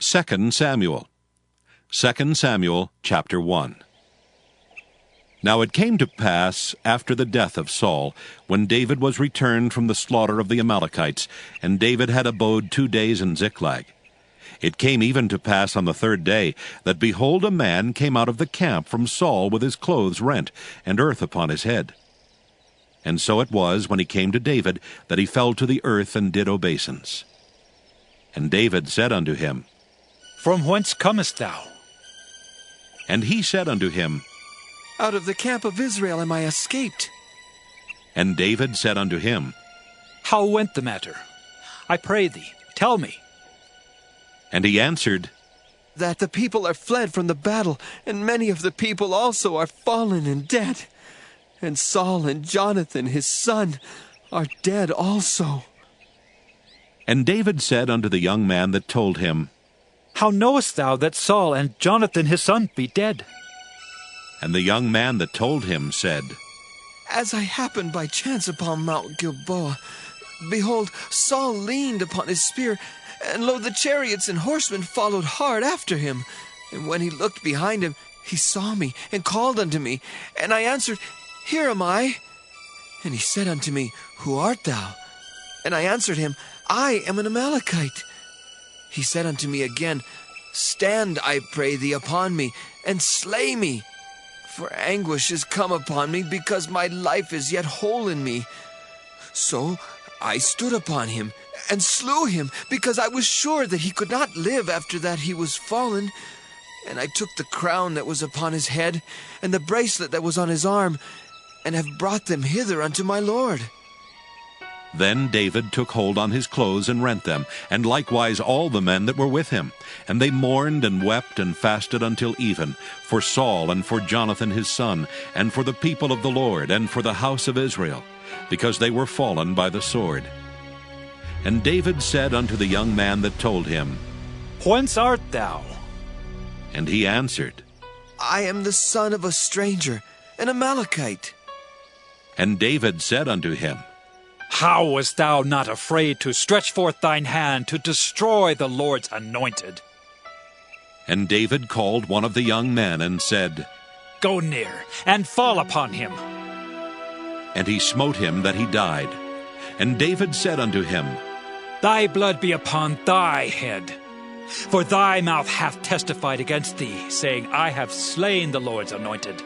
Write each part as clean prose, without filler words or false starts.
2 Samuel. 2 Samuel chapter 1. Now it came to pass, after the death of Saul, when David was returned from the slaughter of the Amalekites, and David had abode 2 days in Ziklag. It came even to pass on the 3rd day, that behold, a man came out of the camp from Saul with his clothes rent, and earth upon his head. And so it was, when he came to David, that he fell to the earth and did obeisance. And David said unto him, From whence comest thou? And he said unto him, Out of the camp of Israel am I escaped. And David said unto him, How went the matter? I pray thee, tell me. And he answered, That the people are fled from the battle, and many of the people also are fallen and dead. And Saul and Jonathan his son are dead also. And David said unto the young man that told him, How knowest thou that Saul and Jonathan his son be dead? And the young man that told him said, As I happened by chance upon Mount Gilboa, behold, Saul leaned upon his spear, and lo, the chariots and horsemen followed hard after him. And when he looked behind him, he saw me, and called unto me. And I answered, Here am I. And he said unto me, Who art thou? And I answered him, I am an Amalekite. He said unto me again, Stand, I pray thee, upon me, and slay me. For anguish is come upon me, because my life is yet whole in me. So I stood upon him, and slew him, because I was sure that he could not live after that he was fallen. And I took the crown that was upon his head, and the bracelet that was on his arm, and have brought them hither unto my Lord. Then David took hold on his clothes and rent them, and likewise all the men that were with him. And they mourned and wept and fasted until even, for Saul and for Jonathan his son, and for the people of the Lord, and for the house of Israel, because they were fallen by the sword. And David said unto the young man that told him, Whence art thou? And he answered, I am the son of a stranger, an Amalekite. And David said unto him, How wast thou not afraid to stretch forth thine hand to destroy the Lord's anointed? And David called one of the young men and said, Go near, and fall upon him. And he smote him that he died. And David said unto him, Thy blood be upon thy head. For thy mouth hath testified against thee, saying, I have slain the Lord's anointed.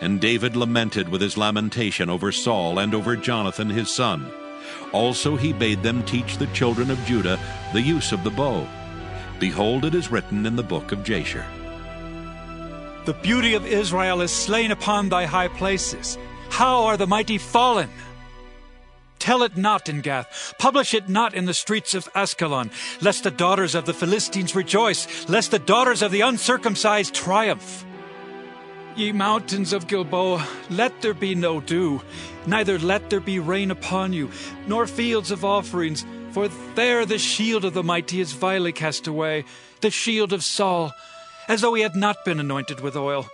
And David lamented with his lamentation over Saul and over Jonathan his son. Also he bade them teach the children of Judah the use of the bow. Behold, it is written in the book of Jasher. The beauty of Israel is slain upon thy high places. How are the mighty fallen? Tell it not in Gath, publish it not in the streets of Askelon, lest the daughters of the Philistines rejoice, lest the daughters of the uncircumcised triumph. Ye mountains of Gilboa, let there be no dew, neither let there be rain upon you, nor fields of offerings, for there the shield of the mighty is vilely cast away, the shield of Saul, as though he had not been anointed with oil.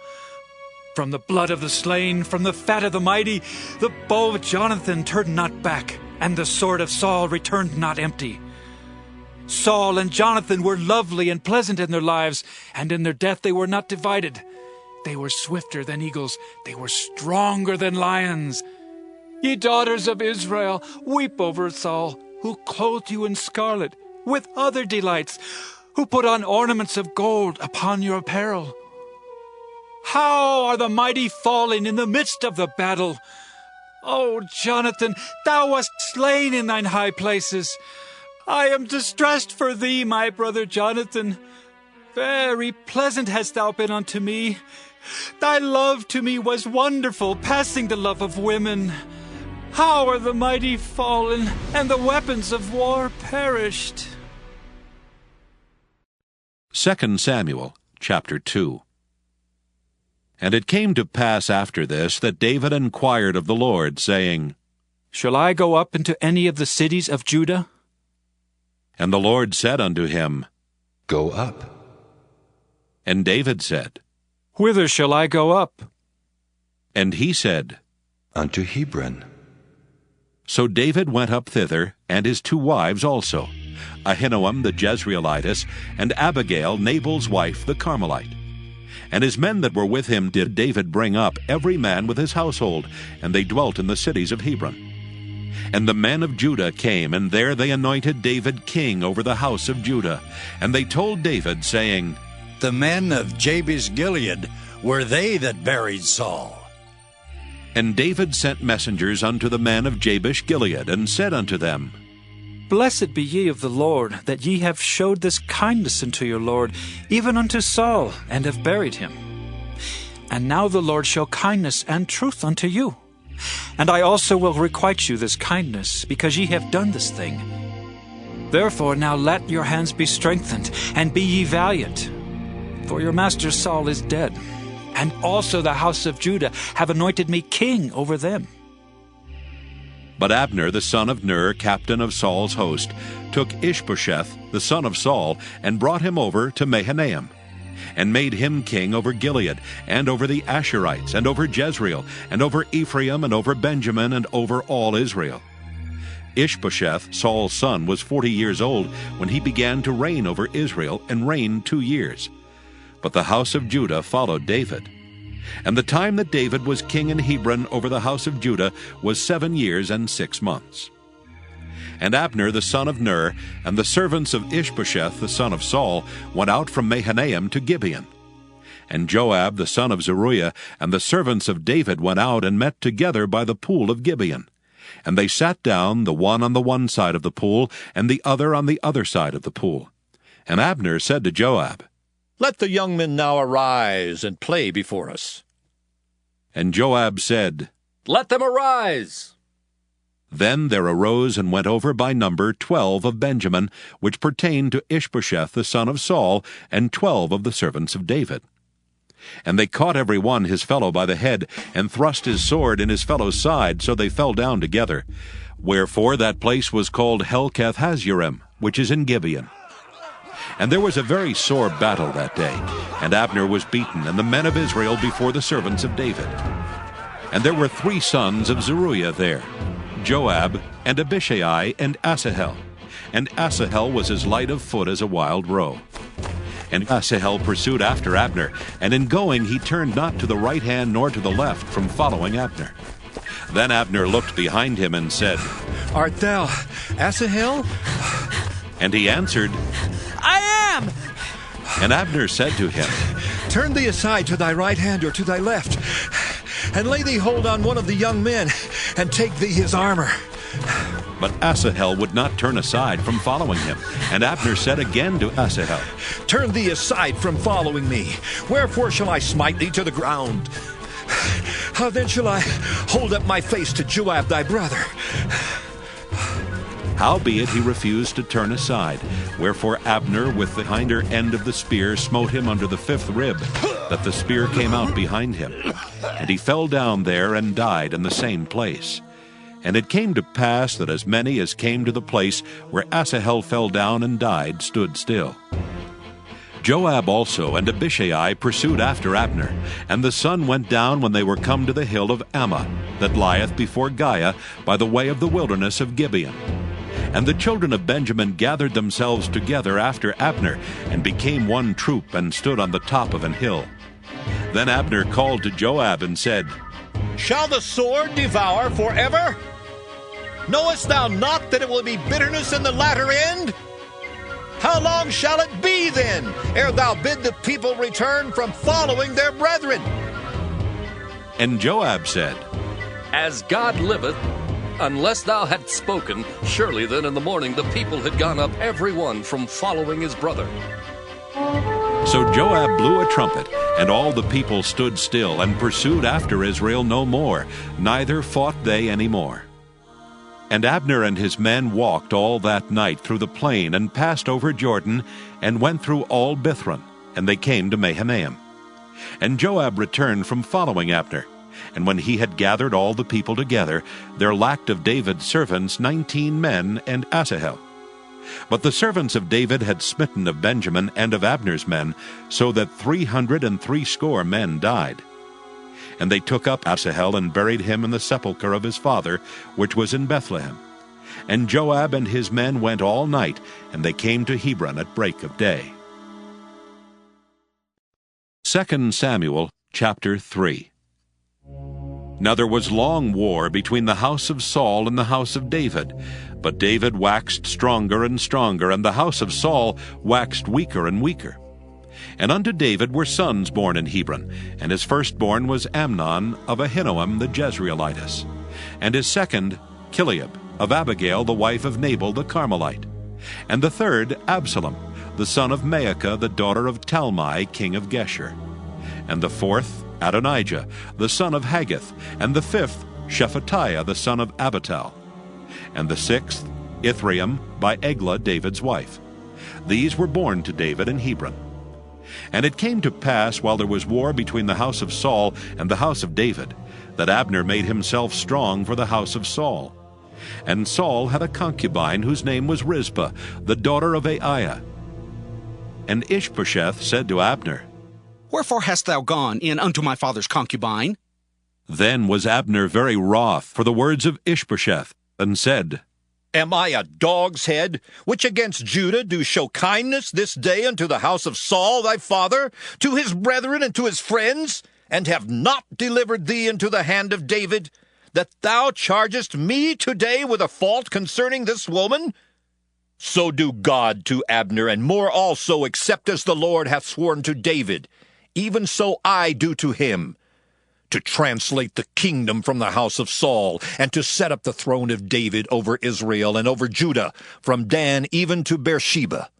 From the blood of the slain, from the fat of the mighty, the bow of Jonathan turned not back, and the sword of Saul returned not empty. Saul and Jonathan were lovely and pleasant in their lives, and in their death they were not divided. They were swifter than eagles, they were stronger than lions. Ye daughters of Israel, weep over Saul, who clothed you in scarlet, with other delights, who put on ornaments of gold upon your apparel. How are the mighty fallen in the midst of the battle? O Jonathan, thou wast slain in thine high places. I am distressed for thee, my brother Jonathan. Very pleasant hast thou been unto me. Thy love to me was wonderful, passing the love of women. How are the mighty fallen, and the weapons of war perished? 2 Samuel chapter 2. And it came to pass after this that David inquired of the Lord, saying, Shall I go up into any of the cities of Judah? And the Lord said unto him, Go up. And David said, Whither shall I go up? And he said, Unto Hebron. So David went up thither, and his 2 wives also, Ahinoam the Jezreelitess, and Abigail, Nabal's wife, the Carmelite. And his men that were with him did David bring up, every man with his household, and they dwelt in the cities of Hebron. And the men of Judah came, and there they anointed David king over the house of Judah. And they told David, saying, The men of Jabesh-Gilead were they that buried Saul. And David sent messengers unto the men of Jabesh-Gilead, and said unto them, Blessed be ye of the Lord, that ye have showed this kindness unto your Lord, even unto Saul, and have buried him. And now the Lord show kindness and truth unto you. And I also will requite you this kindness, because ye have done this thing. Therefore now let your hands be strengthened, and be ye valiant. For your master Saul is dead, and also the house of Judah have anointed me king over them. But Abner the son of Ner, captain of Saul's host, took Ishbosheth the son of Saul, and brought him over to Mahanaim, and made him king over Gilead, and over the Asherites, and over Jezreel, and over Ephraim, and over Benjamin, and over all Israel. Ishbosheth, Saul's son, was 40 years old when he began to reign over Israel, and reigned 2 years. But the house of Judah followed David. And the time that David was king in Hebron over the house of Judah was 7 years and 6 months. And Abner the son of Ner, and the servants of Ishbosheth the son of Saul, went out from Mahanaim to Gibeon. And Joab the son of Zeruiah, and the servants of David went out and met together by the pool of Gibeon. And they sat down, the one on the one side of the pool, and the other on the other side of the pool. And Abner said to Joab, Let the young men now arise and play before us. And Joab said, Let them arise. Then there arose and went over by number 12 of Benjamin, which pertained to Ishbosheth the son of Saul, and 12 of the servants of David. And they caught every one his fellow by the head, and thrust his sword in his fellow's side, so they fell down together. Wherefore that place was called Helkath-Hazurim, which is in Gibeon. And there was a very sore battle that day, and Abner was beaten, and the men of Israel before the servants of David. And there were 3 sons of Zeruiah there, Joab, and Abishai, and Asahel. And Asahel was as light of foot as a wild roe. And Asahel pursued after Abner, and in going he turned not to the right hand nor to the left from following Abner. Then Abner looked behind him and said, Art thou Asahel? And he answered, I am! And Abner said to him, Turn thee aside to thy right hand or to thy left, and lay thee hold on one of the young men, and take thee his armor. But Asahel would not turn aside from following him. And Abner said again to Asahel, Turn thee aside from following me. Wherefore shall I smite thee to the ground? How then shall I hold up my face to Joab thy brother? Howbeit he refused to turn aside. Wherefore Abner with the hinder end of the spear smote him under the 5th rib, that the spear came out behind him. And he fell down there and died in the same place. And it came to pass that as many as came to the place where Asahel fell down and died stood still. Joab also and Abishai pursued after Abner, and the sun went down when they were come to the hill of Ammah, that lieth before Giah, by the way of the wilderness of Gibeon. And the children of Benjamin gathered themselves together after Abner, and became one troop, and stood on the top of an hill. Then Abner called to Joab and said, Shall the sword devour forever? Knowest thou not that it will be bitterness in the latter end? How long shall it be then, ere thou bid the people return from following their brethren? And Joab said, As God liveth, unless thou hadst spoken, surely then in the morning the people had gone up every one from following his brother. So Joab blew a trumpet, and all the people stood still, and pursued after Israel no more, neither fought they any more. And Abner and his men walked all that night through the plain, and passed over Jordan, and went through all Bithron, and they came to Mahanaim. And Joab returned from following Abner. And when he had gathered all the people together, there lacked of David's servants 19 men and Asahel. But the servants of David had smitten of Benjamin and of Abner's men, so that 360 men died. And they took up Asahel and buried him in the sepulchre of his father, which was in Bethlehem. And Joab and his men went all night, and they came to Hebron at break of day. 2 Samuel chapter 3. Now there was long war between the house of Saul and the house of David. But David waxed stronger and stronger, and the house of Saul waxed weaker and weaker. And unto David were sons born in Hebron, and his firstborn was Amnon of Ahinoam the Jezreelitess, and his second Chileab of Abigail the wife of Nabal the Carmelite, and the third Absalom, the son of Maacah the daughter of Talmai king of Geshur, and the fourth Adonijah the son of Haggith, and the fifth Shephatiah the son of Abital, and the sixth Ithream by Eglah David's wife. These were born to David in Hebron. And it came to pass, while there was war between the house of Saul and the house of David, that Abner made himself strong for the house of Saul. And Saul had a concubine whose name was Rizpah, the daughter of Aiah. And Ishbosheth said to Abner, Wherefore hast thou gone in unto my father's concubine? Then was Abner very wroth for the words of Ishbosheth, and said, Am I a dog's head, which against Judah do show kindness this day unto the house of Saul thy father, to his brethren and to his friends, and have not delivered thee into the hand of David, that thou chargest me today with a fault concerning this woman? So do God to Abner, and more also, except as the Lord hath sworn to David. Even so I do to him, to translate the kingdom from the house of Saul, and to set up the throne of David over Israel and over Judah, from Dan even to Beersheba.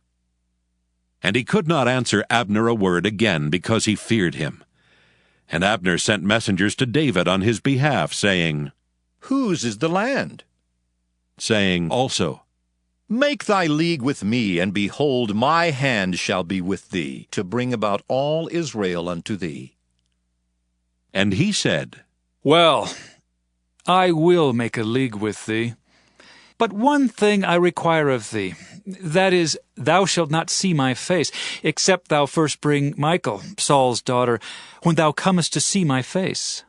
And he could not answer Abner a word again, because he feared him. And Abner sent messengers to David on his behalf, saying, Whose is the land? Saying also, Make thy league with me, and behold, my hand shall be with thee, to bring about all Israel unto thee. And he said, Well, I will make a league with thee. But one thing I require of thee, that is, thou shalt not see my face, except thou first bring Michal, Saul's daughter, when thou comest to see my face.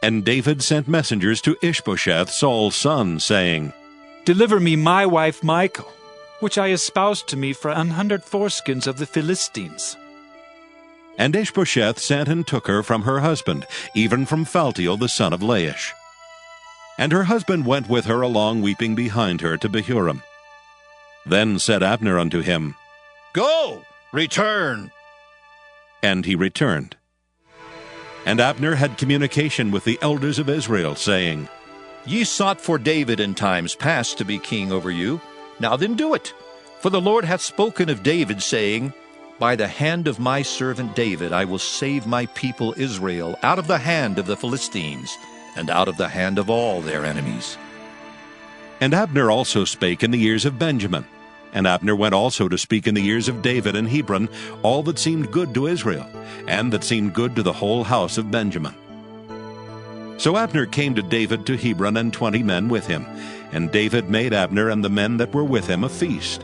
And David sent messengers to Ishbosheth, Saul's son, saying, Deliver me my wife Michal, which I espoused to me for 100 foreskins of the Philistines. And Ishbosheth sent and took her from her husband, even from Phaltiel the son of Laish. And her husband went with her along weeping behind her to Bahurim. Then said Abner unto him, Go, return. And he returned. And Abner had communication with the elders of Israel, saying, Ye sought for David in times past to be king over you. Now then do it. For the Lord hath spoken of David, saying, By the hand of my servant David I will save my people Israel out of the hand of the Philistines, and out of the hand of all their enemies. And Abner also spake in the ears of Benjamin. And Abner went also to speak in the ears of David in Hebron all that seemed good to Israel, and that seemed good to the whole house of Benjamin. So Abner came to David to Hebron, and 20 men with him. And David made Abner and the men that were with him a feast.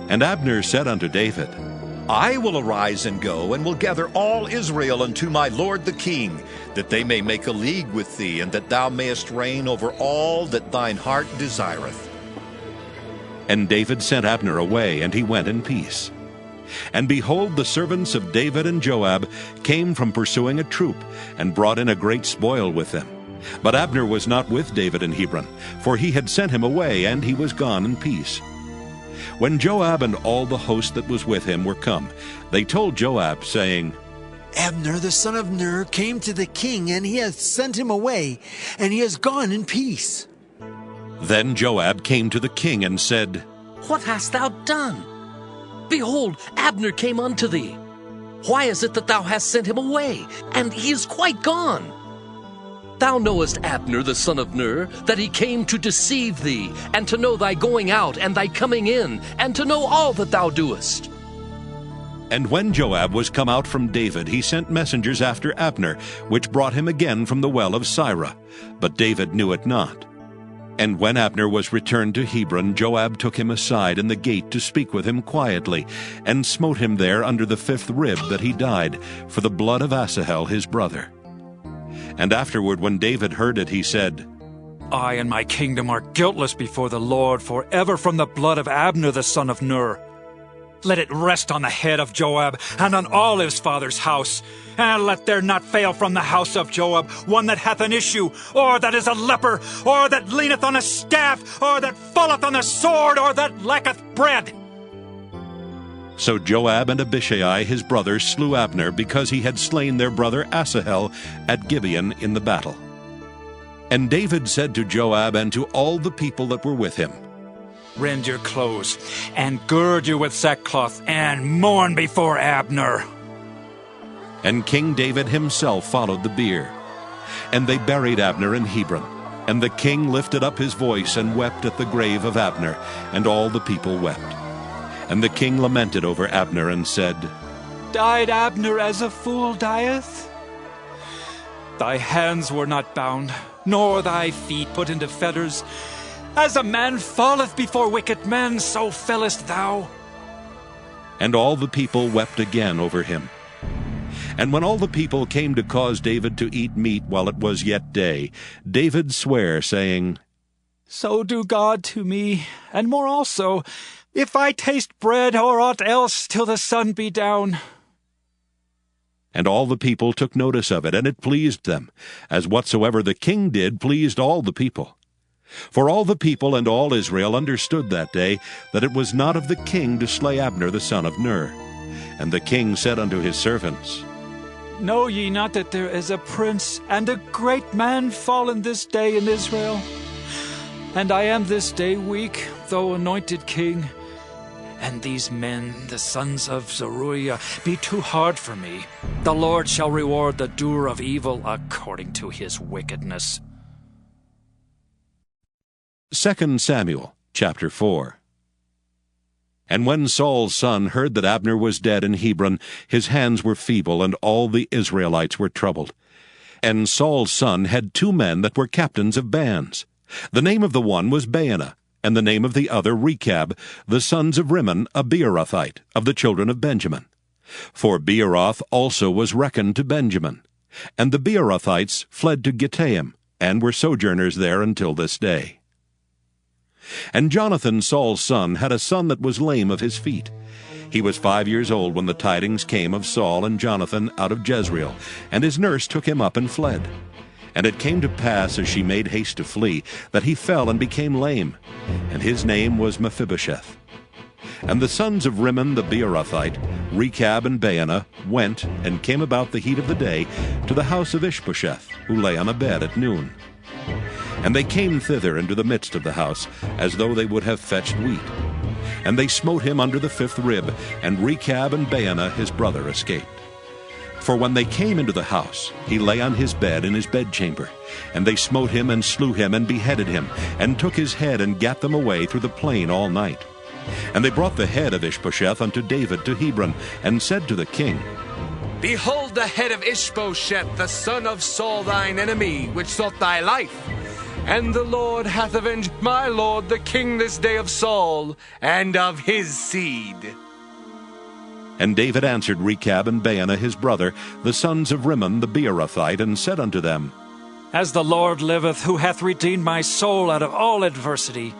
And Abner said unto David, I will arise and go, and will gather all Israel unto my lord the king, that they may make a league with thee, and that thou mayest reign over all that thine heart desireth. And David sent Abner away, and he went in peace. And behold, the servants of David and Joab came from pursuing a troop, and brought in a great spoil with them. But Abner was not with David in Hebron, for he had sent him away, and he was gone in peace. When Joab and all the host that was with him were come, they told Joab, saying, Abner the son of Ner came to the king, and he hath sent him away, and he has gone in peace. Then Joab came to the king and said, What hast thou done? Behold, Abner came unto thee. Why is it that thou hast sent him away, and he is quite gone? Thou knowest Abner the son of Ner, that he came to deceive thee, and to know thy going out and thy coming in, and to know all that thou doest. And when Joab was come out from David, he sent messengers after Abner, which brought him again from the well of Sirah. But David knew it not. And when Abner was returned to Hebron, Joab took him aside in the gate to speak with him quietly, and smote him there under the 5th rib, that he died, for the blood of Asahel his brother. And afterward, when David heard it, he said, I and my kingdom are guiltless before the Lord forever from the blood of Abner the son of Ner. Let it rest on the head of Joab and on all his father's house. And let there not fail from the house of Joab one that hath an issue, or that is a leper, or that leaneth on a staff, or that falleth on the sword, or that lacketh bread. So Joab and Abishai his brother slew Abner, because he had slain their brother Asahel at Gibeon in the battle. And David said to Joab and to all the people that were with him, Rend your clothes, and gird you with sackcloth, and mourn before Abner. And King David himself followed the bier. And they buried Abner in Hebron. And the king lifted up his voice and wept at the grave of Abner, and all the people wept. And the king lamented over Abner and said, Died Abner as a fool dieth? Thy hands were not bound, nor thy feet put into fetters. As a man falleth before wicked men, so fellest thou. And all the people wept again over him. And when all the people came to cause David to eat meat while it was yet day, David sware, saying, So do God to me, and more also, if I taste bread or aught else till the sun be down. And all the people took notice of it, and it pleased them, as whatsoever the king did pleased all the people. For all the people and all Israel understood that day that it was not of the king to slay Abner the son of Ner. And the king said unto his servants, Know ye not that there is a prince and a great man fallen this day in Israel? And I am this day weak, though anointed king. And these men, the sons of Zeruiah, be too hard for me. The Lord shall reward the doer of evil according to his wickedness. 2 Samuel chapter 4. And when Saul's son heard that Abner was dead in Hebron, his hands were feeble, and all the Israelites were troubled. And Saul's son had 2 men that were captains of bands. The name of the one was Baanah, and the name of the other Rechab, the sons of Rimmon, a Beerothite, of the children of Benjamin. For Beeroth also was reckoned to Benjamin. And the Beerothites fled to Gittaim, and were sojourners there until this day. And Jonathan, Saul's son, had a son that was lame of his feet. He was 5 years old when the tidings came of Saul and Jonathan out of Jezreel, and his nurse took him up and fled. And it came to pass, as she made haste to flee, that he fell and became lame, and his name was Mephibosheth. And the sons of Rimmon the Beerothite, Rechab and Baanah, went and came about the heat of the day to the house of Ishbosheth, who lay on a bed at noon. And they came thither into the midst of the house, as though they would have fetched wheat. And they smote him under the 5th rib, and Rechab and Baanah his brother escaped. For when they came into the house, he lay on his bed in his bedchamber. And they smote him and slew him and beheaded him, and took his head and gat them away through the plain all night. And they brought the head of Ishbosheth unto David to Hebron, and said to the king, Behold the head of Ishbosheth, the son of Saul thine enemy, which sought thy life. And the Lord hath avenged my lord the king this day of Saul, and of his seed. And David answered Rechab and Baanah his brother, the sons of Rimmon the Beerothite, and said unto them, As the Lord liveth, who hath redeemed my soul out of all adversity,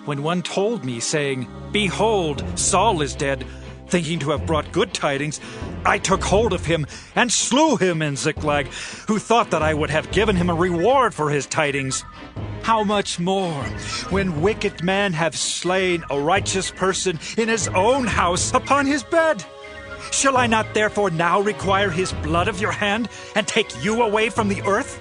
when one told me, saying, Behold, Saul is dead, thinking to have brought good tidings, I took hold of him and slew him in Ziklag, who thought that I would have given him a reward for his tidings. How much more, when wicked men have slain a righteous person in his own house upon his bed? Shall I not therefore now require his blood of your hand, and take you away from the earth?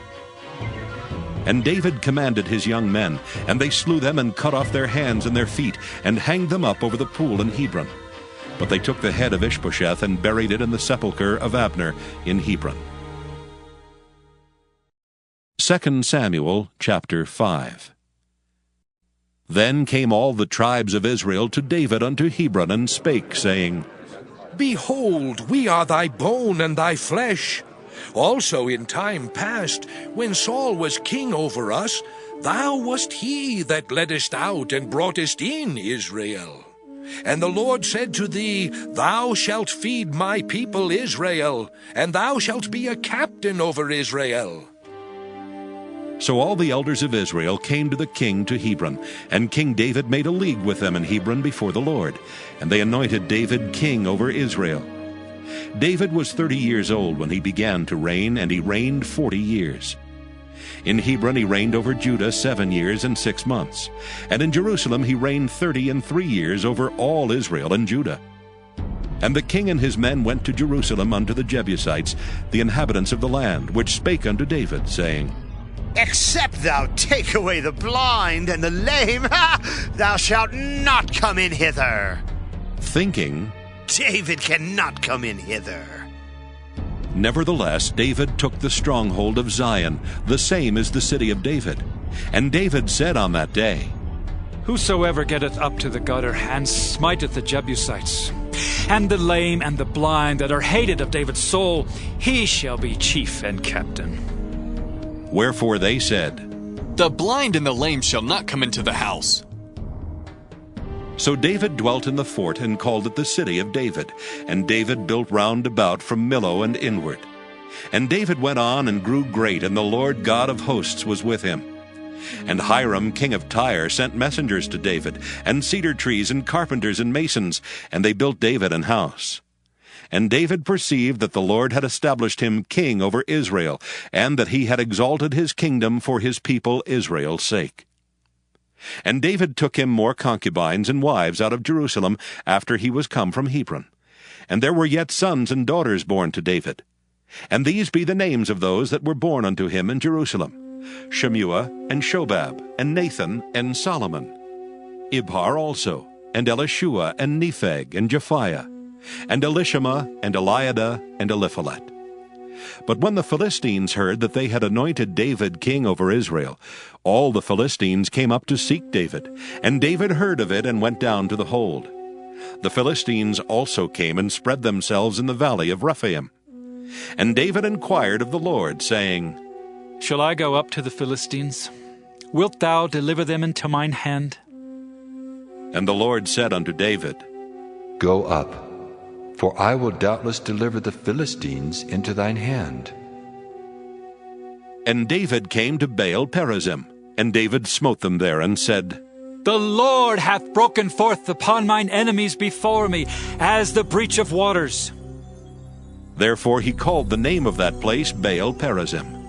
And David commanded his young men, and they slew them and cut off their hands and their feet, and hanged them up over the pool in Hebron. But they took the head of Ishbosheth and buried it in the sepulchre of Abner in Hebron. 2 Samuel chapter 5. Then came all the tribes of Israel to David unto Hebron, and spake, saying, Behold, we are thy bone and thy flesh. Also in time past, when Saul was king over us, thou wast he that leddest out and broughtest in Israel. And the Lord said to thee, Thou shalt feed my people Israel, and thou shalt be a captain over Israel. So all the elders of Israel came to the king to Hebron, and King David made a league with them in Hebron before the Lord, and they anointed David king over Israel. David was 30 years old when he began to reign, and he reigned 40 years. In Hebron he reigned over Judah 7 years and 6 months, and in Jerusalem he reigned 33 years over all Israel and Judah. And the king and his men went to Jerusalem unto the Jebusites, the inhabitants of the land, which spake unto David, saying, Except thou take away the blind and the lame, thou shalt not come in hither. Thinking, David cannot come in hither. Nevertheless, David took the stronghold of Zion, the same is the city of David. And David said on that day, Whosoever getteth up to the gutter, and smiteth the Jebusites, and the lame and the blind that are hated of David's soul, he shall be chief and captain. Wherefore they said, The blind and the lame shall not come into the house. So David dwelt in the fort, and called it the city of David. And David built round about from Millo and inward. And David went on and grew great, and the Lord God of hosts was with him. And Hiram king of Tyre sent messengers to David, and cedar trees, and carpenters, and masons, and they built David an house. And David perceived that the Lord had established him king over Israel, and that he had exalted his kingdom for his people Israel's sake. And David took him more concubines and wives out of Jerusalem after he was come from Hebron. And there were yet sons and daughters born to David. And these be the names of those that were born unto him in Jerusalem: Shemua, and Shobab, and Nathan, and Solomon. Ibhar also, and Elishua, and Nepheg, and Japhiah, and Elishama, and Eliada, and Eliphalet. But when the Philistines heard that they had anointed David king over Israel, all the Philistines came up to seek David, and David heard of it and went down to the hold. The Philistines also came and spread themselves in the valley of Rephaim. And David inquired of the Lord, saying, Shall I go up to the Philistines? Wilt thou deliver them into mine hand? And the Lord said unto David, Go up, for I will doubtless deliver the Philistines into thine hand. And David came to Baal Perazim, and David smote them there, and said, The Lord hath broken forth upon mine enemies before me, as the breach of waters. Therefore he called the name of that place Baal Perazim.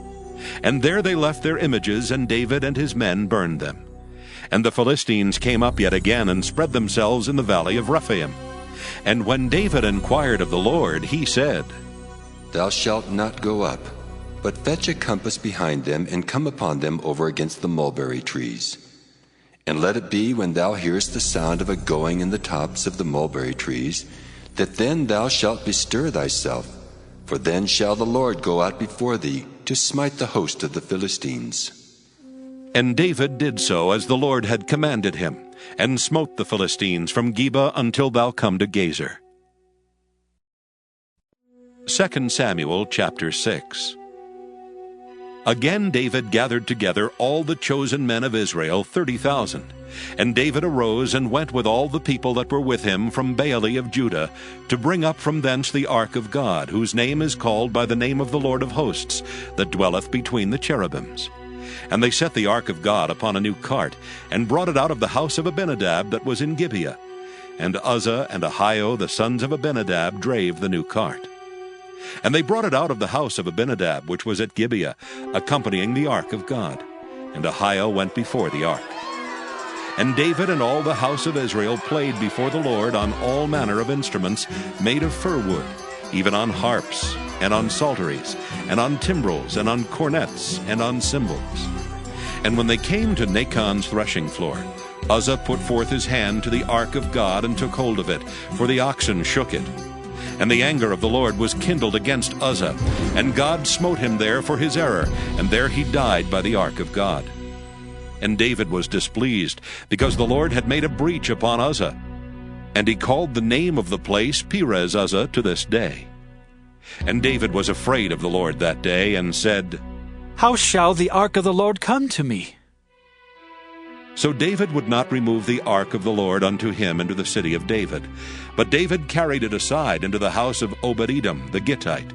And there they left their images, and David and his men burned them. And the Philistines came up yet again, and spread themselves in the valley of Rephaim. And when David inquired of the Lord, he said, Thou shalt not go up, but fetch a compass behind them, and come upon them over against the mulberry trees. And let it be, when thou hearest the sound of a going in the tops of the mulberry trees, that then thou shalt bestir thyself, for then shall the Lord go out before thee to smite the host of the Philistines. And David did so as the Lord had commanded him, and smote the Philistines from Geba until thou come to Gazer. 2 Samuel chapter 6. Again David gathered together all the chosen men of Israel, 30,000. And David arose and went with all the people that were with him from Baale of Judah, to bring up from thence the ark of God, whose name is called by the name of the Lord of hosts, that dwelleth between the cherubims. And they set the ark of God upon a new cart, and brought it out of the house of Abinadab that was in Gibeah. And Uzzah and Ahio the sons of Abinadab drave the new cart. And they brought it out of the house of Abinadab, which was at Gibeah, accompanying the ark of God. And Ahio went before the ark. And David and all the house of Israel played before the Lord on all manner of instruments made of fir wood, even on harps, and on psalteries, and on timbrels, and on cornets, and on cymbals. And when they came to Nachon's threshing floor, Uzzah put forth his hand to the ark of God, and took hold of it, for the oxen shook it. And the anger of the Lord was kindled against Uzzah, and God smote him there for his error, and there he died by the ark of God. And David was displeased, because the Lord had made a breach upon Uzzah. And he called the name of the place Perez Uzzah to this day. And David was afraid of the Lord that day, and said, How shall the ark of the Lord come to me? So David would not remove the ark of the Lord unto him into the city of David, but David carried it aside into the house of Obed-Edom the Gittite.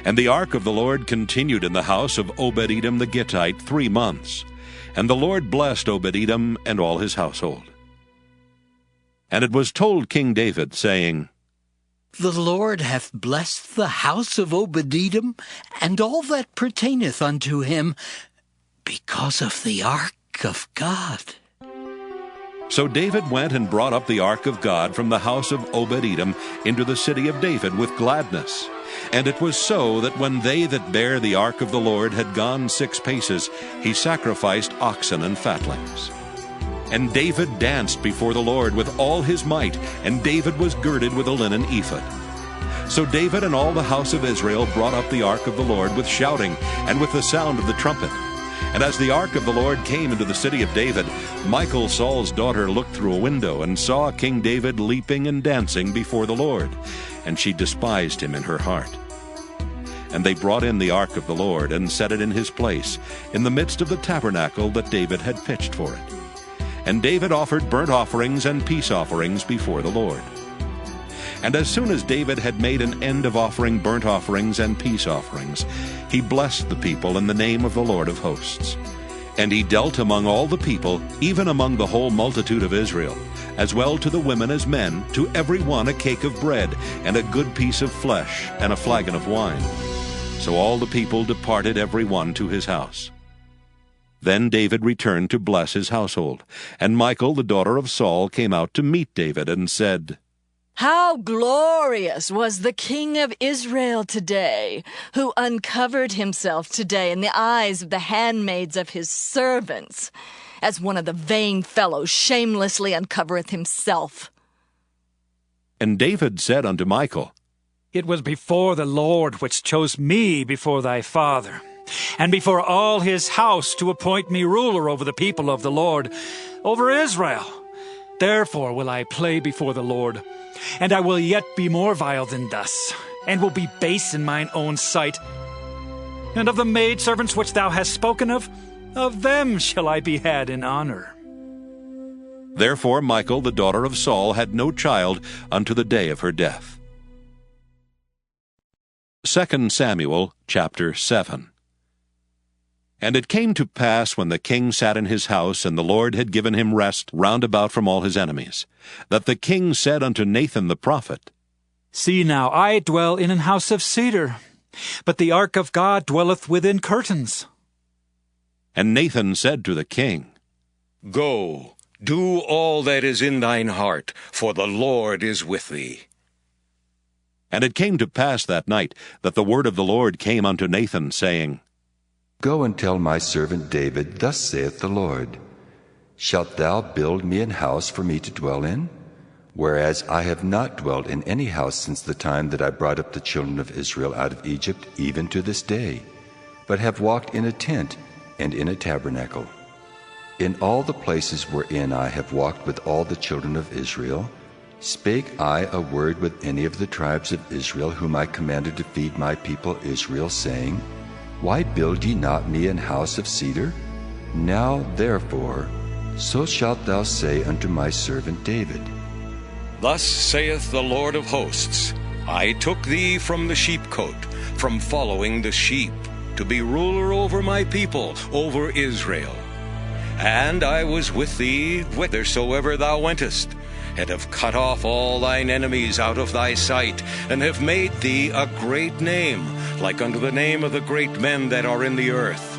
And the ark of the Lord continued in the house of Obed-Edom the Gittite 3 months. And the Lord blessed Obed-Edom and all his household. And it was told King David, saying, The Lord hath blessed the house of Obed-Edom, and all that pertaineth unto him, because of the ark of God. So David went and brought up the ark of God from the house of Obed-Edom into the city of David with gladness. And it was so that when they that bare the ark of the Lord had gone 6 paces, he sacrificed oxen and fatlings. And David danced before the Lord with all his might, and David was girded with a linen ephod. So David and all the house of Israel brought up the ark of the Lord with shouting and with the sound of the trumpet. And as the ark of the Lord came into the city of David, Michal, Saul's daughter, looked through a window and saw King David leaping and dancing before the Lord, and she despised him in her heart. And they brought in the ark of the Lord and set it in his place, in the midst of the tabernacle that David had pitched for it. And David offered burnt offerings and peace offerings before the Lord. And as soon as David had made an end of offering burnt offerings and peace offerings, he blessed the people in the name of the Lord of hosts. And he dealt among all the people, even among the whole multitude of Israel, as well to the women as men, to every one a cake of bread, and a good piece of flesh, and a flagon of wine. So all the people departed every one to his house. Then David returned to bless his household. And Michal, the daughter of Saul, came out to meet David, and said, How glorious was the King of Israel today, who uncovered himself today in the eyes of the handmaids of his servants, as one of the vain fellows shamelessly uncovereth himself. And David said unto Michal, It was before the Lord which chose me before thy father, and before all his house, to appoint me ruler over the people of the Lord, over Israel. Therefore will I play before the Lord, and I will yet be more vile than thus, and will be base in mine own sight. And of the maidservants which thou hast spoken of them shall I be had in honor. Therefore Michal, the daughter of Saul, had no child unto the day of her death. 2 Samuel chapter 7. And it came to pass, when the king sat in his house, and the Lord had given him rest round about from all his enemies, that the king said unto Nathan the prophet, See now, I dwell in an house of cedar, but the ark of God dwelleth within curtains. And Nathan said to the king, Go, do all that is in thine heart, for the Lord is with thee. And it came to pass that night that the word of the Lord came unto Nathan, saying, Go and tell my servant David, Thus saith the Lord, Shalt thou build me an house for me to dwell in? Whereas I have not dwelt in any house since the time that I brought up the children of Israel out of Egypt, even to this day, but have walked in a tent and in a tabernacle. In all the places wherein I have walked with all the children of Israel, spake I a word with any of the tribes of Israel, whom I commanded to feed my people Israel, saying, Why build ye not me an house of cedar? Now therefore, so shalt thou say unto my servant David, Thus saith the Lord of hosts, I took thee from the sheepcote, from following the sheep, to be ruler over my people, over Israel. And I was with thee whithersoever thou wentest, and have cut off all thine enemies out of thy sight, and have made thee a great name, like unto the name of the great men that are in the earth.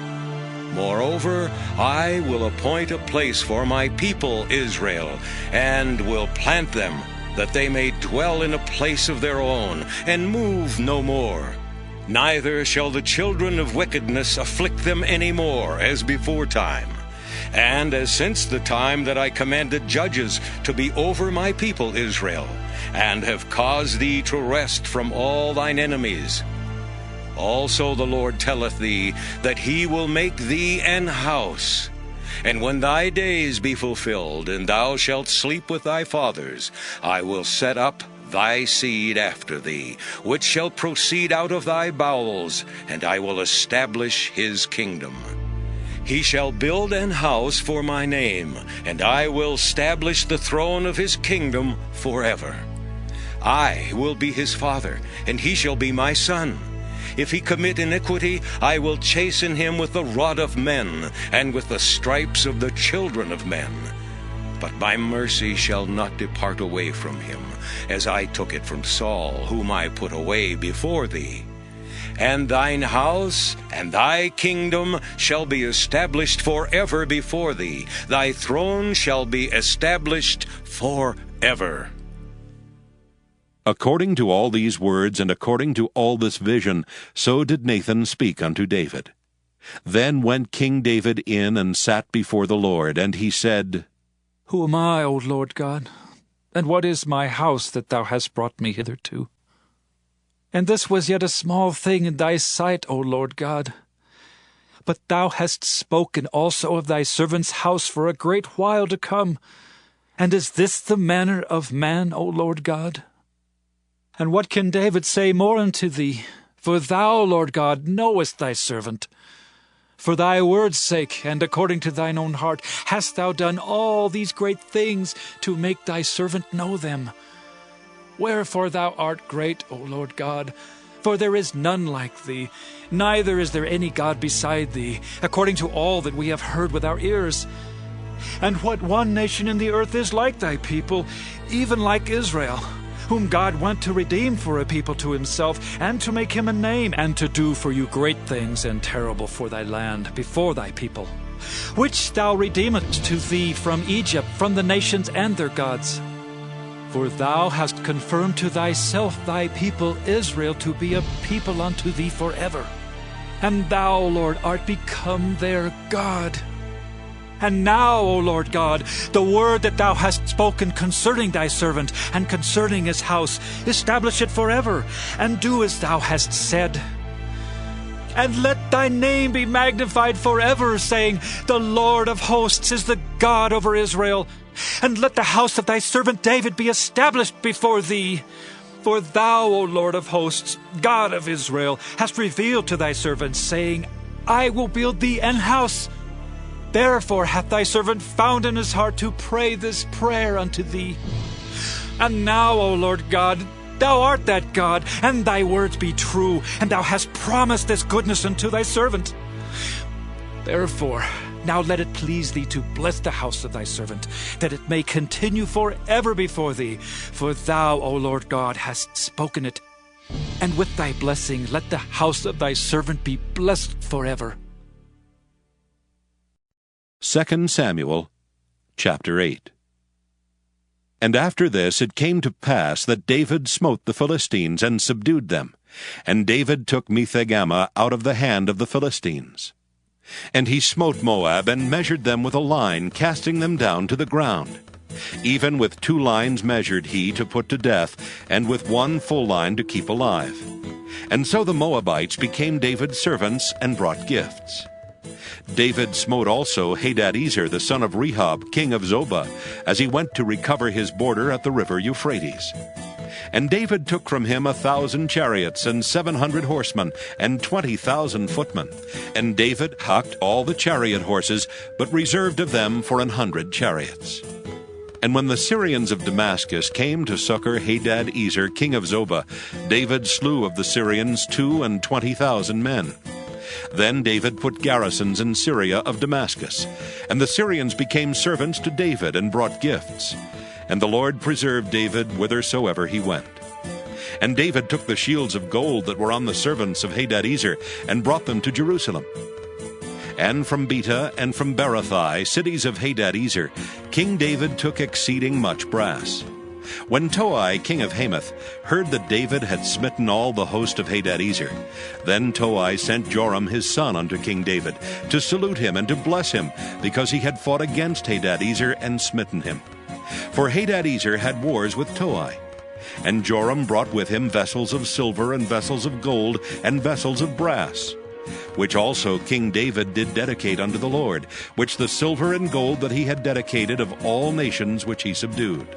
Moreover, I will appoint a place for my people Israel, and will plant them, that they may dwell in a place of their own, and move no more. Neither shall the children of wickedness afflict them any more, as beforetime. And as since the time that I commanded judges to be over my people Israel, and have caused thee to rest from all thine enemies. Also the Lord telleth thee that he will make thee an house. And when thy days be fulfilled, and thou shalt sleep with thy fathers, I will set up thy seed after thee, which shall proceed out of thy bowels, and I will establish his kingdom. He shall build an house for my name, and I will establish the throne of his kingdom forever. I will be his father, and he shall be my son. If he commit iniquity, I will chasten him with the rod of men, and with the stripes of the children of men. But my mercy shall not depart away from him, as I took it from Saul, whom I put away before thee. And thine house and thy kingdom shall be established forever before thee. Thy throne shall be established forever. According to all these words, and according to all this vision, so did Nathan speak unto David. Then went King David in and sat before the Lord, and he said, Who am I, O Lord God? And what is my house that thou hast brought me hitherto? And this was yet a small thing in thy sight, O Lord God. But thou hast spoken also of thy servant's house for a great while to come. And is this the manner of man, O Lord God? And what can David say more unto thee? For thou, Lord God, knowest thy servant. For thy word's sake, and according to thine own heart, hast thou done all these great things to make thy servant know them. Wherefore thou art great, O Lord God, for there is none like thee, neither is there any God beside thee, according to all that we have heard with our ears. And what one nation in the earth is like thy people, even like Israel, whom God went to redeem for a people to himself, and to make him a name, and to do for you great things and terrible for thy land before thy people, which thou redeemest to thee from Egypt, from the nations and their gods. For thou hast confirmed to thyself thy people Israel to be a people unto thee forever. And thou, Lord, art become their God. And now, O Lord God, the word that thou hast spoken concerning thy servant and concerning his house, establish it forever, and do as thou hast said. And let thy name be magnified forever, saying, The Lord of hosts is the God over Israel. And let the house of thy servant David be established before thee. For thou, O Lord of hosts, God of Israel, hast revealed to thy servant, saying, I will build thee an house. Therefore hath thy servant found in his heart to pray this prayer unto thee. And now, O Lord God, thou art that God, and thy words be true, and thou hast promised this goodness unto thy servant. Therefore, now let it please thee to bless the house of thy servant, that it may continue forever before thee. For thou, O Lord God, hast spoken it. And with thy blessing let the house of thy servant be blessed forever. 2 Samuel chapter 8. And after this it came to pass that David smote the Philistines and subdued them. And David took Metheg-ammah out of the hand of the Philistines. And he smote Moab, and measured them with a line, casting them down to the ground. Even with 2 lines measured he to put to death, and with 1 full line to keep alive. And so the Moabites became David's servants, and brought gifts. David smote also Hadadezer the son of Rehob, king of Zobah, as he went to recover his border at the river Euphrates. And David took from him 1,000 chariots, and 700 horsemen, and 20,000 footmen. And David hocked all the chariot horses, but reserved of them for 100 chariots. And when the Syrians of Damascus came to succor Hadadezer king of Zobah, David slew of the Syrians 22,000 men. Then David put garrisons in Syria of Damascus, and the Syrians became servants to David and brought gifts. And the Lord preserved David whithersoever he went. And David took the shields of gold that were on the servants of Hadadezer, and brought them to Jerusalem. And from Betah and from Berothai, cities of Hadadezer, King David took exceeding much brass. When Toi, king of Hamath, heard that David had smitten all the host of Hadadezer, then Toi sent Joram his son unto King David, to salute him and to bless him, because he had fought against Hadadezer and smitten him. For Hadadezer had wars with Toi. And Joram brought with him vessels of silver, and vessels of gold, and vessels of brass, which also King David did dedicate unto the Lord, which the silver and gold that he had dedicated of all nations which he subdued.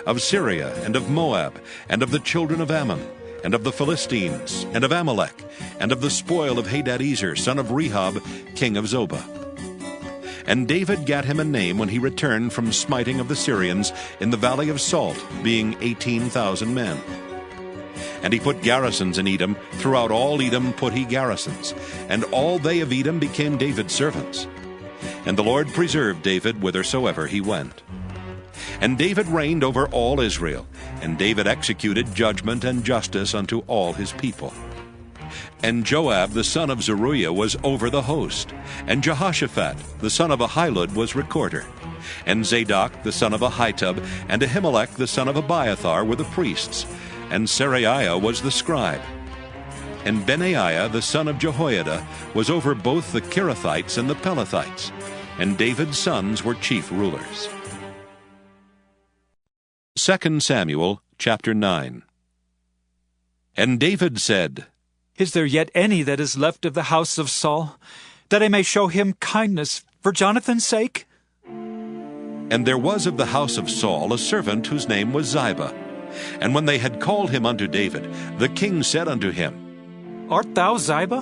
Of Syria, and of Moab, and of the children of Ammon, and of the Philistines, and of Amalek, and of the spoil of Hadadezer, son of Rehob, king of Zobah. And David gat him a name when he returned from smiting of the Syrians in the valley of Salt, being 18,000 men. And he put garrisons in Edom. Throughout all Edom put he garrisons. And all they of Edom became David's servants. And the Lord preserved David whithersoever he went. And David reigned over all Israel. And David executed judgment and justice unto all his people. And Joab the son of Zeruiah was over the host. And Jehoshaphat the son of Ahilud was recorder. And Zadok the son of Ahitub and Ahimelech the son of Abiathar were the priests. And Seraiah was the scribe. And Benaiah the son of Jehoiada was over both the Kerethites and the Pelethites. And David's sons were chief rulers. 2 Samuel chapter 9. And David said, Is there yet any that is left of the house of Saul, that I may show him kindness for Jonathan's sake? And there was of the house of Saul a servant whose name was Ziba. And when they had called him unto David, the king said unto him, Art thou Ziba?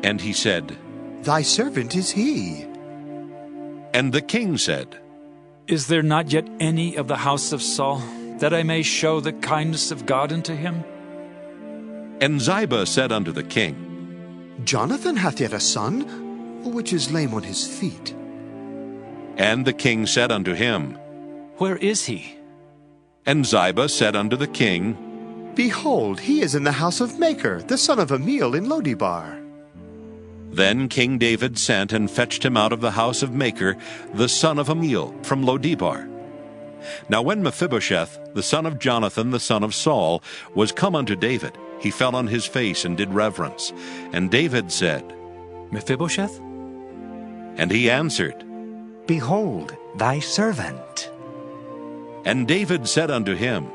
And he said, Thy servant is he. And the king said, Is there not yet any of the house of Saul, that I may show the kindness of God unto him? And Ziba said unto the king, Jonathan hath yet a son, which is lame on his feet. And the king said unto him, Where is he? And Ziba said unto the king, Behold, he is in the house of Machir, the son of Amiel in Lodebar. Then King David sent and fetched him out of the house of Machir, the son of Amiel, from Lodebar. Now when Mephibosheth, the son of Jonathan, the son of Saul, was come unto David, he fell on his face and did reverence. And David said, Mephibosheth? And he answered, Behold, thy servant. And David said unto him,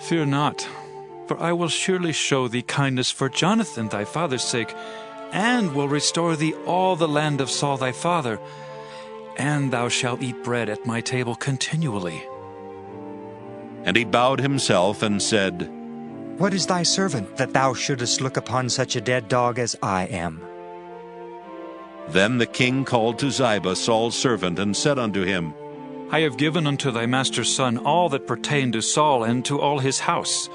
Fear not, for I will surely show thee kindness for Jonathan thy father's sake, and will restore thee all the land of Saul thy father, and thou shalt eat bread at my table continually. And he bowed himself and said, What is thy servant, that thou shouldest look upon such a dead dog as I am? Then the king called to Ziba Saul's servant, and said unto him, I have given unto thy master's son all that pertained to Saul and to all his house.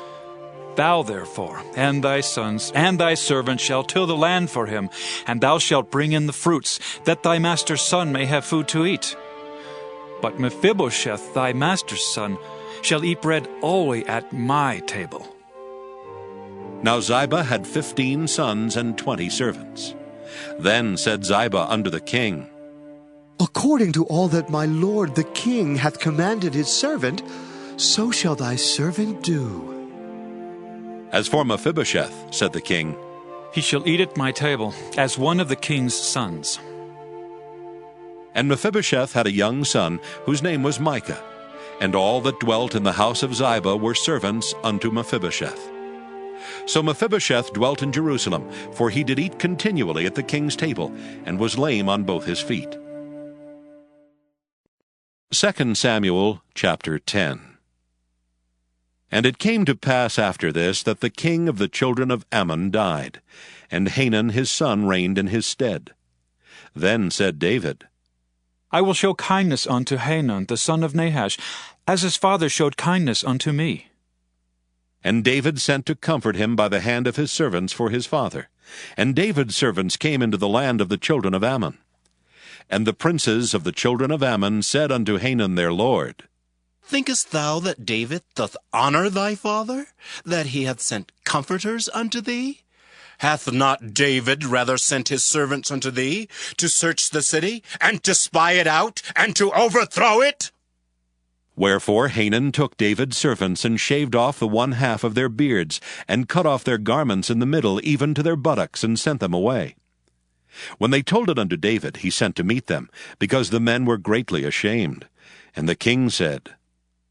Thou therefore, and thy sons, and thy servant shall till the land for him, and thou shalt bring in the fruits, that thy master's son may have food to eat. But Mephibosheth, thy master's son, shall eat bread always at my table. Now Ziba had 15 sons and 20 servants. Then said Ziba unto the king, According to all that my lord the king hath commanded his servant, so shall thy servant do. As for Mephibosheth, said the king, he shall eat at my table, as one of the king's sons. And Mephibosheth had a young son, whose name was Micah. And all that dwelt in the house of Ziba were servants unto Mephibosheth. So Mephibosheth dwelt in Jerusalem, for he did eat continually at the king's table, and was lame on both his feet. 2 Samuel chapter 10. And it came to pass after this that the king of the children of Ammon died, and Hanun his son reigned in his stead. Then said David, I will show kindness unto Hanun the son of Nahash, as his father showed kindness unto me. And David sent to comfort him by the hand of his servants for his father. And David's servants came into the land of the children of Ammon. And the princes of the children of Ammon said unto Hanun their lord, Thinkest thou that David doth honor thy father, that he hath sent comforters unto thee? Hath not David rather sent his servants unto thee, to search the city, and to spy it out, and to overthrow it? Wherefore Hanun took David's servants, and shaved off the one half of their beards, and cut off their garments in the middle, even to their buttocks, and sent them away. When they told it unto David, he sent to meet them, because the men were greatly ashamed. And the king said,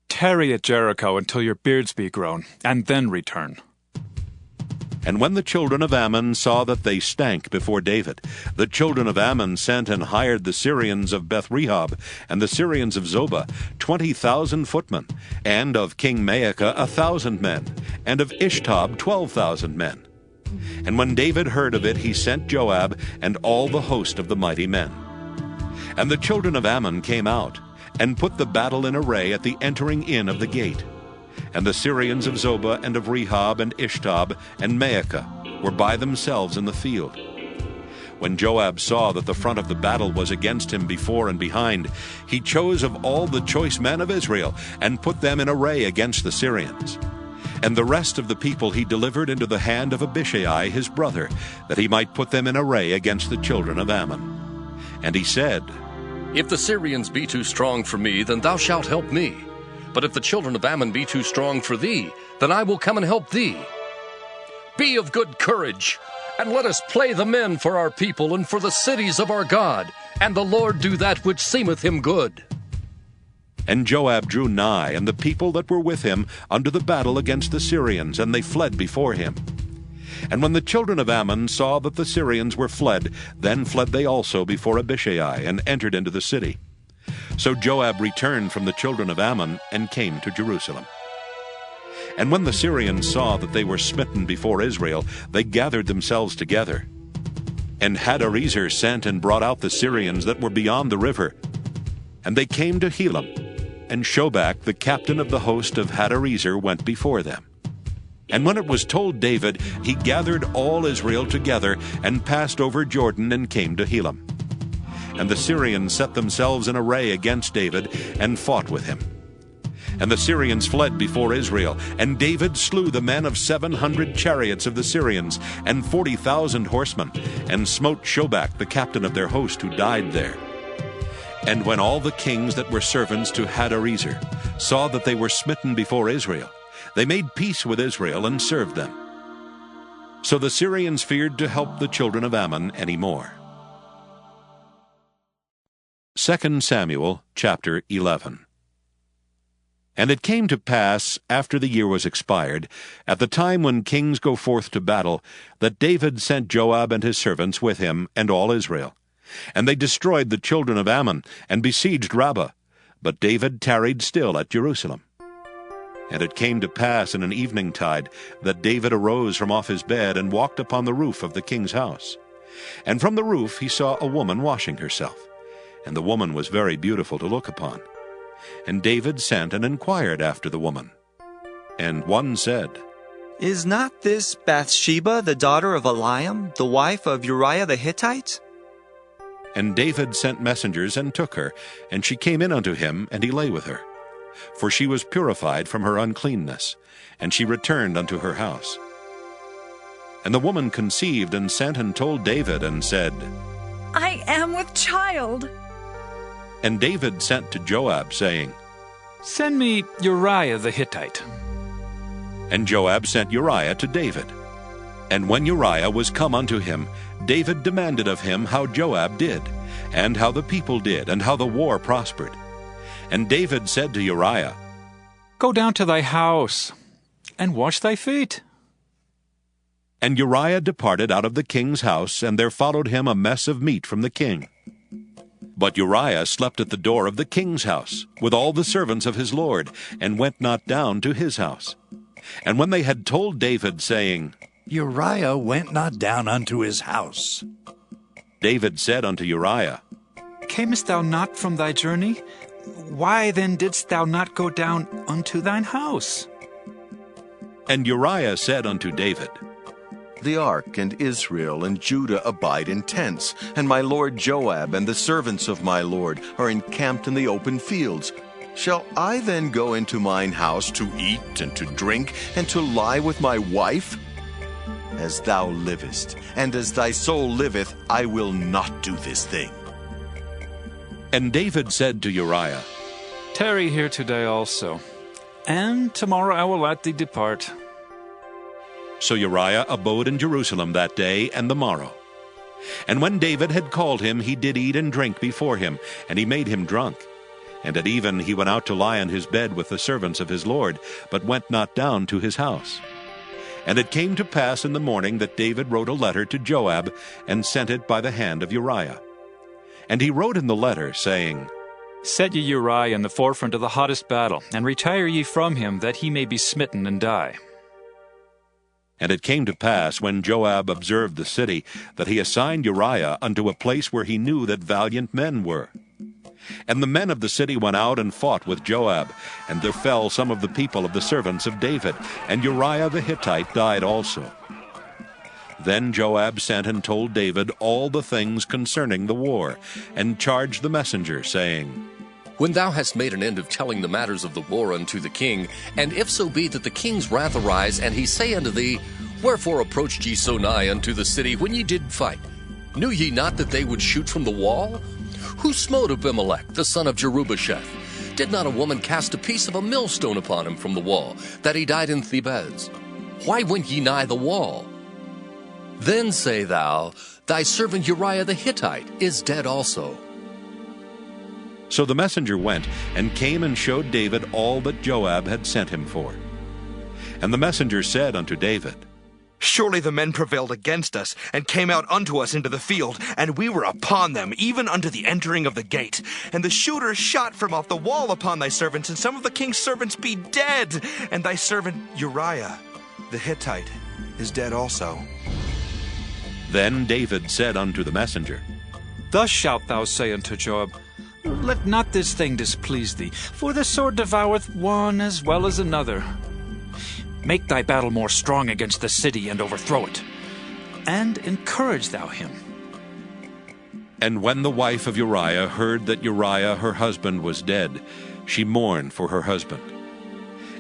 Tarry at Jericho until your beards be grown, and then return. And when the children of Ammon saw that they stank before David, the children of Ammon sent and hired the Syrians of Beth-rehob, and the Syrians of Zobah, 20,000 footmen, and of King Maacah 1,000 men, and of Ishtob 12,000 men. And when David heard of it, he sent Joab and all the host of the mighty men. And the children of Ammon came out, and put the battle in array at the entering in of the gate. And the Syrians of Zobah and of Rehob and Ishtab and Maacah were by themselves in the field. When Joab saw that the front of the battle was against him before and behind, he chose of all the choice men of Israel, and put them in array against the Syrians. And the rest of the people he delivered into the hand of Abishai his brother, that he might put them in array against the children of Ammon. And he said, If the Syrians be too strong for me, then thou shalt help me. But if the children of Ammon be too strong for thee, then I will come and help thee. Be of good courage, and let us play the men for our people and for the cities of our God, and the Lord do that which seemeth him good. And Joab drew nigh, and the people that were with him, unto the battle against the Syrians, and they fled before him. And when the children of Ammon saw that the Syrians were fled, then fled they also before Abishai, and entered into the city. So Joab returned from the children of Ammon, and came to Jerusalem. And when the Syrians saw that they were smitten before Israel, they gathered themselves together. And Hadarezer sent and brought out the Syrians that were beyond the river. And they came to Helam, and Shobach, the captain of the host of Hadarezer, went before them. And when it was told David, he gathered all Israel together, and passed over Jordan, and came to Helam. And the Syrians set themselves in array against David, and fought with him. And the Syrians fled before Israel, and David slew the men of 700 chariots of the Syrians, and 40,000 horsemen, and smote Shobach, the captain of their host, who died there. And when all the kings that were servants to Hadarezer saw that they were smitten before Israel, they made peace with Israel, and served them. So the Syrians feared to help the children of Ammon any more. 2 Samuel chapter 11. And it came to pass, after the year was expired, at the time when kings go forth to battle, that David sent Joab and his servants with him, and all Israel. And they destroyed the children of Ammon, and besieged Rabbah. But David tarried still at Jerusalem. And it came to pass in an eventide, that David arose from off his bed, and walked upon the roof of the king's house. And from the roof he saw a woman washing herself, and the woman was very beautiful to look upon. And David sent and inquired after the woman. And one said, Is not this Bathsheba, the daughter of Eliam, the wife of Uriah the Hittite? And David sent messengers, and took her, and she came in unto him, and he lay with her. For she was purified from her uncleanness, and she returned unto her house. And the woman conceived, and sent and told David, and said, I am with child. And David sent to Joab, saying, Send me Uriah the Hittite. And Joab sent Uriah to David. And when Uriah was come unto him, David demanded of him how Joab did, and how the people did, and how the war prospered. And David said to Uriah, Go down to thy house, and wash thy feet. And Uriah departed out of the king's house, and there followed him a mess of meat from the king. But Uriah slept at the door of the king's house, with all the servants of his lord, and went not down to his house. And when they had told David, saying, Uriah went not down unto his house, David said unto Uriah, Camest thou not from thy journey? Why then didst thou not go down unto thine house? And Uriah said unto David, The ark and Israel and Judah abide in tents, and my lord Joab and the servants of my lord are encamped in the open fields. Shall I then go into mine house to eat and to drink, and to lie with my wife? As thou livest, and as thy soul liveth, I will not do this thing. And David said to Uriah, Tarry here today also, and tomorrow I will let thee depart. So Uriah abode in Jerusalem that day and the morrow. And when David had called him, he did eat and drink before him, and he made him drunk. And at even he went out to lie on his bed with the servants of his lord, but went not down to his house. And it came to pass in the morning that David wrote a letter to Joab, and sent it by the hand of Uriah. And he wrote in the letter, saying, Set ye Uriah in the forefront of the hottest battle, and retire ye from him, that he may be smitten and die. And it came to pass, when Joab observed the city, that he assigned Uriah unto a place where he knew that valiant men were. And the men of the city went out and fought with Joab, and there fell some of the people of the servants of David, and Uriah the Hittite died also. Then Joab sent and told David all the things concerning the war, and charged the messenger, saying, When thou hast made an end of telling the matters of the war unto the king, and if so be that the king's wrath arise, and he say unto thee, Wherefore approached ye so nigh unto the city when ye did fight? Knew ye not that they would shoot from the wall? Who smote Abimelech, the son of Jerubasheth? Did not a woman cast a piece of a millstone upon him from the wall, that he died in Thebez? Why went ye nigh the wall? Then say thou, Thy servant Uriah the Hittite is dead also. So the messenger went, and came and showed David all that Joab had sent him for. And the messenger said unto David, Surely the men prevailed against us, and came out unto us into the field, and we were upon them, even unto the entering of the gate. And the shooters shot from off the wall upon thy servants, and some of the king's servants be dead. And thy servant Uriah the Hittite is dead also. Then David said unto the messenger, Thus shalt thou say unto Joab, Let not this thing displease thee, for the sword devoureth one as well as another. Make thy battle more strong against the city, and overthrow it, and encourage thou him. And when the wife of Uriah heard that Uriah her husband was dead, she mourned for her husband.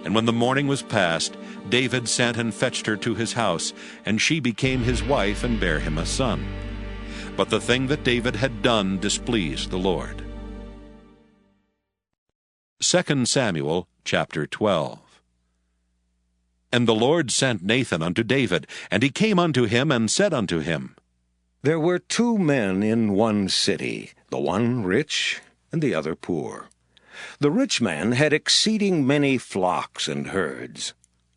And when the mourning was past, David sent and fetched her to his house, and she became his wife and bare him a son. But the thing that David had done displeased the Lord. 2 Samuel chapter 12. And the Lord sent Nathan unto David, and he came unto him and said unto him, There were 2 men in one city, the one rich and the other poor. The rich man had exceeding many flocks and herds.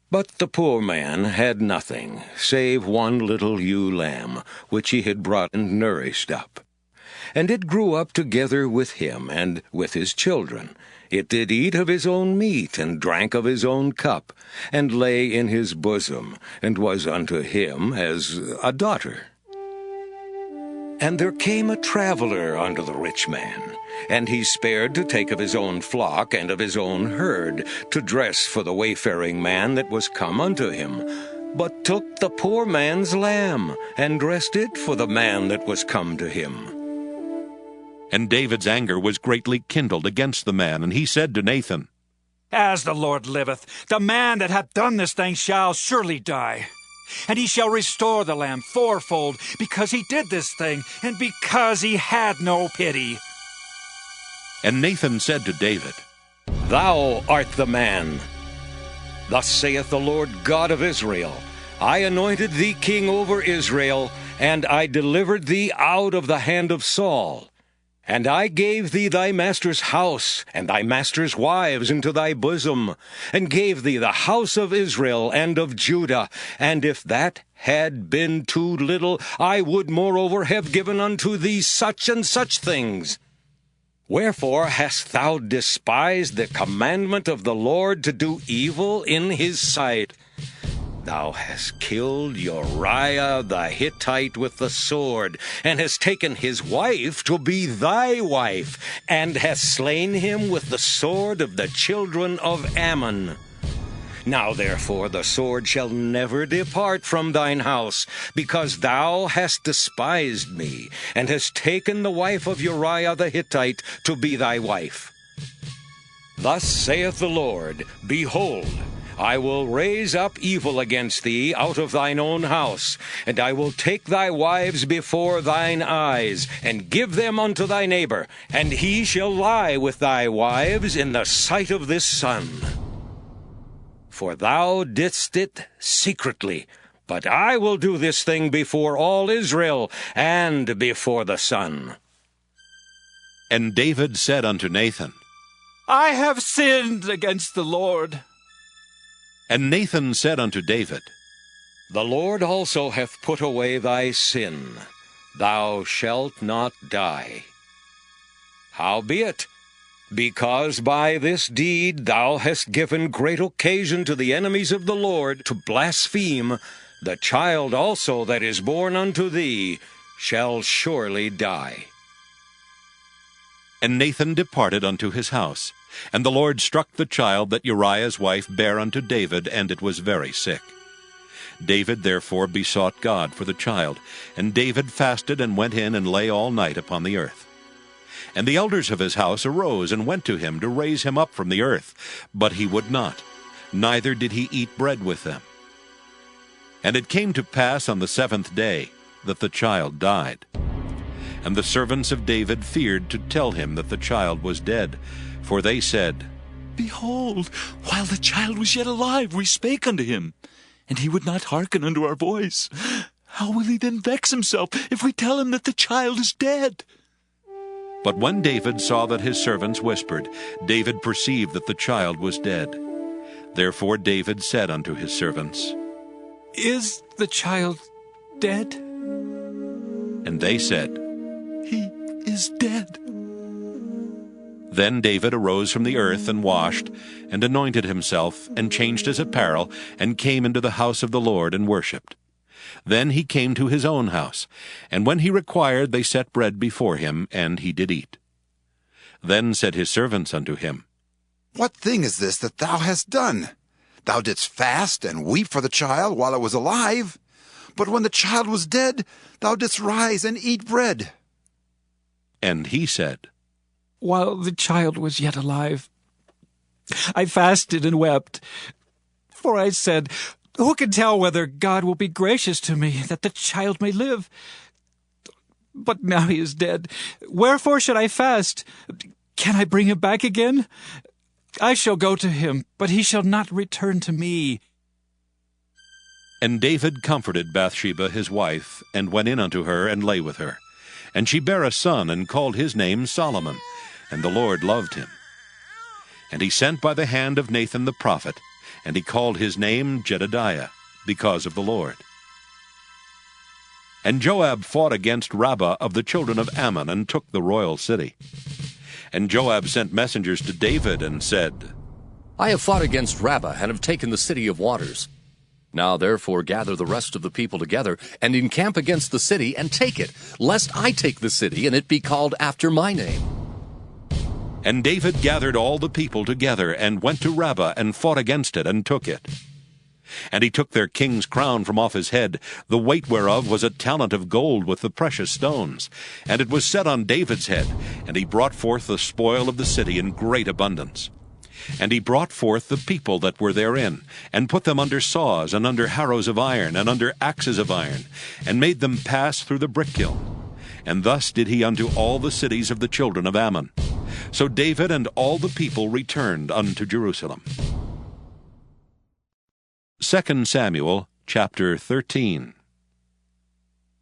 But the poor man had nothing, save one little ewe lamb, which he had brought and nourished up. And it grew up together with him and with his children. It did eat of his own meat, and drank of his own cup, and lay in his bosom, and was unto him as a daughter. And there came a traveler unto the rich man, and he spared to take of his own flock and of his own herd, to dress for the wayfaring man that was come unto him, but took the poor man's lamb, and dressed it for the man that was come to him. And David's anger was greatly kindled against the man, and he said to Nathan, As the Lord liveth, the man that hath done this thing shall surely die. And he shall restore the lamb fourfold, because he did this thing, and because he had no pity. And Nathan said to David, Thou art the man. Thus saith the Lord God of Israel, I anointed thee king over Israel, and I delivered thee out of the hand of Saul. And I gave thee thy master's house, and thy master's wives into thy bosom, and gave thee the house of Israel and of Judah. And if that had been too little, I would moreover have given unto thee such and such things. Wherefore hast thou despised the commandment of the Lord to do evil in his sight? Thou hast killed Uriah the Hittite with the sword, and hast taken his wife to be thy wife, and hast slain him with the sword of the children of Ammon. Now therefore the sword shall never depart from thine house, because thou hast despised me, and hast taken the wife of Uriah the Hittite to be thy wife. Thus saith the Lord, Behold, I will raise up evil against thee out of thine own house, and I will take thy wives before thine eyes, and give them unto thy neighbor, and he shall lie with thy wives in the sight of this sun. For thou didst it secretly, but I will do this thing before all Israel, and before the sun. And David said unto Nathan, I have sinned against the Lord. And Nathan said unto David, The Lord also hath put away thy sin. Thou shalt not die. Howbeit, because by this deed thou hast given great occasion to the enemies of the Lord to blaspheme, the child also that is born unto thee shall surely die. And Nathan departed unto his house. And the Lord struck the child that Uriah's wife bare unto David, and it was very sick. David therefore besought God for the child, and David fasted and went in and lay all night upon the earth. And the elders of his house arose and went to him to raise him up from the earth, but he would not, neither did he eat bread with them. And it came to pass on the 7th day that the child died. And the servants of David feared to tell him that the child was dead, for they said, Behold, while the child was yet alive, we spake unto him, and he would not hearken unto our voice. How will he then vex himself if we tell him that the child is dead? But when David saw that his servants whispered, David perceived that the child was dead. Therefore David said unto his servants, Is the child dead? And they said, He is dead. Then David arose from the earth and washed, and anointed himself, and changed his apparel, and came into the house of the Lord and worshipped. Then he came to his own house, and when he required, they set bread before him, and he did eat. Then said his servants unto him, What thing is this that thou hast done? Thou didst fast and weep for the child while it was alive, but when the child was dead, thou didst rise and eat bread. And he said, While the child was yet alive, I fasted and wept, for I said, Who can tell whether God will be gracious to me, that the child may live? But now he is dead. Wherefore should I fast? Can I bring him back again? I shall go to him, but he shall not return to me. And David comforted Bathsheba his wife, and went in unto her, and lay with her. And she bare a son, and called his name Solomon, and the Lord loved him. And he sent by the hand of Nathan the prophet, and he called his name Jedediah, because of the Lord. And Joab fought against Rabbah of the children of Ammon, and took the royal city. And Joab sent messengers to David, and said, I have fought against Rabbah, and have taken the city of waters. Now therefore gather the rest of the people together, and encamp against the city, and take it, lest I take the city, and it be called after my name. And David gathered all the people together, and went to Rabbah, and fought against it, and took it. And he took their king's crown from off his head, the weight whereof was a talent of gold with the precious stones. And it was set on David's head, and he brought forth the spoil of the city in great abundance. And he brought forth the people that were therein, and put them under saws, and under harrows of iron, and under axes of iron, and made them pass through the brickkiln. And thus did he unto all the cities of the children of Ammon. So David and all the people returned unto Jerusalem. 2 Samuel chapter 13.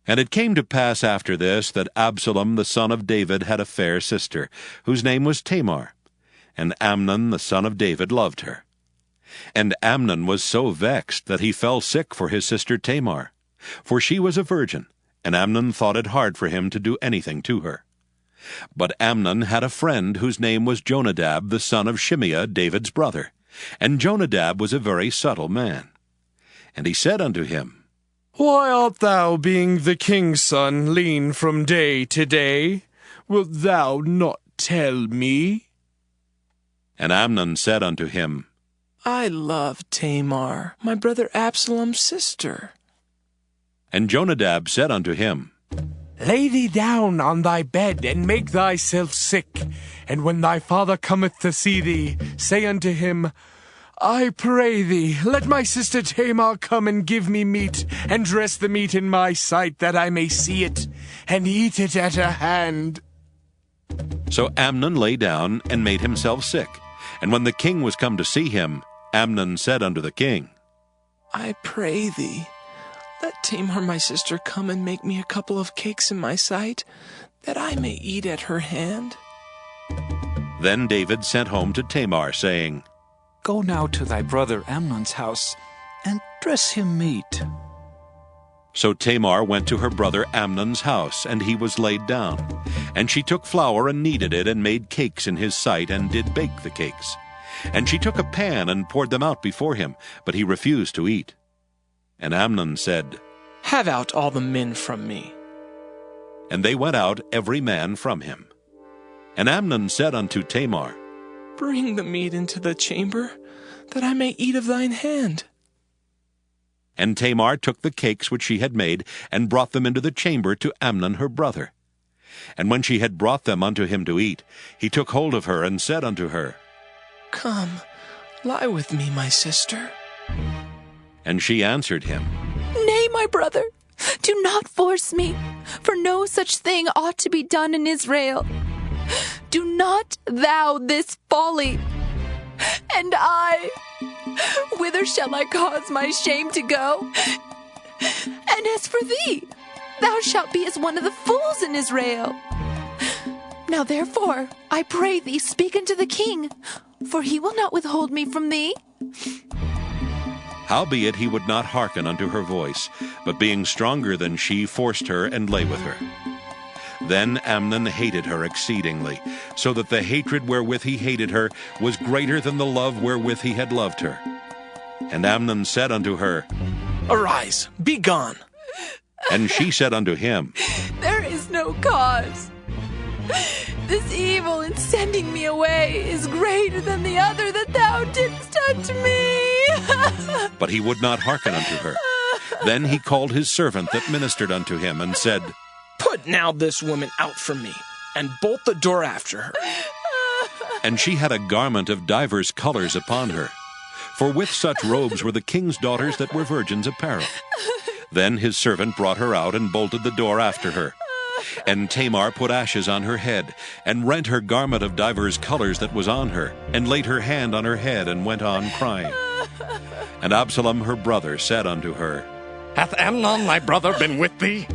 And it came to pass after this that Absalom the son of David had a fair sister, whose name was Tamar. And Amnon the son of David loved her. And Amnon was so vexed that he fell sick for his sister Tamar, for she was a virgin, and Amnon thought it hard for him to do anything to her. But Amnon had a friend whose name was Jonadab the son of Shimeah, David's brother, and Jonadab was a very subtle man. And he said unto him, Why art thou, being the king's son, lean from day to day? Wilt thou not tell me? And Amnon said unto him, I love Tamar, my brother Absalom's sister. And Jonadab said unto him, Lay thee down on thy bed, and make thyself sick. And when thy father cometh to see thee, say unto him, I pray thee, let my sister Tamar come and give me meat, and dress the meat in my sight, that I may see it, and eat it at her hand. So Amnon lay down, and made himself sick. And when the king was come to see him, Amnon said unto the king, I pray thee, let Tamar my sister come and make me a couple of cakes in my sight, that I may eat at her hand. Then David sent home to Tamar, saying, Go now to thy brother Amnon's house, and dress him meat. So Tamar went to her brother Amnon's house, and he was laid down. And she took flour and kneaded it, and made cakes in his sight, and did bake the cakes. And she took a pan, and poured them out before him, but he refused to eat. And Amnon said, Have out all the men from me. And they went out every man from him. And Amnon said unto Tamar, Bring the meat into the chamber, that I may eat of thine hand. And Tamar took the cakes which she had made, and brought them into the chamber to Amnon her brother. And when she had brought them unto him to eat, he took hold of her, and said unto her, Come, lie with me, my sister. And she answered him, Nay, my brother, do not force me, for no such thing ought to be done in Israel. Do not thou this folly. And I, whither shall I cause my shame to go? And as for thee, thou shalt be as one of the fools in Israel. Now therefore, I pray thee, speak unto the king, for he will not withhold me from thee. Howbeit he would not hearken unto her voice, but being stronger than she, forced her, and lay with her. Then Amnon hated her exceedingly, so that the hatred wherewith he hated her was greater than the love wherewith he had loved her. And Amnon said unto her, Arise, be gone. And she said unto him, There is no cause. This evil in sending me away is greater than the other that thou didst unto me. But he would not hearken unto her. Then he called his servant that ministered unto him, and said, Put now this woman out from me, and bolt the door after her. And she had a garment of divers colors upon her, for with such robes were the king's daughters that were virgins apparel. Then his servant brought her out, and bolted the door after her. And Tamar put ashes on her head, and rent her garment of divers colors that was on her, and laid her hand on her head, and went on crying. And Absalom her brother said unto her, Hath Amnon thy brother been with thee?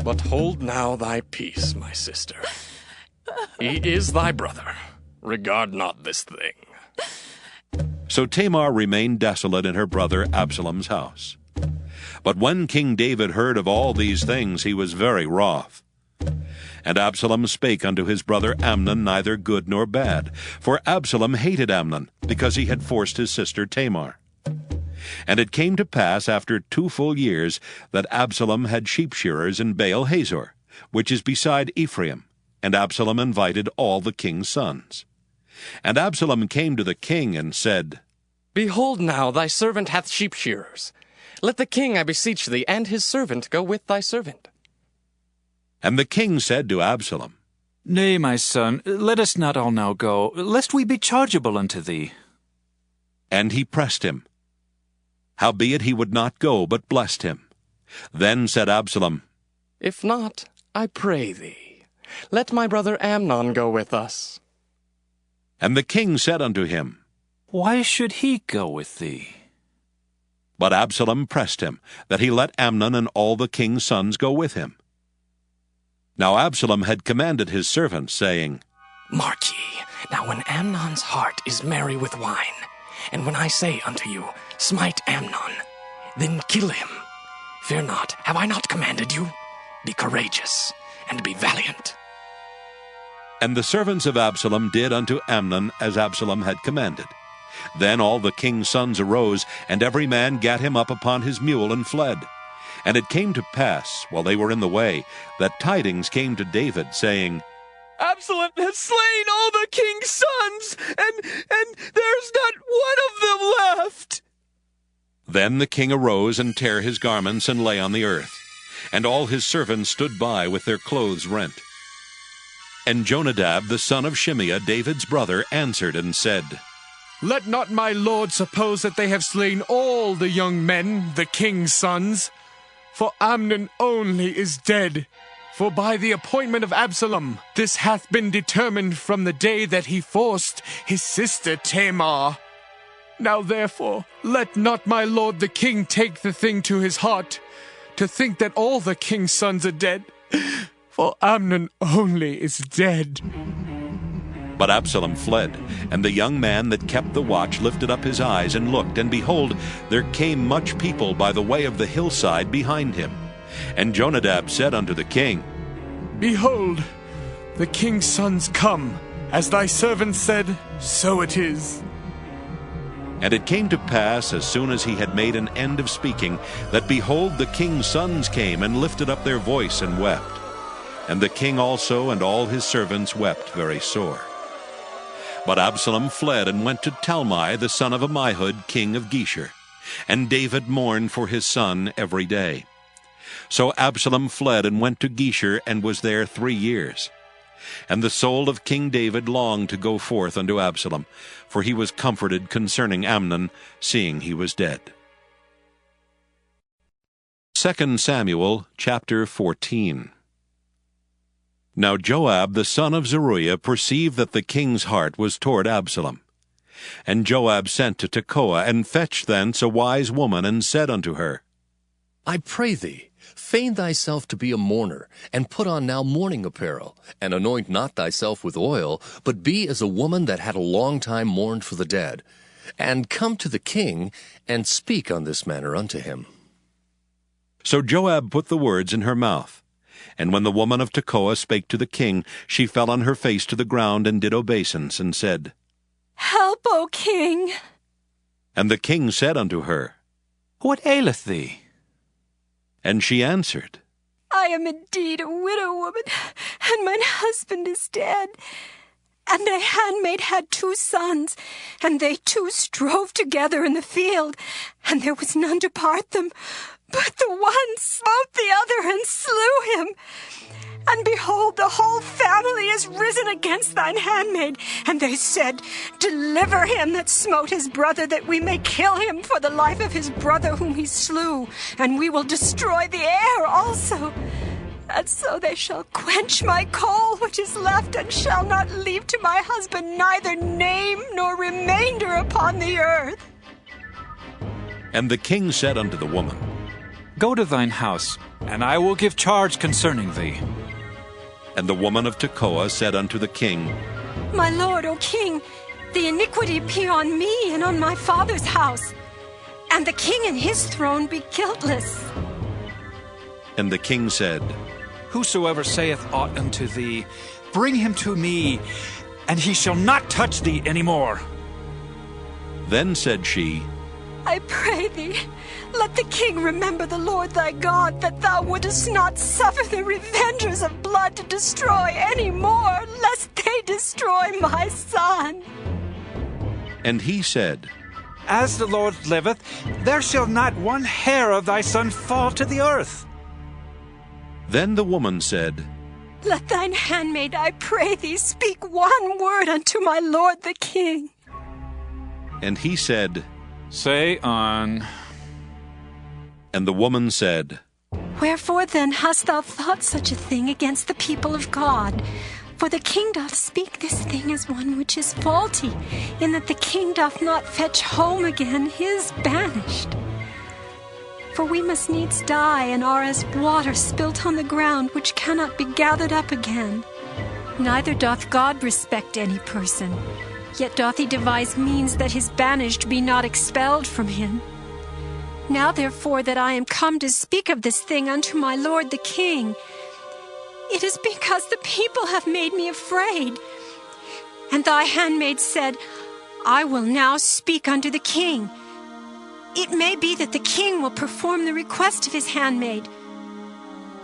But hold now thy peace, my sister. He is thy brother. Regard not this thing. So Tamar remained desolate in her brother Absalom's house. But when King David heard of all these things, he was very wroth. And Absalom spake unto his brother Amnon neither good nor bad, for Absalom hated Amnon, because he had forced his sister Tamar. And it came to pass after 2 full years that Absalom had sheep shearers in Baal Hazor, which is beside Ephraim, and Absalom invited all the king's sons. And Absalom came to the king and said, Behold now, thy servant hath sheep shearers. Let the king, I beseech thee, and his servant go with thy servant. And the king said to Absalom, Nay, my son, let us not all now go, lest we be chargeable unto thee. And he pressed him. Howbeit he would not go, but blessed him. Then said Absalom, If not, I pray thee, let my brother Amnon go with us. And the king said unto him, Why should he go with thee? But Absalom pressed him, that he let Amnon and all the king's sons go with him. Now Absalom had commanded his servants, saying, Mark ye, now when Amnon's heart is merry with wine, and when I say unto you, Smite Amnon, then kill him. Fear not, have I not commanded you? Be courageous, and be valiant. And the servants of Absalom did unto Amnon as Absalom had commanded. Then all the king's sons arose, and every man gat him up upon his mule and fled. And it came to pass, while they were in the way, that tidings came to David, saying, Absalom has slain all the king's sons, and there's not one of them left. Then the king arose and tare his garments and lay on the earth. And all his servants stood by with their clothes rent. And Jonadab the son of Shimeah, David's brother, answered and said, Let not my lord suppose that they have slain all the young men, the king's sons. For Amnon only is dead. For by the appointment of Absalom, this hath been determined from the day that he forced his sister Tamar. Now therefore, let not my lord the king take the thing to his heart, to think that all the king's sons are dead, for Amnon only is dead. But Absalom fled, and the young man that kept the watch lifted up his eyes and looked, and behold, there came much people by the way of the hillside behind him. And Jonadab said unto the king, Behold, the king's sons come. As thy servant said, so it is. And it came to pass, as soon as he had made an end of speaking, that behold, the king's sons came and lifted up their voice and wept. And the king also and all his servants wept very sore. But Absalom fled and went to Talmai, the son of Ammihud, king of Geshur. And David mourned for his son every day. So Absalom fled and went to Geshur, and was there 3 years. And the soul of King David longed to go forth unto Absalom, for he was comforted concerning Amnon, seeing he was dead. 2 Samuel chapter 14. Now Joab the son of Zeruiah perceived that the king's heart was toward Absalom. And Joab sent to Tekoa, and fetched thence a wise woman, and said unto her, I pray thee, feign thyself to be a mourner, and put on now mourning apparel, and anoint not thyself with oil, but be as a woman that had a long time mourned for the dead, and come to the king, and speak on this manner unto him. So Joab put the words in her mouth. And when the woman of Tekoa spake to the king, she fell on her face to the ground, and did obeisance, and said, Help, O king! And the king said unto her, What aileth thee? And she answered, I am indeed a widow woman, and mine husband is dead. And thy handmaid had 2 sons, and they 2 strove together in the field, and there was none to part them. But the one smote the other and slew him. And behold, the whole family is risen against thine handmaid. And they said, Deliver him that smote his brother, that we may kill him for the life of his brother whom he slew, and we will destroy the heir also. And so they shall quench my coal which is left, and shall not leave to my husband neither name nor remainder upon the earth. And the king said unto the woman, Go to thine house, and I will give charge concerning thee. And the woman of Tekoa said unto the king, My lord, O king, the iniquity be on me and on my father's house, and the king and his throne be guiltless. And the king said, Whosoever saith aught unto thee, bring him to me, and he shall not touch thee any more. Then said she, I pray thee, let the king remember the Lord thy God, that thou wouldest not suffer the revengers of blood to destroy any more, lest they destroy my son. And he said, As the Lord liveth, there shall not one hair of thy son fall to the earth. Then the woman said, Let thine handmaid, I pray thee, speak one word unto my lord the king. And he said, Say on. And the woman said, Wherefore then hast thou thought such a thing against the people of God? For the king doth speak this thing as one which is faulty, in that the king doth not fetch home again his banished. For we must needs die, and are as water spilt on the ground, which cannot be gathered up again. Neither doth God respect any person, yet doth he devise means that his banished be not expelled from him. Now therefore that I am come to speak of this thing unto my lord the king, it is because the people have made me afraid. And thy handmaid said, I will now speak unto the king. It may be that the king will perform the request of his handmaid.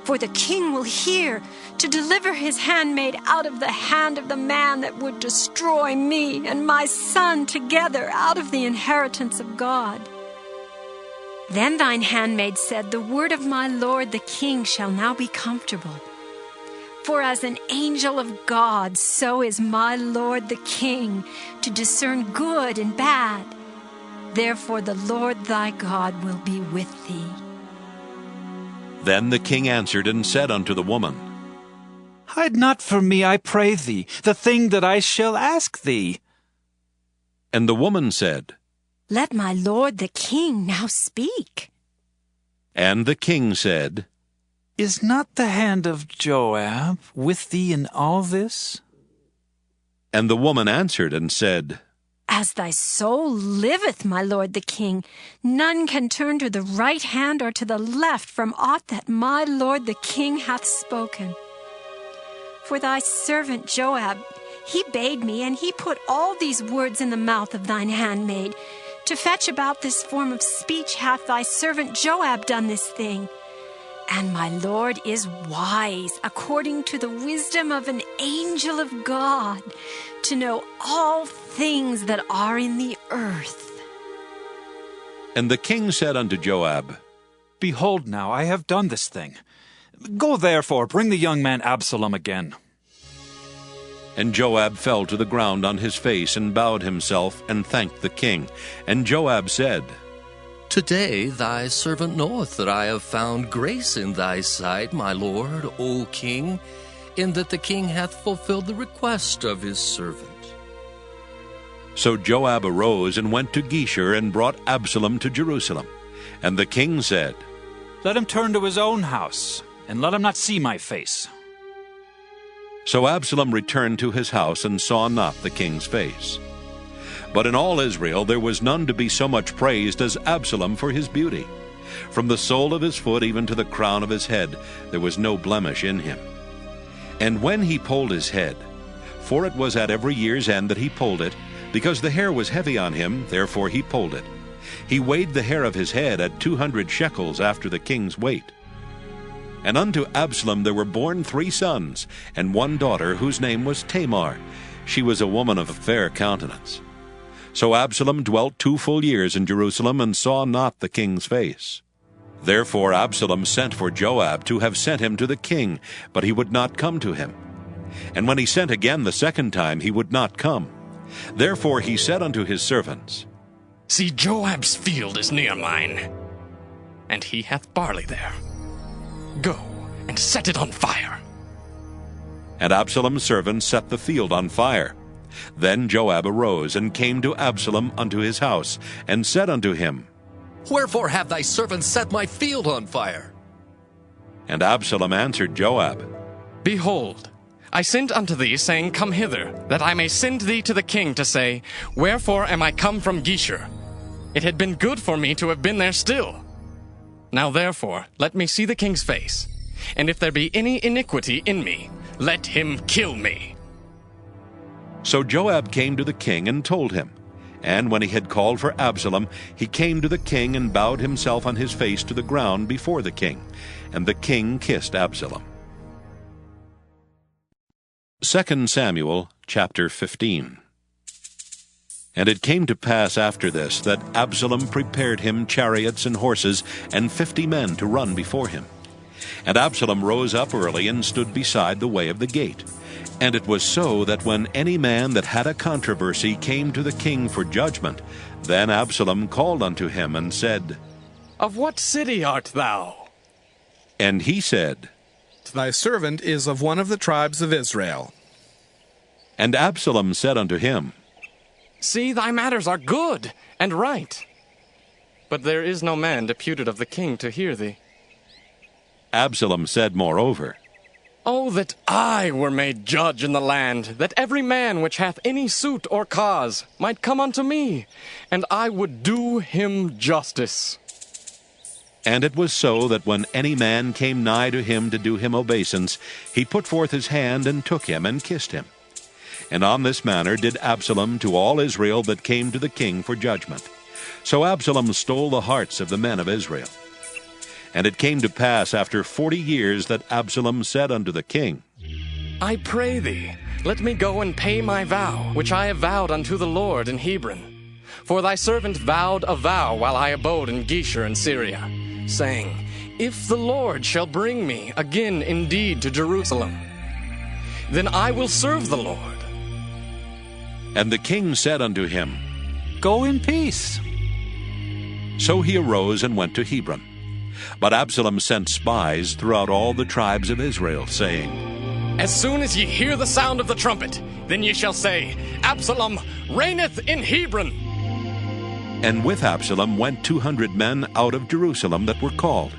For the king will hear to deliver his handmaid out of the hand of the man that would destroy me and my son together out of the inheritance of God. Then thine handmaid said, The word of my lord the king shall now be comfortable. For as an angel of God, so is my lord the king, to discern good and bad. Therefore the Lord thy God will be with thee. Then the king answered and said unto the woman, Hide not from me, I pray thee, the thing that I shall ask thee. And the woman said, Let my lord the king now speak. And the king said, Is not the hand of Joab with thee in all this? And the woman answered and said, As thy soul liveth, my lord the king, none can turn to the right hand or to the left from aught that my lord the king hath spoken. For thy servant Joab, he bade me, and he put all these words in the mouth of thine handmaid. To fetch about this form of speech hath thy servant Joab done this thing. And my Lord is wise, according to the wisdom of an angel of God, to know all things that are in the earth. And the king said unto Joab, Behold now, I have done this thing. Go therefore, bring the young man Absalom again. And Joab fell to the ground on his face, and bowed himself, and thanked the king. And Joab said, Today thy servant knoweth that I have found grace in thy sight, my lord, O king, in that the king hath fulfilled the request of his servant. So Joab arose and went to Geshur, and brought Absalom to Jerusalem. And the king said, Let him turn to his own house, and let him not see my face. So Absalom returned to his house, and saw not the king's face. But in all Israel there was none to be so much praised as Absalom for his beauty. From the sole of his foot even to the crown of his head there was no blemish in him. And when he polled his head, for it was at every year's end that he polled it, because the hair was heavy on him, therefore he polled it, he weighed the hair of his head at 200 shekels after the king's weight. And unto Absalom there were born 3 sons, and 1 daughter, whose name was Tamar. She was a woman of fair countenance. So Absalom dwelt 2 full years in Jerusalem, and saw not the king's face. Therefore Absalom sent for Joab to have sent him to the king, but he would not come to him. And when he sent again the second time, he would not come. Therefore he said unto his servants, See, Joab's field is near mine, and he hath barley there. Go and set it on fire. And Absalom's servants set the field on fire. Then Joab arose, and came to Absalom unto his house, and said unto him, Wherefore have thy servants set my field on fire? And Absalom answered Joab, Behold, I sent unto thee, saying, Come hither, that I may send thee to the king to say, Wherefore am I come from Geshur? It had been good for me to have been there still. Now therefore let me see the king's face, and if there be any iniquity in me, let him kill me. So Joab came to the king and told him. And when he had called for Absalom, he came to the king and bowed himself on his face to the ground before the king. And the king kissed Absalom. 2 Samuel chapter 15. And it came to pass after this that Absalom prepared him chariots and horses, and 50 men to run before him. And Absalom rose up early, and stood beside the way of the gate. And it was so that when any man that had a controversy came to the king for judgment, then Absalom called unto him, and said, Of what city art thou? And he said, Thy servant is of one of the tribes of Israel. And Absalom said unto him, See, thy matters are good and right. But there is no man deputed of the king to hear thee. Absalom said moreover, Oh, that I were made judge in the land, that every man which hath any suit or cause might come unto me, and I would do him justice. And it was so that when any man came nigh to him to do him obeisance, he put forth his hand, and took him, and kissed him. And on this manner did Absalom to all Israel that came to the king for judgment. So Absalom stole the hearts of the men of Israel. And it came to pass after 40 years that Absalom said unto the king, I pray thee, let me go and pay my vow, which I have vowed unto the Lord in Hebron. For thy servant vowed a vow while I abode in Geshur in Syria, saying, If the Lord shall bring me again indeed to Jerusalem, then I will serve the Lord. And the king said unto him, Go in peace. So he arose and went to Hebron. But Absalom sent spies throughout all the tribes of Israel, saying, As soon as ye hear the sound of the trumpet, then ye shall say, Absalom reigneth in Hebron. And with Absalom went 200 men out of Jerusalem that were called.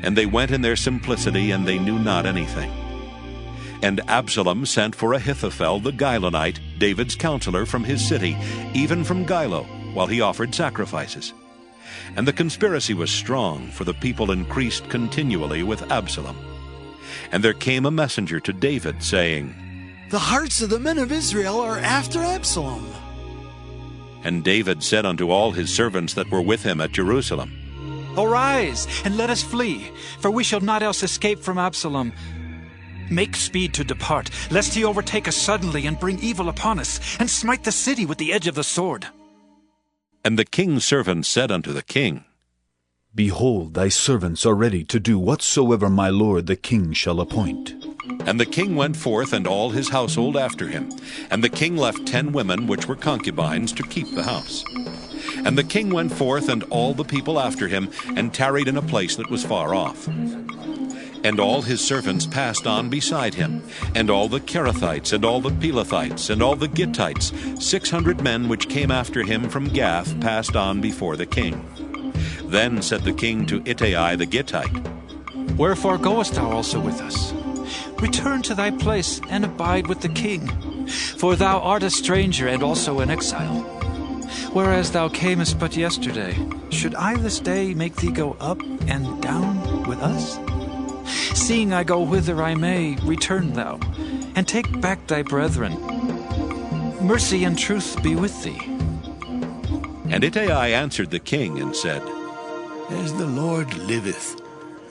And they went in their simplicity, and they knew not anything. And Absalom sent for Ahithophel the Gilonite, David's counselor, from his city, even from Gilo, while he offered sacrifices. And the conspiracy was strong, for the people increased continually with Absalom. And there came a messenger to David, saying, The hearts of the men of Israel are after Absalom. And David said unto all his servants that were with him at Jerusalem, Arise, and let us flee, for we shall not else escape from Absalom. Make speed to depart, lest he overtake us suddenly and bring evil upon us, and smite the city with the edge of the sword. And the king's servants said unto the king, Behold, thy servants are ready to do whatsoever my lord the king shall appoint. And the king went forth, and all his household after him. And the king left 10 women which were concubines to keep the house. And the king went forth, and all the people after him, and tarried in a place that was far off. And all his servants passed on beside him, and all the Kerethites, and all the Pelethites, and all the Gittites, 600 men which came after him from Gath, passed on before the king. Then said the king to Ittai the Gittite, Wherefore goest thou also with us? Return to thy place, and abide with the king, for thou art a stranger and also an exile. Whereas thou camest but yesterday, should I this day make thee go up and down with us? Seeing I go whither I may, return thou, and take back thy brethren. Mercy and truth be with thee. And Ittai answered the king and said, As the Lord liveth,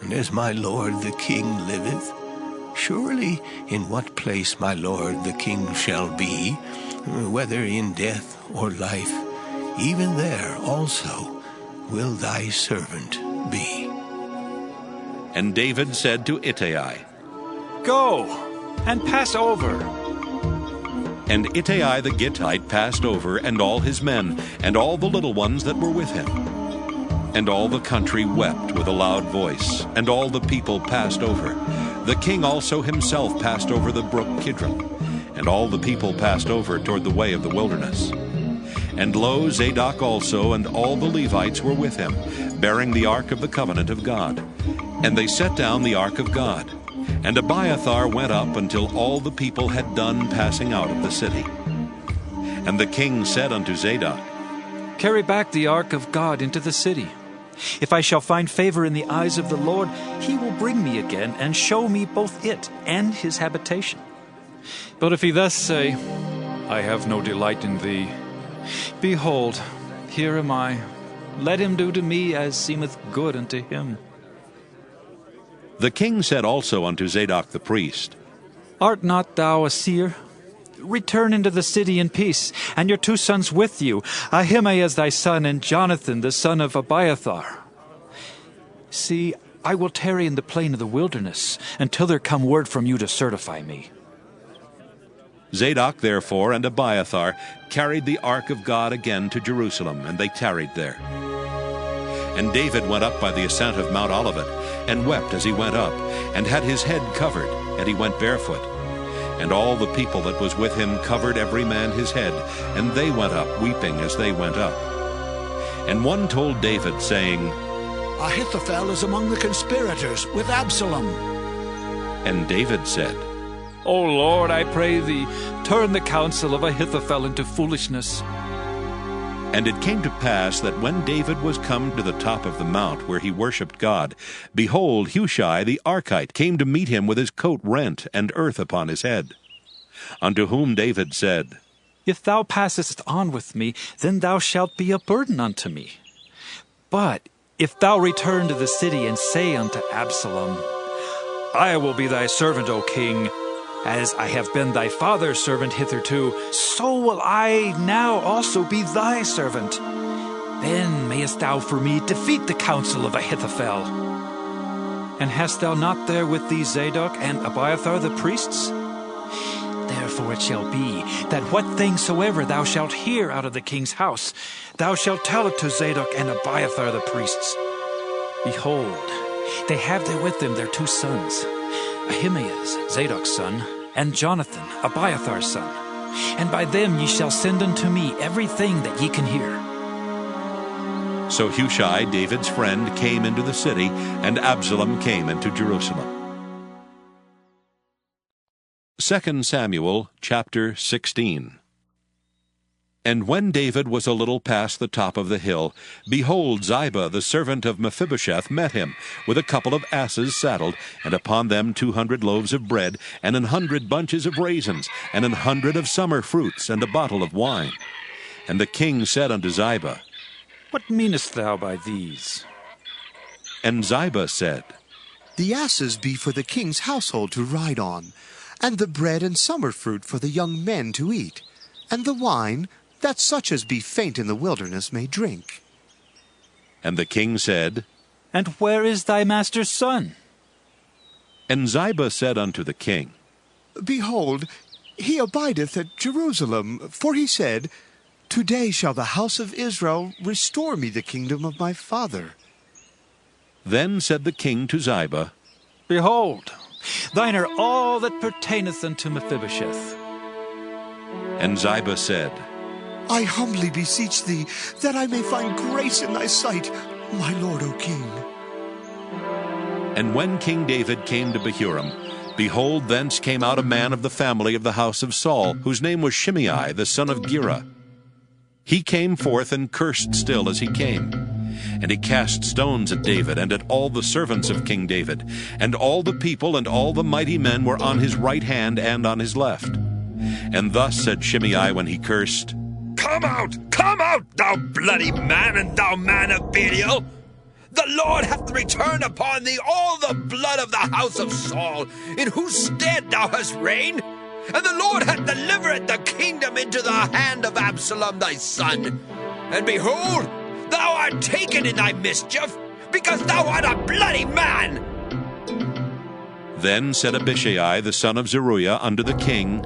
and as my lord the king liveth, surely in what place my lord the king shall be, whether in death or life, even there also will thy servant be. And David said to Ittai, Go, and pass over. And Ittai the Gittite passed over, and all his men, and all the little ones that were with him. And all the country wept with a loud voice, and all the people passed over. The king also himself passed over the brook Kidron, and all the people passed over toward the way of the wilderness. And lo, Zadok also and all the Levites were with him, bearing the ark of the covenant of God. And they set down the ark of God. And Abiathar went up until all the people had done passing out of the city. And the king said unto Zadok, Carry back the ark of God into the city. If I shall find favor in the eyes of the Lord, he will bring me again and show me both it and his habitation. But if he thus say, I have no delight in thee, behold, here am I. Let him do to me as seemeth good unto him. The king said also unto Zadok the priest, Art not thou a seer? Return into the city in peace, and your 2 sons with you, Ahimaaz thy son, and Jonathan the son of Abiathar. See, I will tarry in the plain of the wilderness, until there come word from you to certify me. Zadok therefore and Abiathar carried the ark of God again to Jerusalem, and they tarried there. And David went up by the ascent of Mount Olivet, and wept as he went up, and had his head covered, and he went barefoot. And all the people that was with him covered every man his head, and they went up weeping as they went up. And one told David, saying, Ahithophel is among the conspirators with Absalom. And David said, O Lord, I pray thee, turn the counsel of Ahithophel into foolishness. And it came to pass that when David was come to the top of the mount where he worshipped God, behold, Hushai the Archite came to meet him with his coat rent and earth upon his head. Unto whom David said, If thou passest on with me, then thou shalt be a burden unto me. But if thou return to the city and say unto Absalom, I will be thy servant, O king, as I have been thy father's servant hitherto, so will I now also be thy servant. Then mayest thou for me defeat the counsel of Ahithophel. And hast thou not there with thee Zadok and Abiathar the priests? Therefore it shall be, that what thing soever thou shalt hear out of the king's house, thou shalt tell it to Zadok and Abiathar the priests. Behold, they have there with them their 2 sons, Ahimaaz, Zadok's son, and Jonathan, Abiathar's son. And by them ye shall send unto me everything that ye can hear. So Hushai, David's friend, came into the city, and Absalom came into Jerusalem. 2 Samuel chapter 16. And when David was a little past the top of the hill, behold, Ziba the servant of Mephibosheth met him, with a couple of asses saddled, and upon them 200 loaves of bread, and 100 bunches of raisins, and 100 of summer fruits, and a bottle of wine. And the king said unto Ziba, What meanest thou by these? And Ziba said, The asses be for the king's household to ride on, and the bread and summer fruit for the young men to eat, and the wine that such as be faint in the wilderness may drink. And the king said, And where is thy master's son? And Ziba said unto the king, Behold, he abideth at Jerusalem, for he said, Today shall the house of Israel restore me the kingdom of my father. Then said the king to Ziba, Behold, thine are all that pertaineth unto Mephibosheth. And Ziba said, I humbly beseech thee, that I may find grace in thy sight, my lord, O king. And when King David came to Bahurim, behold, thence came out a man of the family of the house of Saul, whose name was Shimei, the son of Gera. He came forth and cursed still as he came. And he cast stones at David and at all the servants of King David. And all the people and all the mighty men were on his right hand and on his left. And thus said Shimei when he cursed, Come out, thou bloody man, and thou man of Belial! The Lord hath returned upon thee all the blood of the house of Saul, in whose stead thou hast reigned. And the Lord hath delivered the kingdom into the hand of Absalom thy son. And behold, thou art taken in thy mischief, because thou art a bloody man. Then said Abishai the son of Zeruiah unto the king,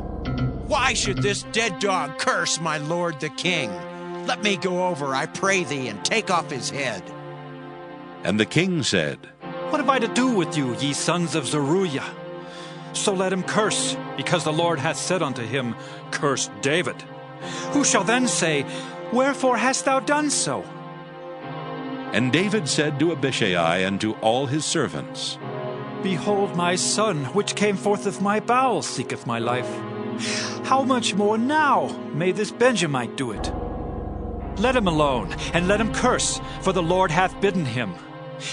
Why should this dead dog curse my lord the king? Let me go over, I pray thee, and take off his head. And the king said, What have I to do with you, ye sons of Zeruiah? So let him curse, because the Lord hath said unto him, Curse David. Who shall then say, Wherefore hast thou done so? And David said to Abishai and to all his servants, Behold, my son, which came forth of my bowels, seeketh my life. How much more now may this Benjamite do it? Let him alone, and let him curse, for the Lord hath bidden him.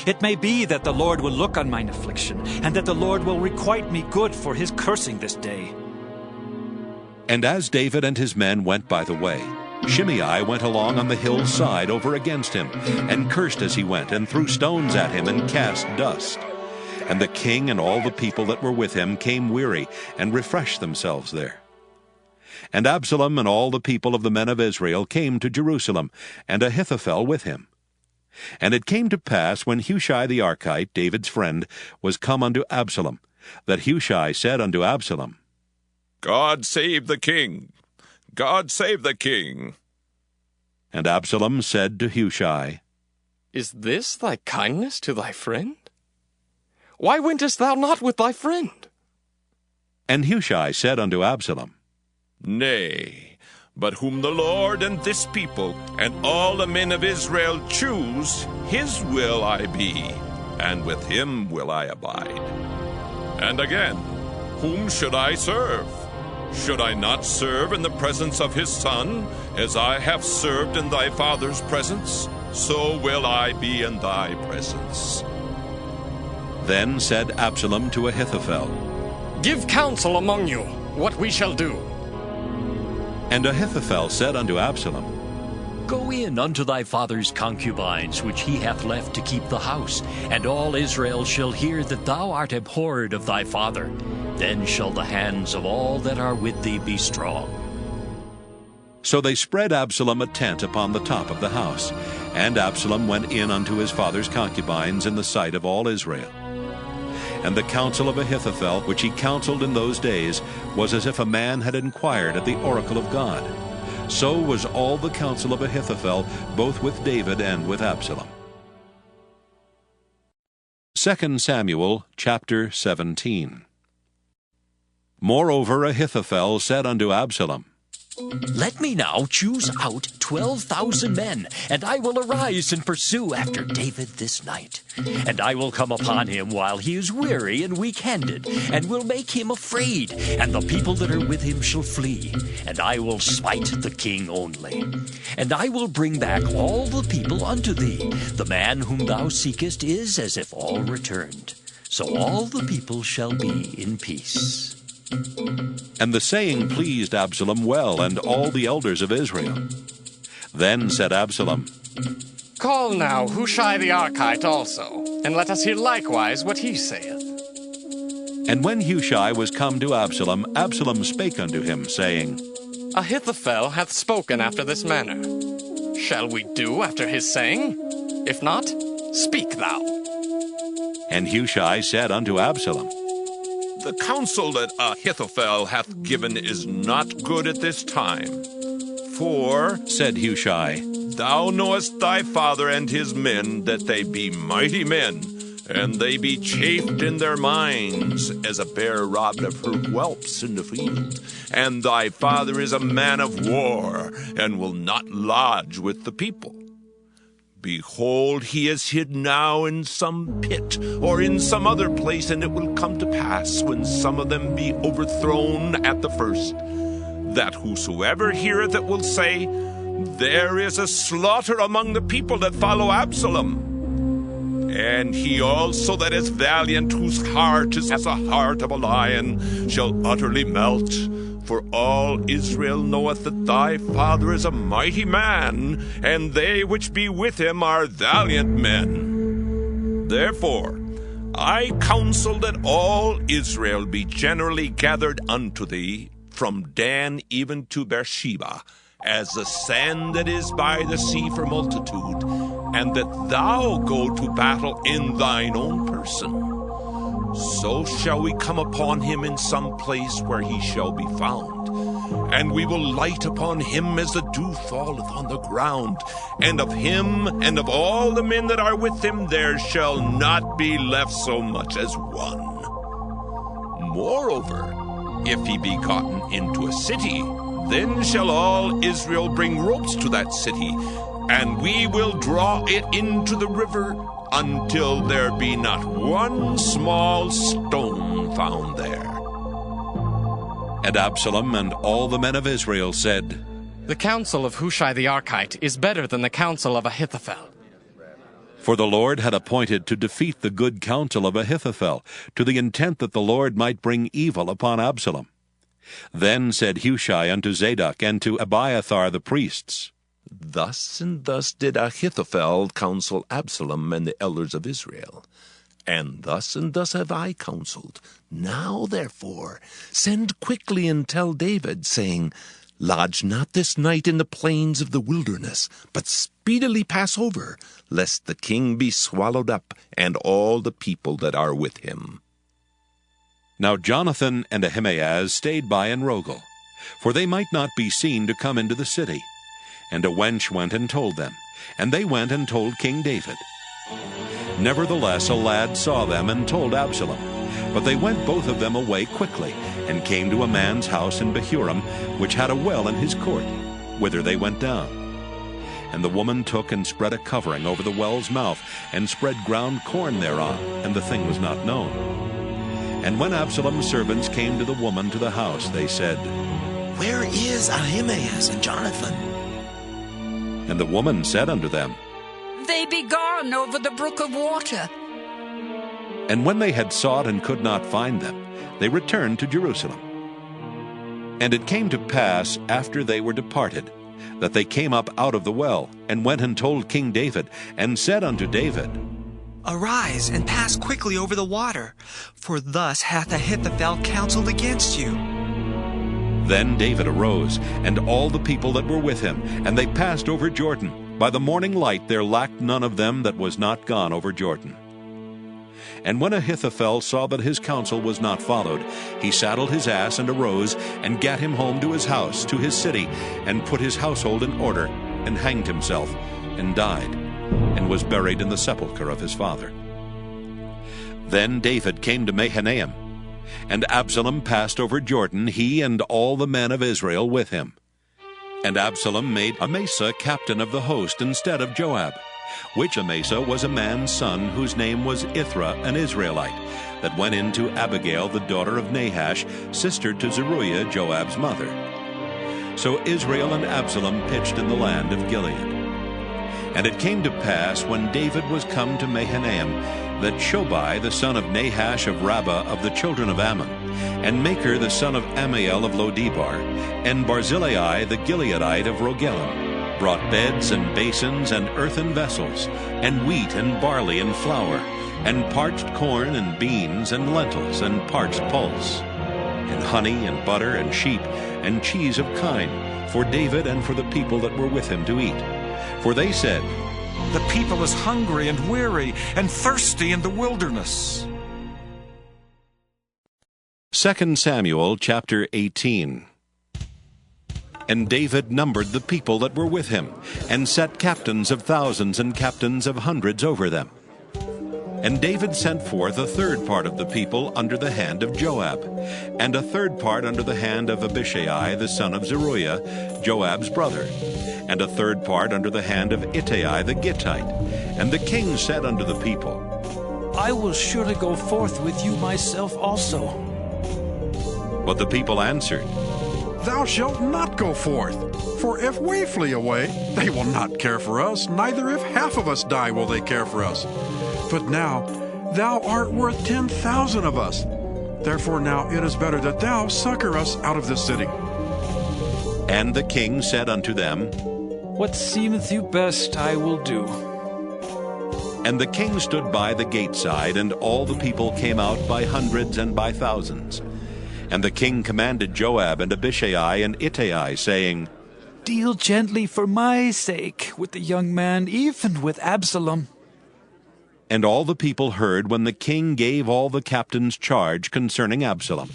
It may be that the Lord will look on mine affliction, and that the Lord will requite me good for his cursing this day. And as David and his men went by the way, Shimei went along on the hill's side over against him, and cursed as he went, and threw stones at him, and cast dust. And the king and all the people that were with him came weary, and refreshed themselves there. And Absalom and all the people of the men of Israel came to Jerusalem, and Ahithophel with him. And it came to pass, when Hushai the Archite, David's friend, was come unto Absalom, that Hushai said unto Absalom, God save the king! God save the king! And Absalom said to Hushai, Is this thy kindness to thy friend? Why wentest thou not with thy friend? And Hushai said unto Absalom, Nay, but whom the Lord and this people and all the men of Israel choose, his will I be, and with him will I abide. And again, whom should I serve? Should I not serve in the presence of his son, as I have served in thy father's presence? So will I be in thy presence. Then said Absalom to Ahithophel, Give counsel among you what we shall do. And Ahithophel said unto Absalom, Go in unto thy father's concubines, which he hath left to keep the house, and all Israel shall hear that thou art abhorred of thy father. Then shall the hands of all that are with thee be strong. So they spread Absalom a tent upon the top of the house, and Absalom went in unto his father's concubines in the sight of all Israel. And the counsel of Ahithophel, which he counseled in those days, was as if a man had inquired at the oracle of God. So was all the counsel of Ahithophel, both with David and with Absalom. 2 Samuel chapter 17. Moreover Ahithophel said unto Absalom, Let me now choose out 12,000 men, and I will arise and pursue after David this night. And I will come upon him while he is weary and weak-handed, and will make him afraid, and the people that are with him shall flee. And I will smite the king only. And I will bring back all the people unto thee. The man whom thou seekest is as if all returned. So all the people shall be in peace. And the saying pleased Absalom well, and all the elders of Israel. Then said Absalom, Call now Hushai the Archite also, and let us hear likewise what he saith. And when Hushai was come to Absalom, Absalom spake unto him, saying, Ahithophel hath spoken after this manner. Shall we do after his saying? If not, speak thou. And Hushai said unto Absalom, The counsel that Ahithophel hath given is not good at this time. For, said Hushai, thou knowest thy father and his men, that they be mighty men, and they be chafed in their minds, as a bear robbed of her whelps in the field. And thy father is a man of war, and will not lodge with the people. Behold, he is hid now in some pit, or in some other place, and it will come to pass, when some of them be overthrown at the first, that whosoever heareth it will say, There is a slaughter among the people that follow Absalom. And he also that is valiant, whose heart is as a heart of a lion, shall utterly melt. For all Israel knoweth that thy father is a mighty man, and they which be with him are valiant men. Therefore I counsel that all Israel be generally gathered unto thee, from Dan even to Beersheba, as the sand that is by the sea for multitude, and that thou go to battle in thine own person. So shall we come upon him in some place where he shall be found, and we will light upon him as the dew falleth on the ground, and of him and of all the men that are with him there shall not be left so much as one. Moreover, if he be gotten into a city, then shall all Israel bring ropes to that city, and we will draw it into the river until there be not one small stone found there. And Absalom and all the men of Israel said, The counsel of Hushai the Archite is better than the counsel of Ahithophel. For the Lord had appointed to defeat the good counsel of Ahithophel, to the intent that the Lord might bring evil upon Absalom. Then said Hushai unto Zadok and to Abiathar the priests, Thus and thus did Ahithophel counsel Absalom and the elders of Israel. And thus have I counseled. Now, therefore, send quickly and tell David, saying, Lodge not this night in the plains of the wilderness, but speedily pass over, lest the king be swallowed up, and all the people that are with him. Now Jonathan and Ahimaaz stayed by in Rogel, for they might not be seen to come into the city. And a wench went and told them, and they went and told King David. Nevertheless a lad saw them and told Absalom. But they went both of them away quickly, and came to a man's house in Bahurim, which had a well in his court, whither they went down. And the woman took and spread a covering over the well's mouth, and spread ground corn thereon, and the thing was not known. And when Absalom's servants came to the woman to the house, they said, Where is Ahimaaz and Jonathan? And the woman said unto them, They be gone over the brook of water. And when they had sought and could not find them, they returned to Jerusalem. And it came to pass, after they were departed, that they came up out of the well, and went and told King David, and said unto David, Arise, and pass quickly over the water, for thus hath Ahithophel counseled against you. Then David arose, and all the people that were with him, and they passed over Jordan. By the morning light there lacked none of them that was not gone over Jordan. And when Ahithophel saw that his counsel was not followed, he saddled his ass and arose, and gat him home to his house, to his city, and put his household in order, and hanged himself, and died, and was buried in the sepulchre of his father. Then David came to Mahanaim, and Absalom passed over Jordan, he and all the men of Israel with him. And Absalom made Amasa captain of the host instead of Joab, which Amasa was a man's son, whose name was Ithra, an Israelite, that went in to Abigail the daughter of Nahash, sister to Zeruiah, Joab's mother. So Israel and Absalom pitched in the land of Gilead. And it came to pass, when David was come to Mahanaim, that Shobai the son of Nahash of Rabbah of the children of Ammon, and Machir the son of Ammiel of Lodebar, and Barzillai the Gileadite of Rogelim, brought beds and basins and earthen vessels, and wheat and barley and flour, and parched corn and beans and lentils and parched pulse, and honey and butter and sheep and cheese of kine, for David and for the people that were with him to eat. For they said, "The people is hungry and weary and thirsty in the wilderness." 2 Samuel chapter 18. And David numbered the people that were with him, and set captains of thousands and captains of hundreds over them. And David sent forth a third part of the people under the hand of Joab, and a third part under the hand of Abishai the son of Zeruiah, Joab's brother, and a third part under the hand of Ittai the Gittite. And the king said unto the people, I will surely go forth with you myself also. But the people answered, Thou shalt not go forth, for if we flee away, they will not care for us, neither if half of us die will they care for us. But now thou art worth 10,000 of us. Therefore now it is better that thou succor us out of this city. And the king said unto them, What seemeth you best I will do. And the king stood by the gate side, and all the people came out by hundreds and by thousands. And the king commanded Joab and Abishai and Ittai, saying, Deal gently for my sake with the young man, even with Absalom. And all the people heard when the king gave all the captains charge concerning Absalom.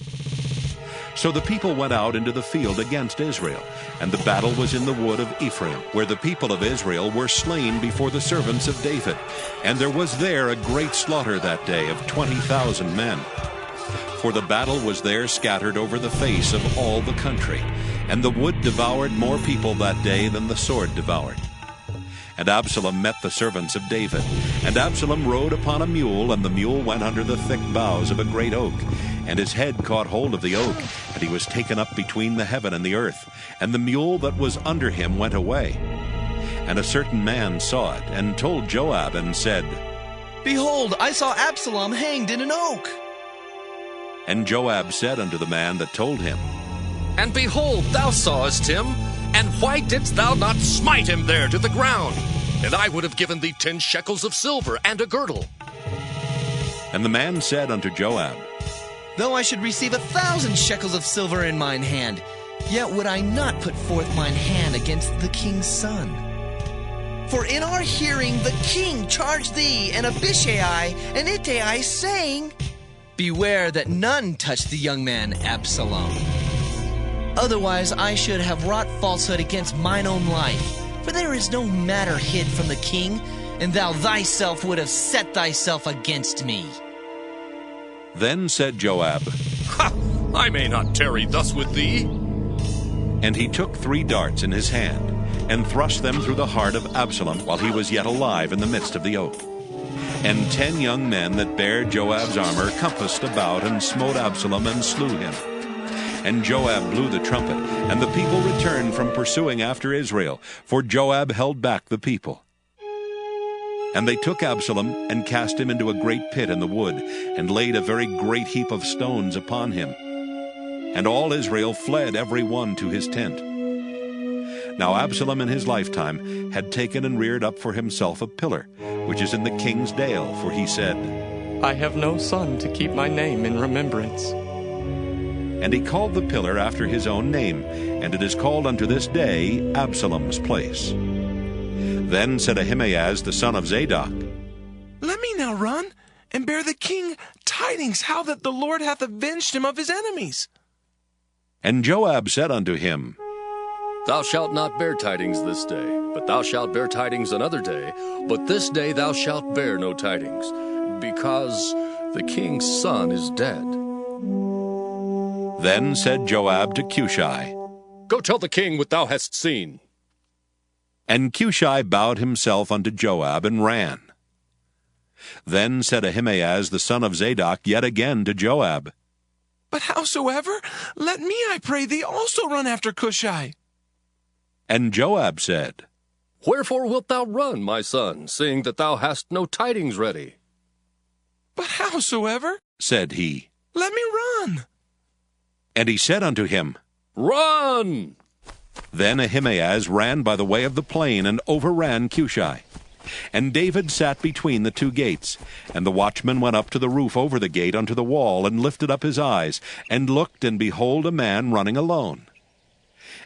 So the people went out into the field against Israel, and the battle was in the wood of Ephraim, where the people of Israel were slain before the servants of David. And there was there a great slaughter that day of 20,000 men. For the battle was there scattered over the face of all the country, and the wood devoured more people that day than the sword devoured. And Absalom met the servants of David. And Absalom rode upon a mule, and the mule went under the thick boughs of a great oak. And his head caught hold of the oak, and he was taken up between the heaven and the earth. And the mule that was under him went away. And a certain man saw it, and told Joab, and said, Behold, I saw Absalom hanged in an oak. And Joab said unto the man that told him, And behold, thou sawest him, and why didst thou not smite him there to the ground? And I would have given thee 10 shekels of silver and a girdle. And the man said unto Joab, Though I should receive 1,000 shekels of silver in mine hand, yet would I not put forth mine hand against the king's son. For in our hearing the king charged thee and Abishai and Ittai, saying, Beware that none touch the young man Absalom. Otherwise I should have wrought falsehood against mine own life. For there is no matter hid from the king, and thou thyself would have set thyself against me. Then said Joab, Ha! I may not tarry thus with thee. And he took 3 darts in his hand, and thrust them through the heart of Absalom while he was yet alive in the midst of the oak. And 10 young men that bare Joab's armor compassed about, and smote Absalom, and slew him. And Joab blew the trumpet, and the people returned from pursuing after Israel, for Joab held back the people. And they took Absalom, and cast him into a great pit in the wood, and laid a very great heap of stones upon him. And all Israel fled every one to his tent. Now Absalom in his lifetime had taken and reared up for himself a pillar, which is in the king's dale, for he said, I have no son to keep my name in remembrance. And he called the pillar after his own name, and it is called unto this day Absalom's place. Then said Ahimaaz the son of Zadok, Let me now run, and bear the king tidings how that the Lord hath avenged him of his enemies. And Joab said unto him, Thou shalt not bear tidings this day, but thou shalt bear tidings another day. But this day thou shalt bear no tidings, because the king's son is dead. Then said Joab to Cushai, Go tell the king what thou hast seen. And Cushai bowed himself unto Joab, and ran. Then said Ahimaaz the son of Zadok yet again to Joab, But howsoever, let me, I pray thee, also run after Cushai. And Joab said, Wherefore wilt thou run, my son, seeing that thou hast no tidings ready? But howsoever, said he, let me run. And he said unto him, Run! Then Ahimaaz ran by the way of the plain, and overran Cushai. And David sat between the two gates. And the watchman went up to the roof over the gate unto the wall, and lifted up his eyes, and looked, and behold, a man running alone.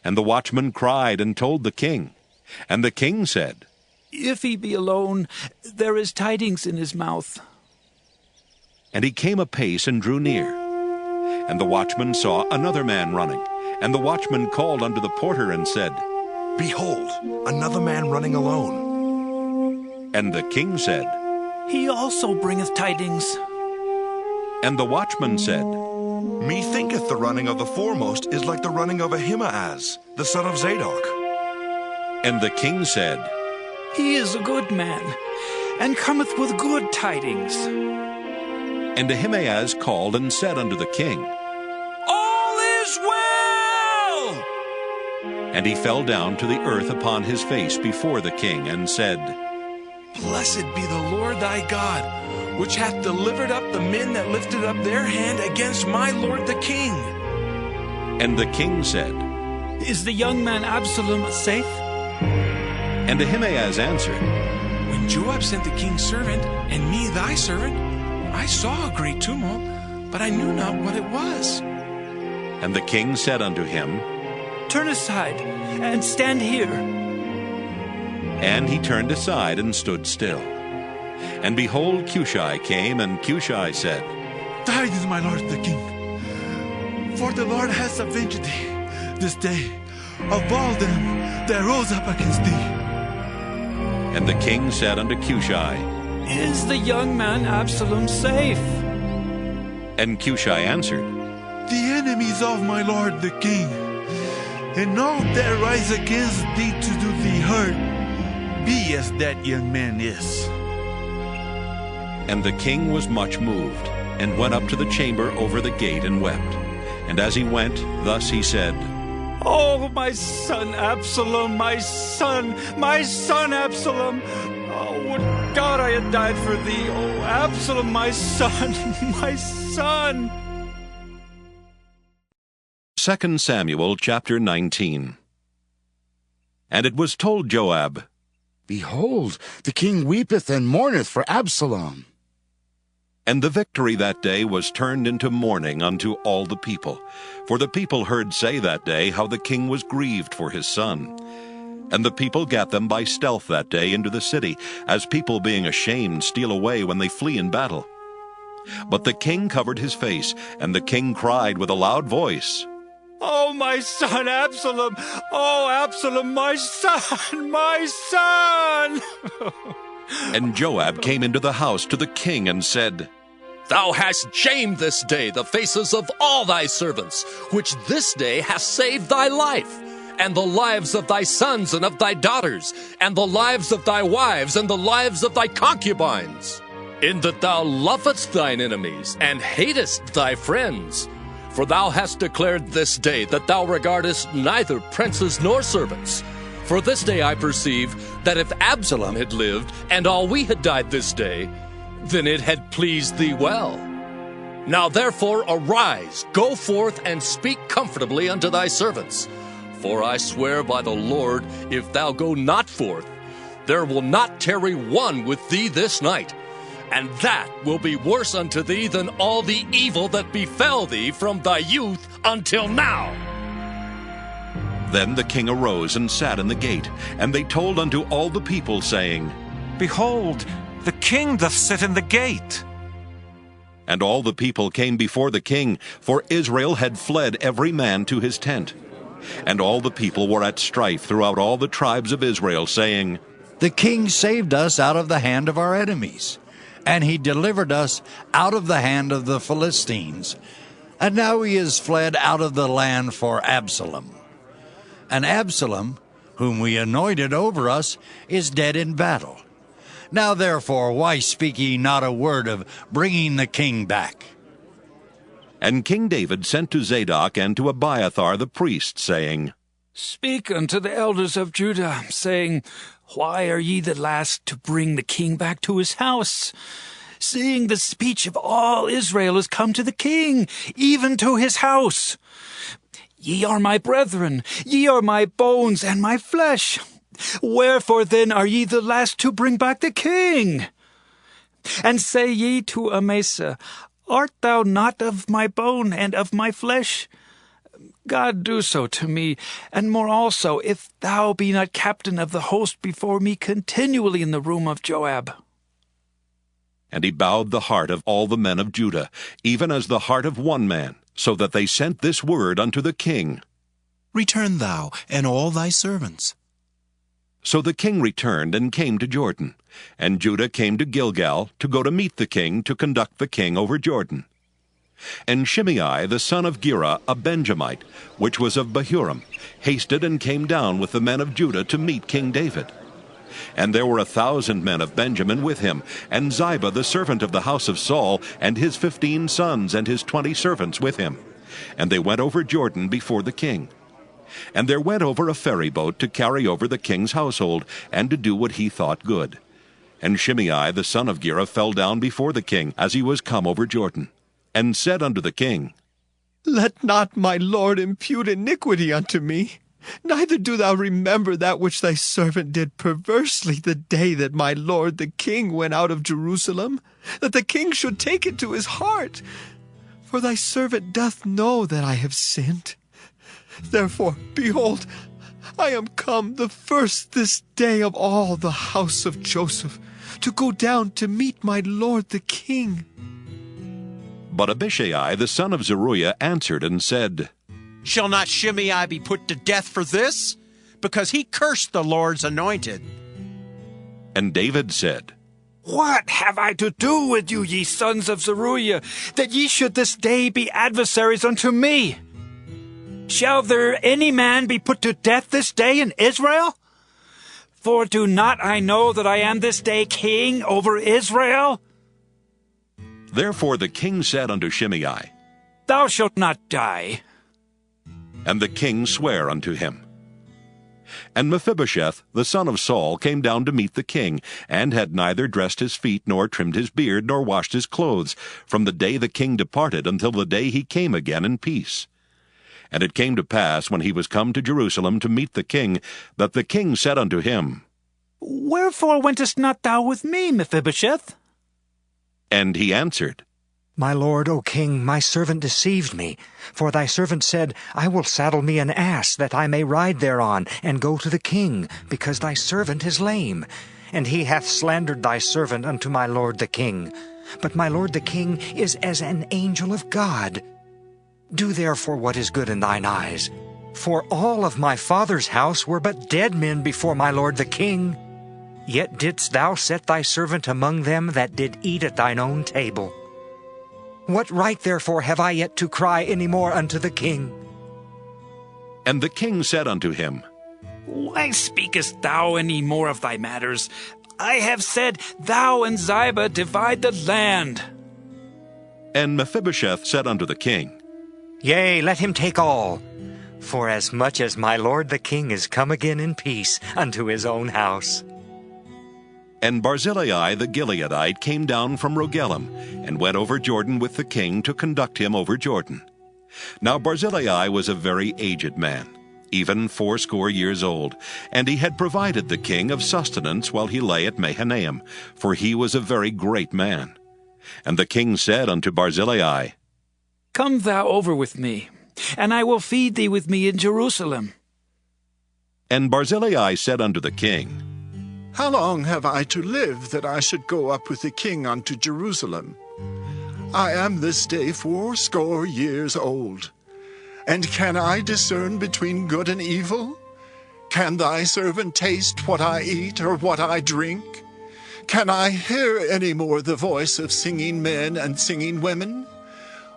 And the watchman cried and told the king. And the king said, If he be alone, there is tidings in his mouth. And he came apace and drew near. And the watchman saw another man running. And the watchman called unto the porter and said, Behold, another man running alone. And the king said, He also bringeth tidings. And the watchman said, Methinketh the running of the foremost is like the running of Ahimaaz, the son of Zadok. And the king said, He is a good man, and cometh with good tidings. And Ahimaaz called and said unto the king, All is well! And he fell down to the earth upon his face before the king, and said, Blessed be the Lord thy God, which hath delivered up the men that lifted up their hand against my lord the king. And the king said, Is the young man Absalom safe? And Ahimaaz answered, When Joab sent the king's servant, and me thy servant, I saw a great tumult, but I knew not what it was. And the king said unto him, Turn aside, and stand here. And he turned aside and stood still. And behold, Cushai came, and Cushai said, Tidings, my lord the king, for the Lord has avenged thee this day of all them that rose up against thee. And the king said unto Cushai, Is the young man Absalom safe? And Cushai answered, The enemies of my lord the king, and all that rise against thee to do thee hurt, be as that young man is. And the king was much moved, and went up to the chamber over the gate, and wept. And as he went, thus he said, Oh, my son Absalom, my son Absalom! Oh, would God I had died for thee! Oh, Absalom, my son, my son! 2 Samuel chapter 19. And it was told Joab, Behold, the king weepeth and mourneth for Absalom. And the victory that day was turned into mourning unto all the people. For the people heard say that day how the king was grieved for his son. And the people gat them by stealth that day into the city, as people being ashamed steal away when they flee in battle. But the king covered his face, and the king cried with a loud voice, Oh, my son Absalom! Oh, Absalom, my son, my son! And Joab came into the house to the king and said, Thou hast shamed this day the faces of all thy servants, which this day hast saved thy life, and the lives of thy sons and of thy daughters, and the lives of thy wives, and the lives of thy concubines, in that thou lovest thine enemies, and hatest thy friends. For thou hast declared this day that thou regardest neither princes nor servants. For this day I perceive that if Absalom had lived, and all we had died this day, then it had pleased thee well. Now therefore arise, go forth, and speak comfortably unto thy servants. For I swear by the Lord, if thou go not forth, there will not tarry one with thee this night. And that will be worse unto thee than all the evil that befell thee from thy youth until now. Then the king arose and sat in the gate, and they told unto all the people, saying, Behold, the king doth sit in the gate. And all the people came before the king, for Israel had fled every man to his tent. And all the people were at strife throughout all the tribes of Israel, saying, The king saved us out of the hand of our enemies, and he delivered us out of the hand of the Philistines. And now he is fled out of the land for Absalom. And Absalom, whom we anointed over us, is dead in battle. Now therefore, why speak ye not a word of bringing the king back? And King David sent to Zadok and to Abiathar the priest, saying, Speak unto the elders of Judah, saying, Why are ye the last to bring the king back to his house? Seeing the speech of all Israel is come to the king, even to his house. Ye are my brethren, ye are my bones and my flesh. Wherefore then are ye the last to bring back the king? And say ye to Amasa, Art thou not of my bone and of my flesh? God do so to me, and more also, if thou be not captain of the host before me continually in the room of Joab. And he bowed the heart of all the men of Judah, even as the heart of one man, so that they sent this word unto the king. Return thou, and all thy servants. So the king returned and came to Jordan, and Judah came to Gilgal to go to meet the king, to conduct the king over Jordan. And Shimei the son of Gera, a Benjamite, which was of Bahurim, hasted and came down with the men of Judah to meet King David. And there were 1,000 men of Benjamin with him, and Ziba the servant of the house of Saul, and his 15 sons and his 20 servants with him. And they went over Jordan before the king. And there went over a ferry boat to carry over the king's household, and to do what he thought good. And Shimei the son of Gera fell down before the king as he was come over Jordan, and said unto the king, Let not my lord impute iniquity unto me, neither do thou remember that which thy servant did perversely the day that my lord the king went out of Jerusalem, that the king should take it to his heart. For thy servant doth know that I have sinned. Therefore, behold, I am come the first this day of all the house of Joseph, to go down to meet my lord the king. But Abishai the son of Zeruiah answered and said, Shall not Shimei be put to death for this? Because he cursed the Lord's anointed. And David said, What have I to do with you, ye sons of Zeruiah, that ye should this day be adversaries unto me? Shall there any man be put to death this day in Israel? For do not I know that I am this day king over Israel? Therefore the king said unto Shimei, Thou shalt not die. And the king sware unto him. And Mephibosheth the son of Saul came down to meet the king, and had neither dressed his feet, nor trimmed his beard, nor washed his clothes, from the day the king departed until the day he came again in peace. And it came to pass, when he was come to Jerusalem to meet the king, that the king said unto him, Wherefore wentest not thou with me, Mephibosheth? And he answered, My lord, O king, my servant deceived me. For thy servant said, I will saddle me an ass, that I may ride thereon, and go to the king, because thy servant is lame. And he hath slandered thy servant unto my lord the king. But my lord the king is as an angel of God. Do therefore what is good in thine eyes. For all of my father's house were but dead men before my lord the king. Yet didst thou set thy servant among them that did eat at thine own table. What right therefore have I yet to cry any more unto the king? And the king said unto him, Why speakest thou any more of thy matters? I have said, Thou and Ziba divide the land. And Mephibosheth said unto the king, Yea, let him take all. For as much as my lord the king is come again in peace unto his own house. And Barzillai the Gileadite came down from Rogelim, and went over Jordan with the king to conduct him over Jordan. Now Barzillai was a very aged man, even 80 years old, and he had provided the king of sustenance while he lay at Mahanaim, for he was a very great man. And the king said unto Barzillai, Come thou over with me, and I will feed thee with me in Jerusalem. And Barzillai said unto the king, How long have I to live, that I should go up with the king unto Jerusalem? I am this day 80 years old. And can I discern between good and evil? Can thy servant taste what I eat, or what I drink? Can I hear any more the voice of singing men and singing women?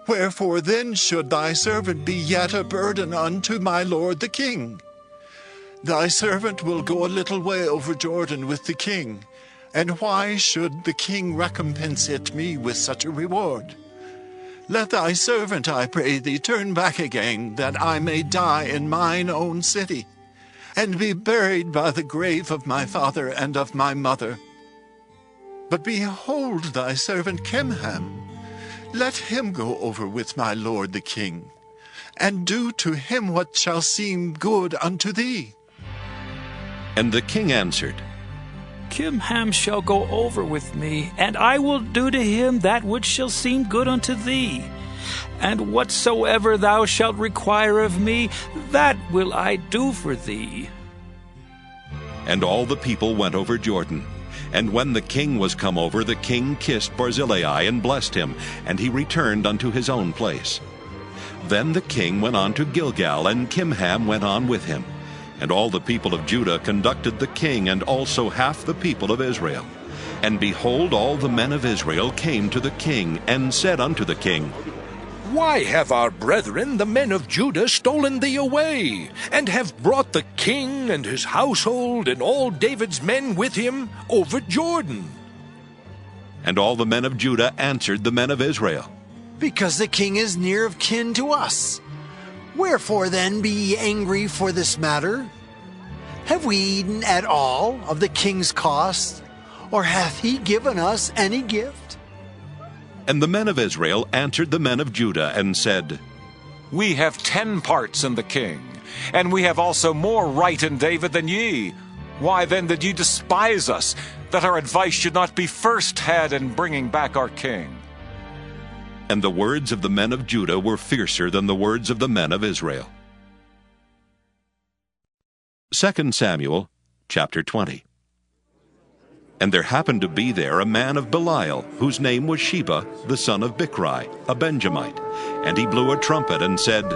Wherefore then should thy servant be yet a burden unto my lord the king? Thy servant will go a little way over Jordan with the king, and why should the king recompense it me with such a reward? Let thy servant, I pray thee, turn back again, that I may die in mine own city, and be buried by the grave of my father and of my mother. But behold thy servant Chimham, let him go over with my lord the king, and do to him what shall seem good unto thee. And the king answered, Kimham shall go over with me, and I will do to him that which shall seem good unto thee. And whatsoever thou shalt require of me, that will I do for thee. And all the people went over Jordan. And when the king was come over, the king kissed Barzillai and blessed him, and he returned unto his own place. Then the king went on to Gilgal, and Kimham went on with him. And all the people of Judah conducted the king, and also half the people of Israel. And behold, all the men of Israel came to the king, and said unto the king, Why have our brethren, the men of Judah, stolen thee away, and have brought the king and his household and all David's men with him over Jordan? And all the men of Judah answered the men of Israel, Because the king is near of kin to us. Wherefore then be ye angry for this matter? Have we eaten at all of the king's cost, or hath he given us any gift? And the men of Israel answered the men of Judah, and said, We have 10 parts in the king, and we have also more right in David than ye. Why then did ye despise us, that our advice should not be first had in bringing back our king? And the words of the men of Judah were fiercer than the words of the men of Israel. 2 Samuel chapter 20. And there happened to be there a man of Belial, whose name was Sheba, the son of Bichri, a Benjamite. And he blew a trumpet and said,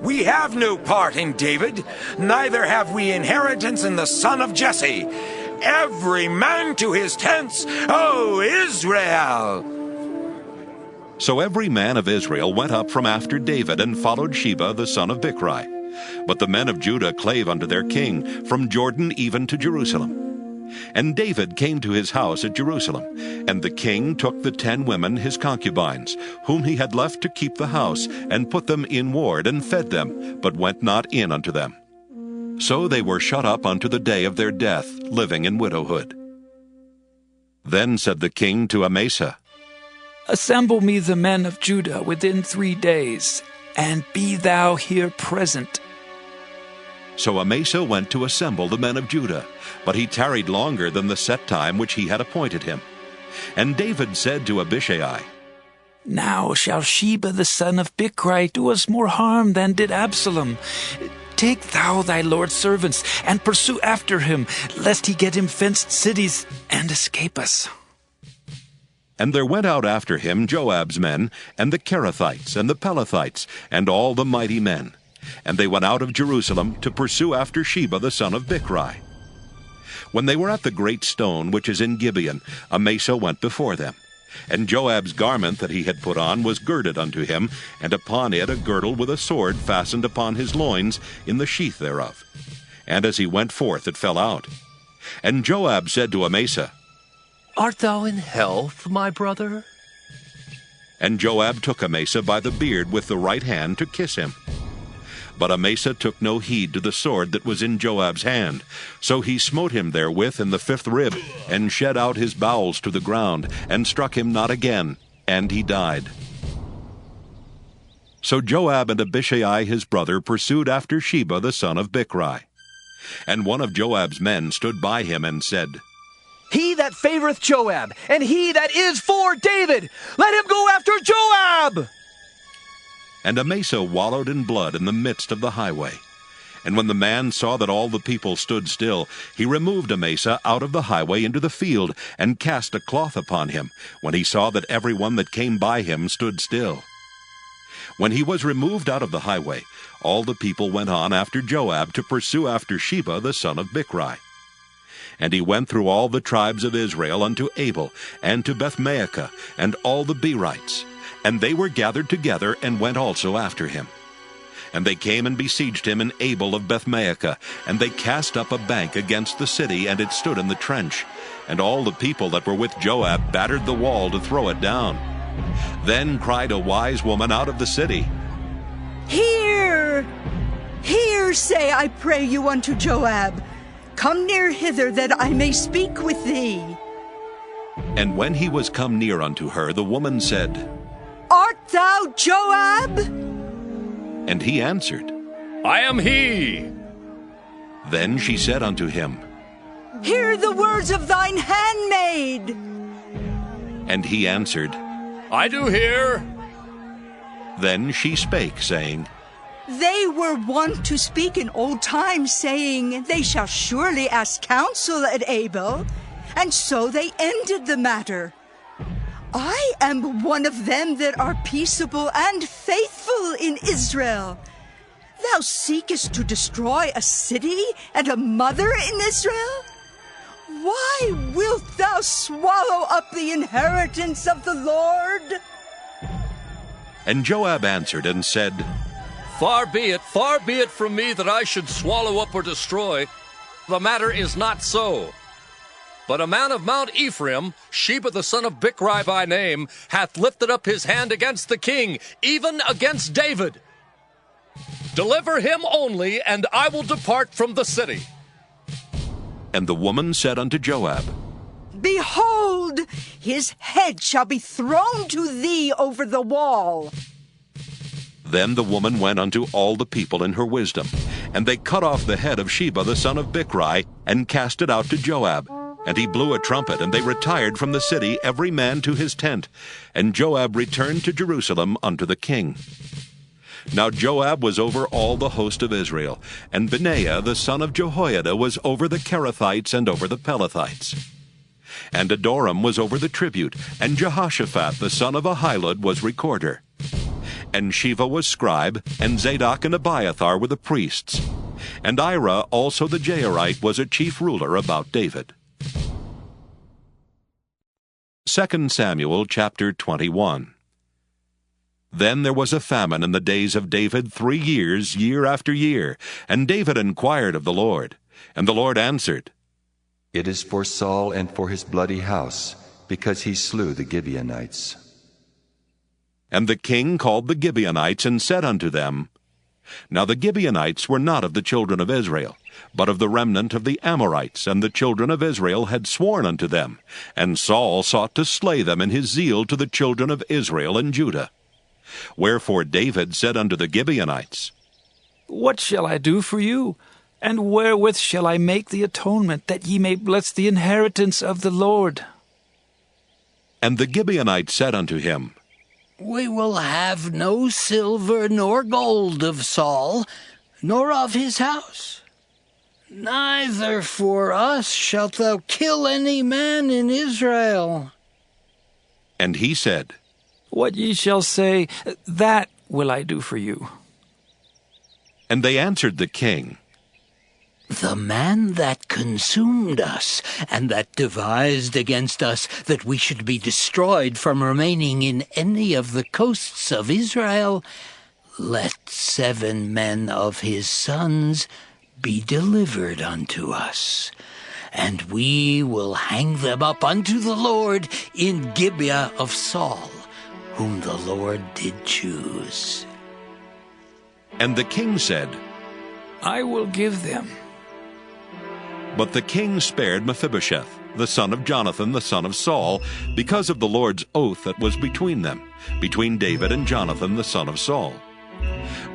We have no part in David, neither have we inheritance in the son of Jesse. Every man to his tents, O Israel! So every man of Israel went up from after David, and followed Sheba the son of Bichri. But the men of Judah clave unto their king, from Jordan even to Jerusalem. And David came to his house at Jerusalem, and the king took the 10 women his concubines, whom he had left to keep the house, and put them in ward, and fed them, but went not in unto them. So they were shut up unto the day of their death, living in widowhood. Then said the king to Amasa, Assemble me the men of Judah within 3 days, and be thou here present. So Amasa went to assemble the men of Judah, but he tarried longer than the set time which he had appointed him. And David said to Abishai, Now shall Sheba the son of Bichri do us more harm than did Absalom. Take thou thy Lord's servants, and pursue after him, lest he get him fenced cities, and escape us. And there went out after him Joab's men, and the Kerethites, and the Pelethites, and all the mighty men. And they went out of Jerusalem to pursue after Sheba the son of Bichri. When they were at the great stone which is in Gibeon, Amasa went before them. And Joab's garment that he had put on was girded unto him, and upon it a girdle with a sword fastened upon his loins in the sheath thereof. And as he went forth it fell out. And Joab said to Amasa, Art thou in health, my brother? And Joab took Amasa by the beard with the right hand to kiss him. But Amasa took no heed to the sword that was in Joab's hand. So he smote him therewith in the 5th rib, and shed out his bowels to the ground, and struck him not again, and he died. So Joab and Abishai his brother pursued after Sheba the son of Bichri. And one of Joab's men stood by him and said, He that favoreth Joab, and he that is for David, let him go after Joab! And Amasa wallowed in blood in the midst of the highway. And when the man saw that all the people stood still, he removed Amasa out of the highway into the field, and cast a cloth upon him, when he saw that every one that came by him stood still. When he was removed out of the highway, all the people went on after Joab to pursue after Sheba the son of Bichri. And he went through all the tribes of Israel unto Abel, and to Bethmaachah, and all the Berites. And they were gathered together, and went also after him. And they came and besieged him in Abel of Bethmaachah, and they cast up a bank against the city, and it stood in the trench. And all the people that were with Joab battered the wall to throw it down. Then cried a wise woman out of the city, Hear! Hear, say, I pray you, unto Joab. Come near hither, that I may speak with thee. And when he was come near unto her, the woman said, Art thou Joab? And he answered, I am he. Then she said unto him, Hear the words of thine handmaid. And he answered, I do hear. Then she spake, saying, They were wont to speak in old times, saying, They shall surely ask counsel at Abel. And so they ended the matter. I am one of them that are peaceable and faithful in Israel. Thou seekest to destroy a city and a mother in Israel? Why wilt thou swallow up the inheritance of the Lord? And Joab answered and said, Far be it from me that I should swallow up or destroy. The matter is not so. But a man of Mount Ephraim, Sheba the son of Bichri by name, hath lifted up his hand against the king, even against David. Deliver him only, and I will depart from the city. And the woman said unto Joab, Behold, his head shall be thrown to thee over the wall. Then the woman went unto all the people in her wisdom, and they cut off the head of Sheba the son of Bichri, and cast it out to Joab. And he blew a trumpet, and they retired from the city, every man to his tent. And Joab returned to Jerusalem unto the king. Now Joab was over all the host of Israel, and Benaiah the son of Jehoiada was over the Kerethites and over the Pelethites. And Adoram was over the tribute, and Jehoshaphat the son of Ahilud was recorder. And Sheva was scribe, and Zadok and Abiathar were the priests. And Ira also the Jairite was a chief ruler about David. 2 Samuel chapter 21. Then there was a famine in the days of David 3 years, year after year. And David inquired of the Lord. And the Lord answered, It is for Saul and for his bloody house, because he slew the Gibeonites. And the king called the Gibeonites, and said unto them, Now the Gibeonites were not of the children of Israel, but of the remnant of the Amorites, and the children of Israel had sworn unto them. And Saul sought to slay them in his zeal to the children of Israel and Judah. Wherefore David said unto the Gibeonites, What shall I do for you? And wherewith shall I make the atonement, that ye may bless the inheritance of the Lord? And the Gibeonites said unto him, We will have no silver nor gold of Saul, nor of his house. Neither for us shalt thou kill any man in Israel. And he said, What ye shall say, that will I do for you. And they answered the king, The man that consumed us, and that devised against us that we should be destroyed from remaining in any of the coasts of Israel, let 7 men of his sons be delivered unto us, and we will hang them up unto the Lord in Gibeah of Saul, whom the Lord did choose. And the king said, I will give them. But the king spared Mephibosheth, the son of Jonathan, the son of Saul, because of the Lord's oath that was between them, between David and Jonathan, the son of Saul.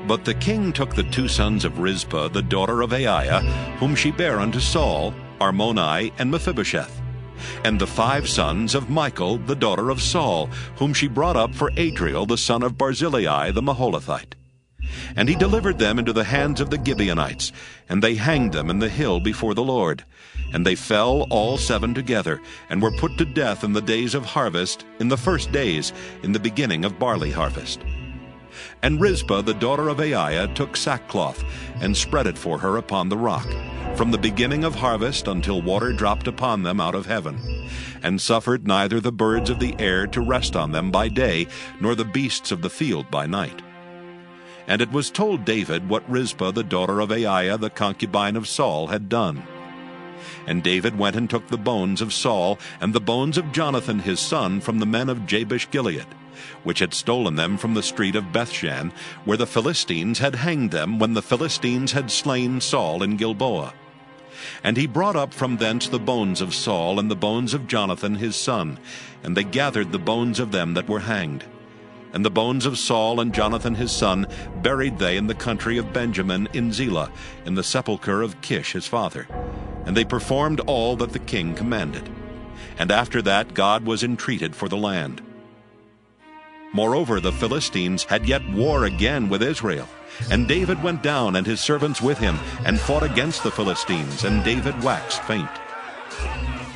But the king took the 2 sons of Rizpah, the daughter of Aiah, whom she bare unto Saul, Armoni and Mephibosheth, and the 5 sons of Michal, the daughter of Saul, whom she brought up for Adriel, the son of Barzillai, the Maholathite. And he delivered them into the hands of the Gibeonites, and they hanged them in the hill before the Lord. And they fell all 7 together, and were put to death in the days of harvest, in the first days, in the beginning of barley harvest. And Rizpah, the daughter of Aiah, took sackcloth, and spread it for her upon the rock, from the beginning of harvest until water dropped upon them out of heaven, and suffered neither the birds of the air to rest on them by day, nor the beasts of the field by night. And it was told David what Rizpah the daughter of Aiah the concubine of Saul had done. And David went and took the bones of Saul and the bones of Jonathan his son from the men of Jabesh-Gilead, which had stolen them from the street of Bethshan, where the Philistines had hanged them when the Philistines had slain Saul in Gilboa. And he brought up from thence the bones of Saul and the bones of Jonathan his son, and they gathered the bones of them that were hanged. And the bones of Saul and Jonathan his son buried they in the country of Benjamin in Zelah, in the sepulchre of Kish his father. And they performed all that the king commanded. And after that God was entreated for the land. Moreover, the Philistines had yet war again with Israel. And David went down, and his servants with him, and fought against the Philistines, and David waxed faint.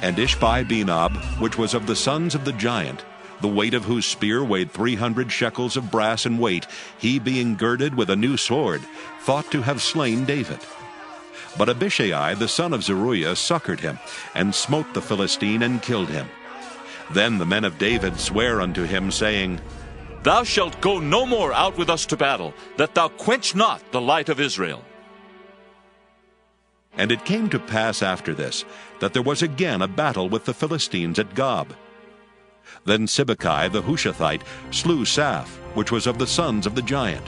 And Ishbi-Benob, which was of the sons of the giant, the weight of whose spear weighed 300 shekels of brass in weight, he being girded with a new sword, thought to have slain David. But Abishai the son of Zeruiah succored him, and smote the Philistine, and killed him. Then the men of David sware unto him, saying, Thou shalt go no more out with us to battle, that thou quench not the light of Israel. And it came to pass after this, that there was again a battle with the Philistines at Gob. Then Sibbecai the Hushathite slew Saph, which was of the sons of the giant.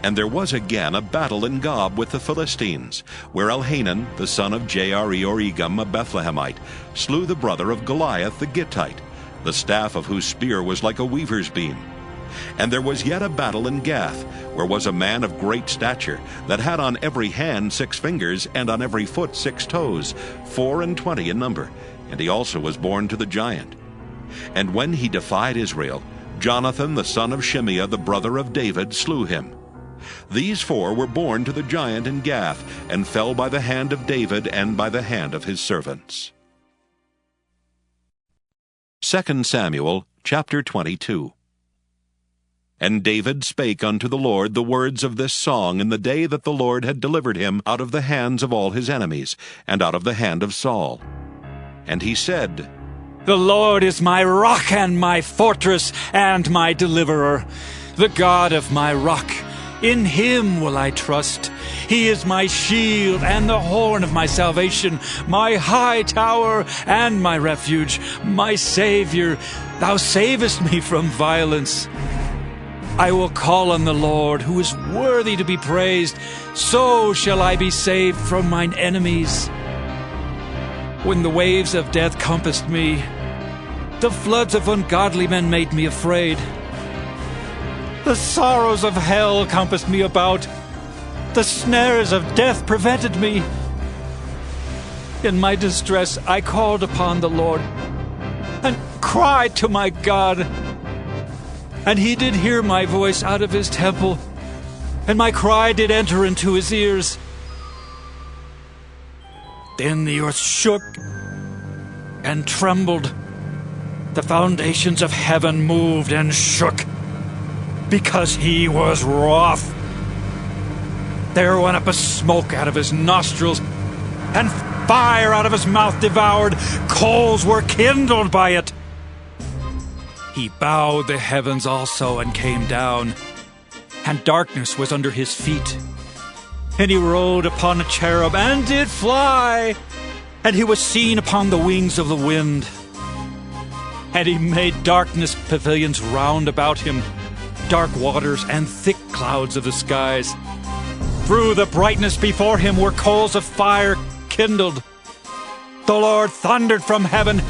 And there was again a battle in Gob with the Philistines, where Elhanan, the son of Jaare-Oregim, a Bethlehemite, slew the brother of Goliath the Gittite, the staff of whose spear was like a weaver's beam. And there was yet a battle in Gath, where was a man of great stature, that had on every hand 6 fingers, and on every foot 6 toes, 24 in number, and he also was born to the giant. And when he defied Israel, Jonathan the son of Shimeah, the brother of David, slew him. These 4 were born to the giant in Gath, and fell by the hand of David and by the hand of his servants. 2 Samuel chapter 22. And David spake unto the Lord the words of this song in the day that the Lord had delivered him out of the hands of all his enemies, and out of the hand of Saul. And he said, The Lord is my rock and my fortress and my deliverer, the God of my rock. In him will I trust. He is my shield and the horn of my salvation, my high tower and my refuge, my Savior. Thou savest me from violence. I will call on the Lord, who is worthy to be praised. So shall I be saved from mine enemies. When the waves of death compassed me, the floods of ungodly men made me afraid. The sorrows of hell compassed me about. The snares of death prevented me. In my distress I called upon the Lord, and cried to my God. And he did hear my voice out of his temple, and my cry did enter into his ears. Then the earth shook and trembled. The foundations of heaven moved and shook, because he was wroth. There went up a smoke out of his nostrils, and fire out of his mouth devoured. Coals were kindled by it. He bowed the heavens also and came down, and darkness was under his feet. And he rode upon a cherub and did fly, and he was seen upon the wings of the wind. And he made darkness pavilions round about him, dark waters and thick clouds of the skies. Through the brightness before him were coals of fire kindled. The Lord thundered from heaven,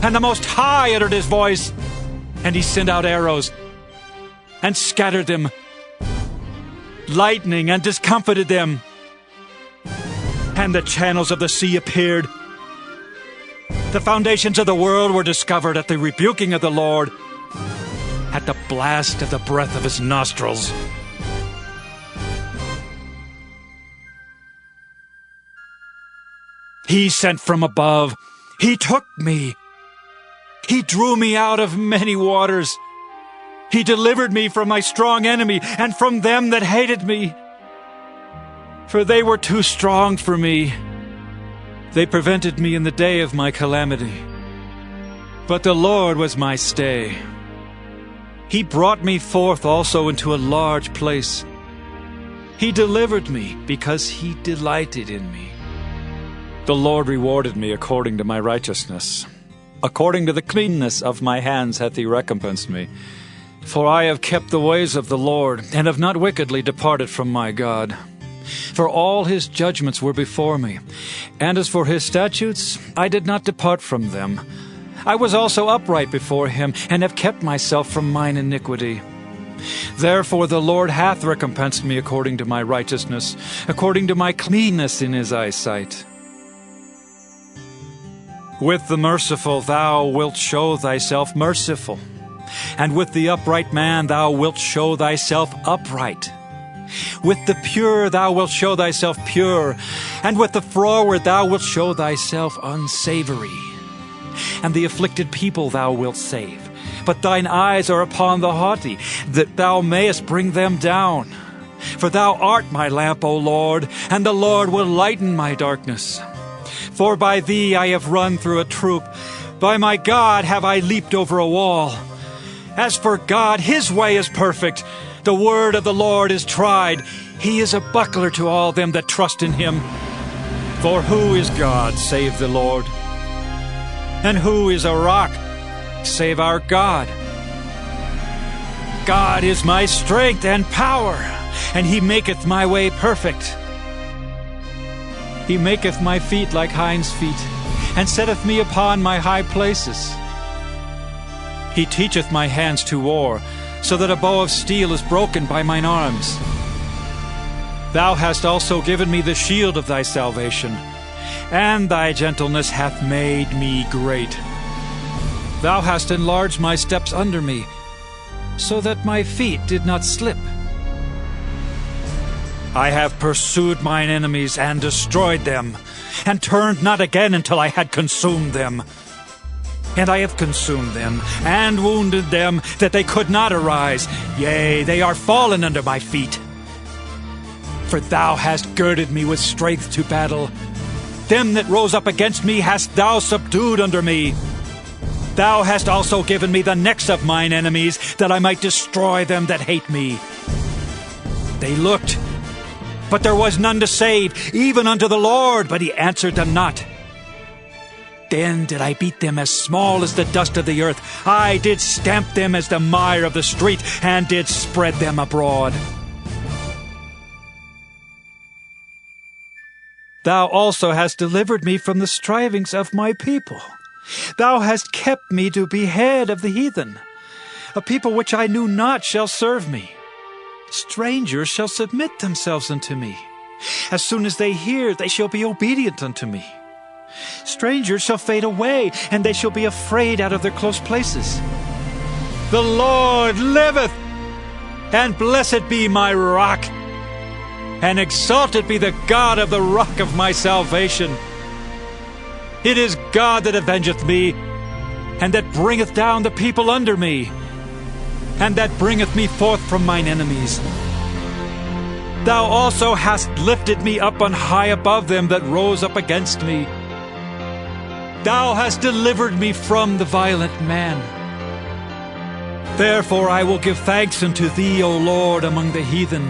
and the Most High uttered his voice, and he sent out arrows, and scattered them, lightning, and discomfited them. And the channels of the sea appeared. The foundations of the world were discovered at the rebuking of the Lord, at the blast of the breath of his nostrils. He sent from above. He took me. He drew me out of many waters. He delivered me from my strong enemy and from them that hated me. For they were too strong for me. They prevented me in the day of my calamity. But the Lord was my stay. He brought me forth also into a large place. He delivered me because he delighted in me. The Lord rewarded me according to my righteousness. According to the cleanness of my hands hath he recompensed me. For I have kept the ways of the Lord, and have not wickedly departed from my God. For all his judgments were before me, and as for his statutes, I did not depart from them. I was also upright before him, and have kept myself from mine iniquity. Therefore the Lord hath recompensed me according to my righteousness, according to my cleanness in his eyesight. With the merciful thou wilt show thyself merciful, and with the upright man thou wilt show thyself upright. With the pure thou wilt show thyself pure, and with the froward thou wilt show thyself unsavory. And the afflicted people thou wilt save, but thine eyes are upon the haughty, that thou mayest bring them down. For thou art my lamp, O Lord, and the Lord will lighten my darkness. For by thee I have run through a troop, by my God have I leaped over a wall. As for God, his way is perfect. The word of the Lord is tried. He is a buckler to all them that trust in him. For who is God save the Lord? And who is a rock save our God? God is my strength and power, and he maketh my way perfect. He maketh my feet like hinds' feet, and setteth me upon my high places. He teacheth my hands to war, so that a bow of steel is broken by mine arms. Thou hast also given me the shield of thy salvation, and thy gentleness hath made me great. Thou hast enlarged my steps under me, so that my feet did not slip. I have pursued mine enemies and destroyed them, and turned not again until I had consumed them. And I have consumed them, and wounded them, that they could not arise. Yea, they are fallen under my feet. For thou hast girded me with strength to battle. Them that rose up against me hast thou subdued under me. Thou hast also given me the necks of mine enemies, that I might destroy them that hate me. They looked, but there was none to save, even unto the Lord, but he answered them not. Then did I beat them as small as the dust of the earth. I did stamp them as the mire of the street, and did spread them abroad. Thou also hast delivered me from the strivings of my people. Thou hast kept me to be head of the heathen. A people which I knew not shall serve me. Strangers shall submit themselves unto me. As soon as they hear, they shall be obedient unto me. Strangers shall fade away, and they shall be afraid out of their close places. The Lord liveth, and blessed be my rock, and exalted be the God of the rock of my salvation. It is God that avengeth me, and that bringeth down the people under me, and that bringeth me forth from mine enemies. Thou also hast lifted me up on high above them that rose up against me. Thou hast delivered me from the violent man. Therefore I will give thanks unto thee, O Lord, among the heathen,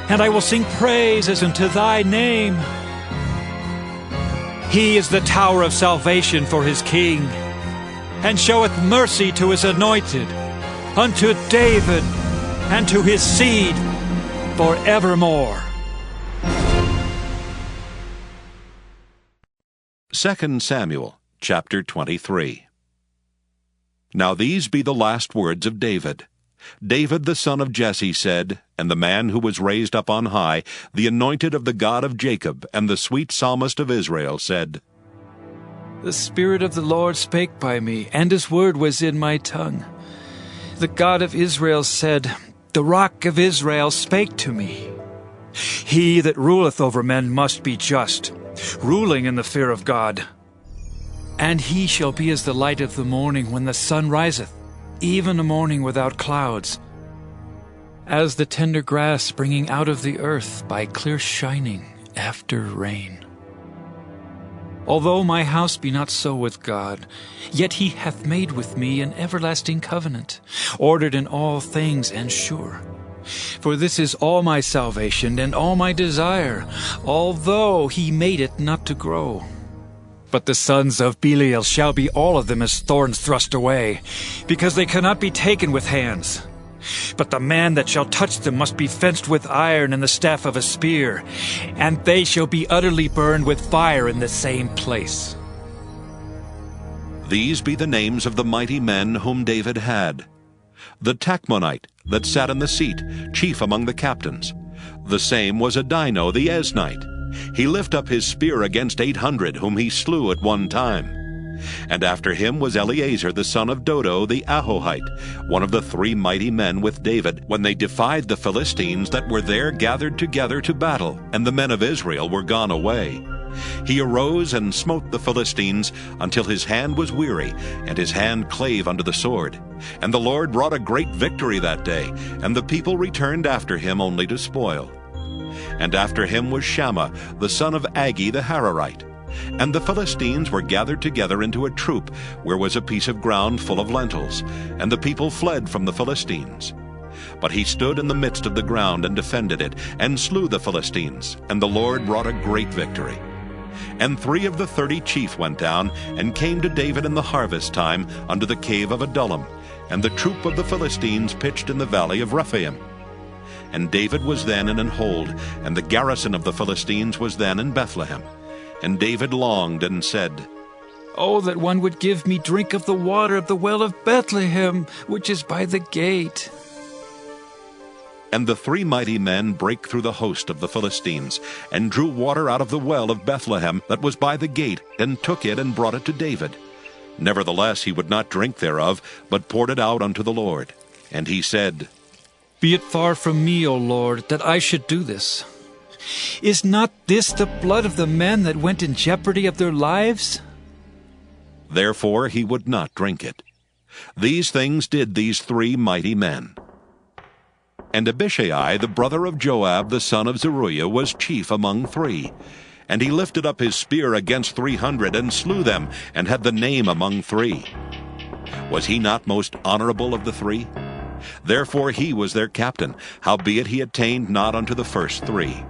and I will sing praises unto thy name. He is the tower of salvation for his king, and showeth mercy to his anointed, unto David, and to his seed forevermore. 2 Samuel, chapter 23. Now these be the last words of David. David the son of Jesse said, and the man who was raised up on high, the anointed of the God of Jacob, and the sweet psalmist of Israel, said, The Spirit of the Lord spake by me, and his word was in my tongue. The God of Israel said, The rock of Israel spake to me. He that ruleth over men must be just, ruling in the fear of God. And he shall be as the light of the morning when the sun riseth, even a morning without clouds, as the tender grass springing out of the earth by clear shining after rain. Although my house be not so with God, yet he hath made with me an everlasting covenant, ordered in all things and sure. For this is all my salvation and all my desire, although he made it not to grow. But the sons of Belial shall be all of them as thorns thrust away, because they cannot be taken with hands. But the man that shall touch them must be fenced with iron and the staff of a spear, and they shall be utterly burned with fire in the same place. These be the names of the mighty men whom David had. The Tachmonite that sat in the seat, chief among the captains. The same was Adino the Eznite. He lift up his spear against 800, whom he slew at one time. And after him was Eleazar the son of Dodo the Ahohite, one of the 3 mighty men with David, when they defied the Philistines that were there gathered together to battle, and the men of Israel were gone away. He arose and smote the Philistines until his hand was weary, and his hand clave under the sword. And the Lord wrought a great victory that day, and the people returned after him only to spoil. And after him was Shammah the son of Agi the Hararite. And the Philistines were gathered together into a troop, where was a piece of ground full of lentils, and the people fled from the Philistines. But he stood in the midst of the ground and defended it, and slew the Philistines, and the Lord wrought a great victory. And 3 of the 30 chief went down, and came to David in the harvest time unto the cave of Adullam, and the troop of the Philistines pitched in the valley of Rephaim. And David was then in an hold, and the garrison of the Philistines was then in Bethlehem. And David longed and said, Oh, that one would give me drink of the water of the well of Bethlehem, which is by the gate. And the 3 mighty men brake through the host of the Philistines, and drew water out of the well of Bethlehem that was by the gate, and took it and brought it to David. Nevertheless he would not drink thereof, but poured it out unto the Lord. And he said, Be it far from me, O Lord, that I should do this. Is not this the blood of the men that went in jeopardy of their lives? Therefore he would not drink it. These things did these 3 mighty men. And Abishai the brother of Joab the son of Zeruiah was chief among 3. And he lifted up his spear against 300, and slew them, and had the name among 3. Was he not most honorable of the 3? Therefore he was their captain, howbeit he attained not unto the first 3.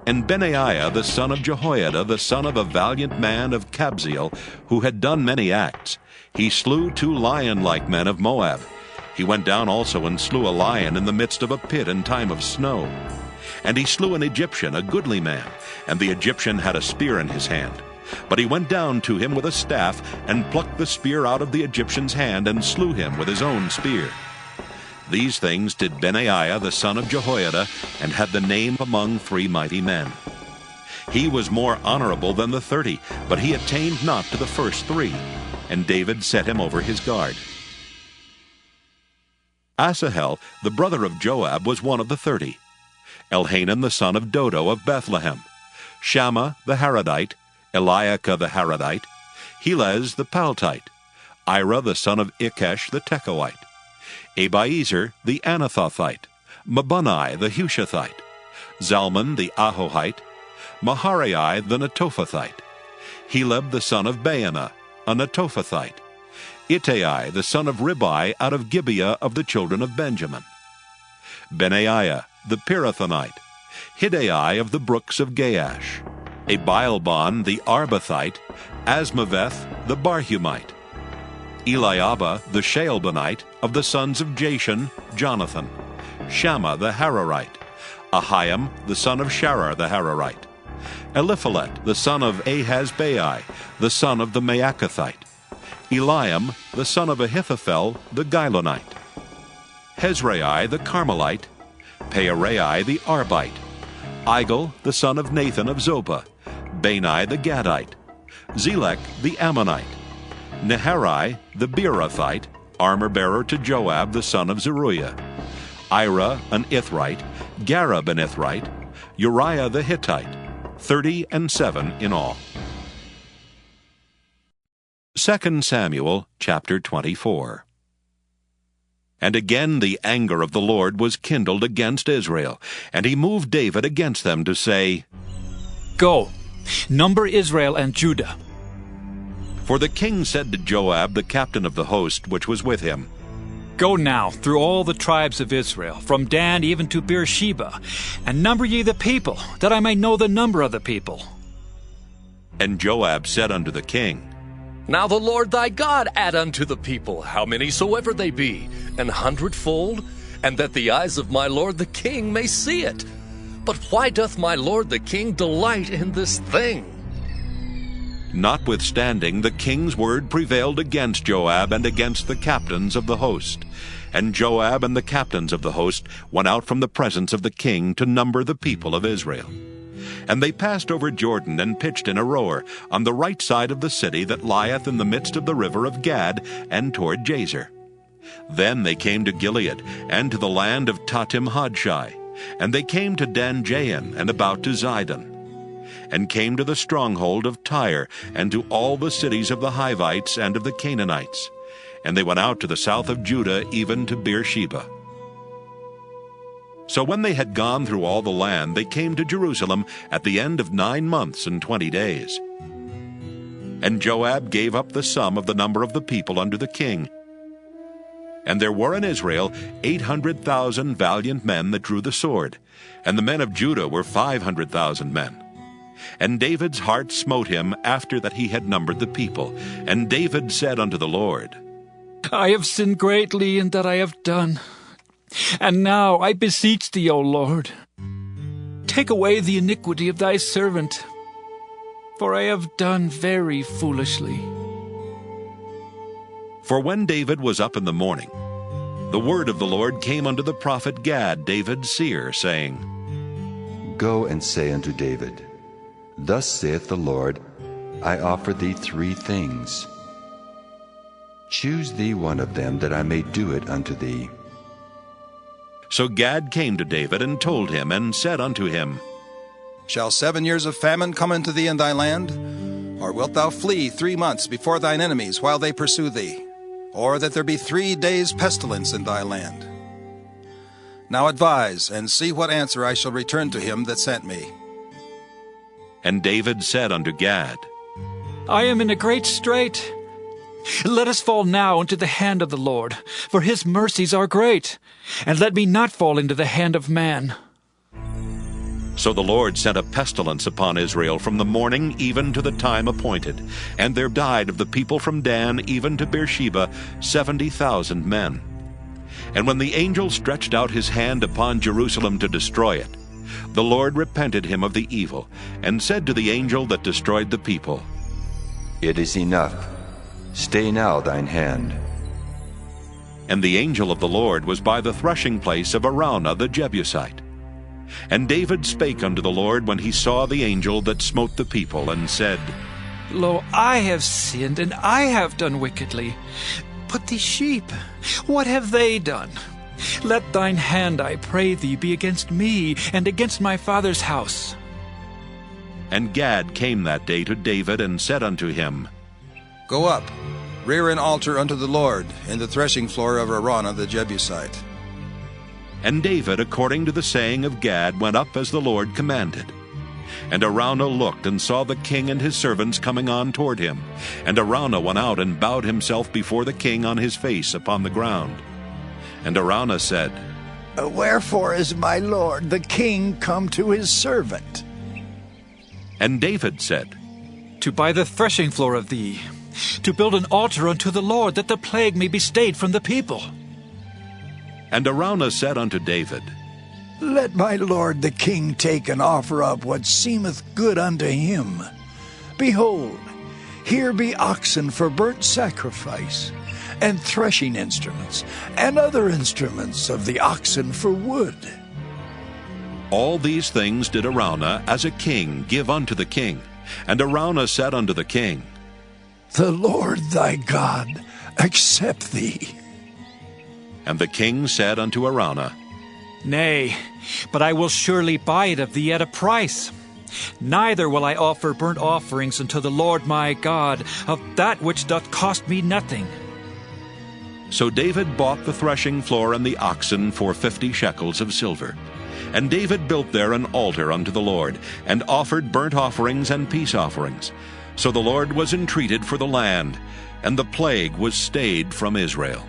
And Benaiah the son of Jehoiada, the son of a valiant man of Kabzeel, who had done many acts, he slew 2 lion-like men of Moab. He went down also and slew a lion in the midst of a pit in time of snow. And he slew an Egyptian, a goodly man, and the Egyptian had a spear in his hand. But he went down to him with a staff, and plucked the spear out of the Egyptian's hand, and slew him with his own spear. These things did Benaiah the son of Jehoiada, and had the name among 3 mighty men. He was more honorable than the 30, but he attained not to the first 3, and David set him over his guard. Asahel, the brother of Joab, was one of the 30. Elhanan the son of Dodo of Bethlehem. Shammah the Haradite, Eliakah the Haradite, Helez the Paltite, Ira the son of Ikesh the Tekoite, Abiezer the Anathothite, Mabunai the Hushathite, Zalmon the Ahohite, Maharai the Netophathite, Heleb the son of Baanah, a Netophathite, Ittai the son of Ribai out of Gibeah of the children of Benjamin, Benaiah the Pirathonite, Hiddai of the brooks of Gaash, Abialbon the Arbathite, Asmaveth the Barhumite, Eliabah the Shaalbonite of the sons of Jashan, Jonathan, Shammah the Hararite, Ahiam the son of Sharar the Hararite, Eliphalet the son of Ahasbai, the son of the Maacathite, Eliam the son of Ahithophel the Gilonite, Hezrai the Carmelite, Pearai the Arbite, Igel the son of Nathan of Zobah, Bani the Gadite, Zelek the Ammonite, Neharai the Beerothite, armor-bearer to Joab the son of Zeruiah, Ira an Ithrite, Gareb an Ithrite, Uriah the Hittite, 37 in all. 2 Samuel chapter 24. And again the anger of the Lord was kindled against Israel, and he moved David against them to say, Go, number Israel and Judah. For the king said to Joab, the captain of the host which was with him, Go now through all the tribes of Israel, from Dan even to Beersheba, and number ye the people, that I may know the number of the people. And Joab said unto the king, Now the Lord thy God add unto the people, how many soever they be, 100-fold, and that the eyes of my lord the king may see it. But why doth my lord the king delight in this thing? Notwithstanding, the king's word prevailed against Joab and against the captains of the host. And Joab and the captains of the host went out from the presence of the king to number the people of Israel. And they passed over Jordan and pitched in Aroer, on the right side of the city that lieth in the midst of the river of Gad, and toward Jazer. Then they came to Gilead, and to the land of Tahtim-Hodshai. And they came to Dan-Jain, and about to Zidon, and came to the stronghold of Tyre, and to all the cities of the Hivites and of the Canaanites. And they went out to the south of Judah, even to Beersheba. So when they had gone through all the land, they came to Jerusalem at the end of 9 months and 20 days. And Joab gave up the sum of the number of the people unto the king. And there were in Israel 800,000 valiant men that drew the sword, and the men of Judah were 500,000 men. And David's heart smote him after that he had numbered the people. And David said unto the Lord, I have sinned greatly in that I have done. And now I beseech thee, O Lord, take away the iniquity of thy servant, for I have done very foolishly. For when David was up in the morning, the word of the Lord came unto the prophet Gad, David's seer, saying, Go and say unto David, Thus saith the Lord, I offer thee 3 things. Choose thee one of them, that I may do it unto thee. So Gad came to David and told him, and said unto him, Shall 7 years of famine come into thee in thy land? Or wilt thou flee 3 months before thine enemies while they pursue thee? Or that there be 3 days' pestilence in thy land? Now advise, and see what answer I shall return to him that sent me. And David said unto Gad, I am in a great strait. Let us fall now into the hand of the Lord, for his mercies are great, and let me not fall into the hand of man. So the Lord sent a pestilence upon Israel from the morning even to the time appointed, and there died of the people from Dan even to Beersheba 70,000 men. And when the angel stretched out his hand upon Jerusalem to destroy it, the Lord repented him of the evil, and said to the angel that destroyed the people, It is enough. Stay now thine hand. And the angel of the Lord was by the threshing place of Araunah the Jebusite. And David spake unto the Lord when he saw the angel that smote the people, and said, Lo, I have sinned, and I have done wickedly. But these sheep, what have they done? Let thine hand, I pray thee, be against me, and against my father's house. And Gad came that day to David, and said unto him, Go up, rear an altar unto the Lord in the threshing floor of Araunah the Jebusite. And David, according to the saying of Gad, went up as the Lord commanded. And Araunah looked, and saw the king and his servants coming on toward him. And Araunah went out, and bowed himself before the king on his face upon the ground. And Araunah said, Wherefore is my lord the king come to his servant? And David said, To buy the threshing floor of thee, to build an altar unto the Lord, that the plague may be stayed from the people. And Araunah said unto David, Let my lord the king take and offer up what seemeth good unto him. Behold, here be oxen for burnt sacrifice, and threshing instruments, and other instruments of the oxen for wood. All these things did Araunah as a king give unto the king. And Araunah said unto the king, The Lord thy God accept thee. And the king said unto Araunah, Nay, but I will surely buy it of thee at a price. Neither will I offer burnt offerings unto the Lord my God of that which doth cost me nothing. So David bought the threshing floor and the oxen for 50 shekels of silver. And David built there an altar unto the Lord, and offered burnt offerings and peace offerings. So the Lord was entreated for the land, and the plague was stayed from Israel.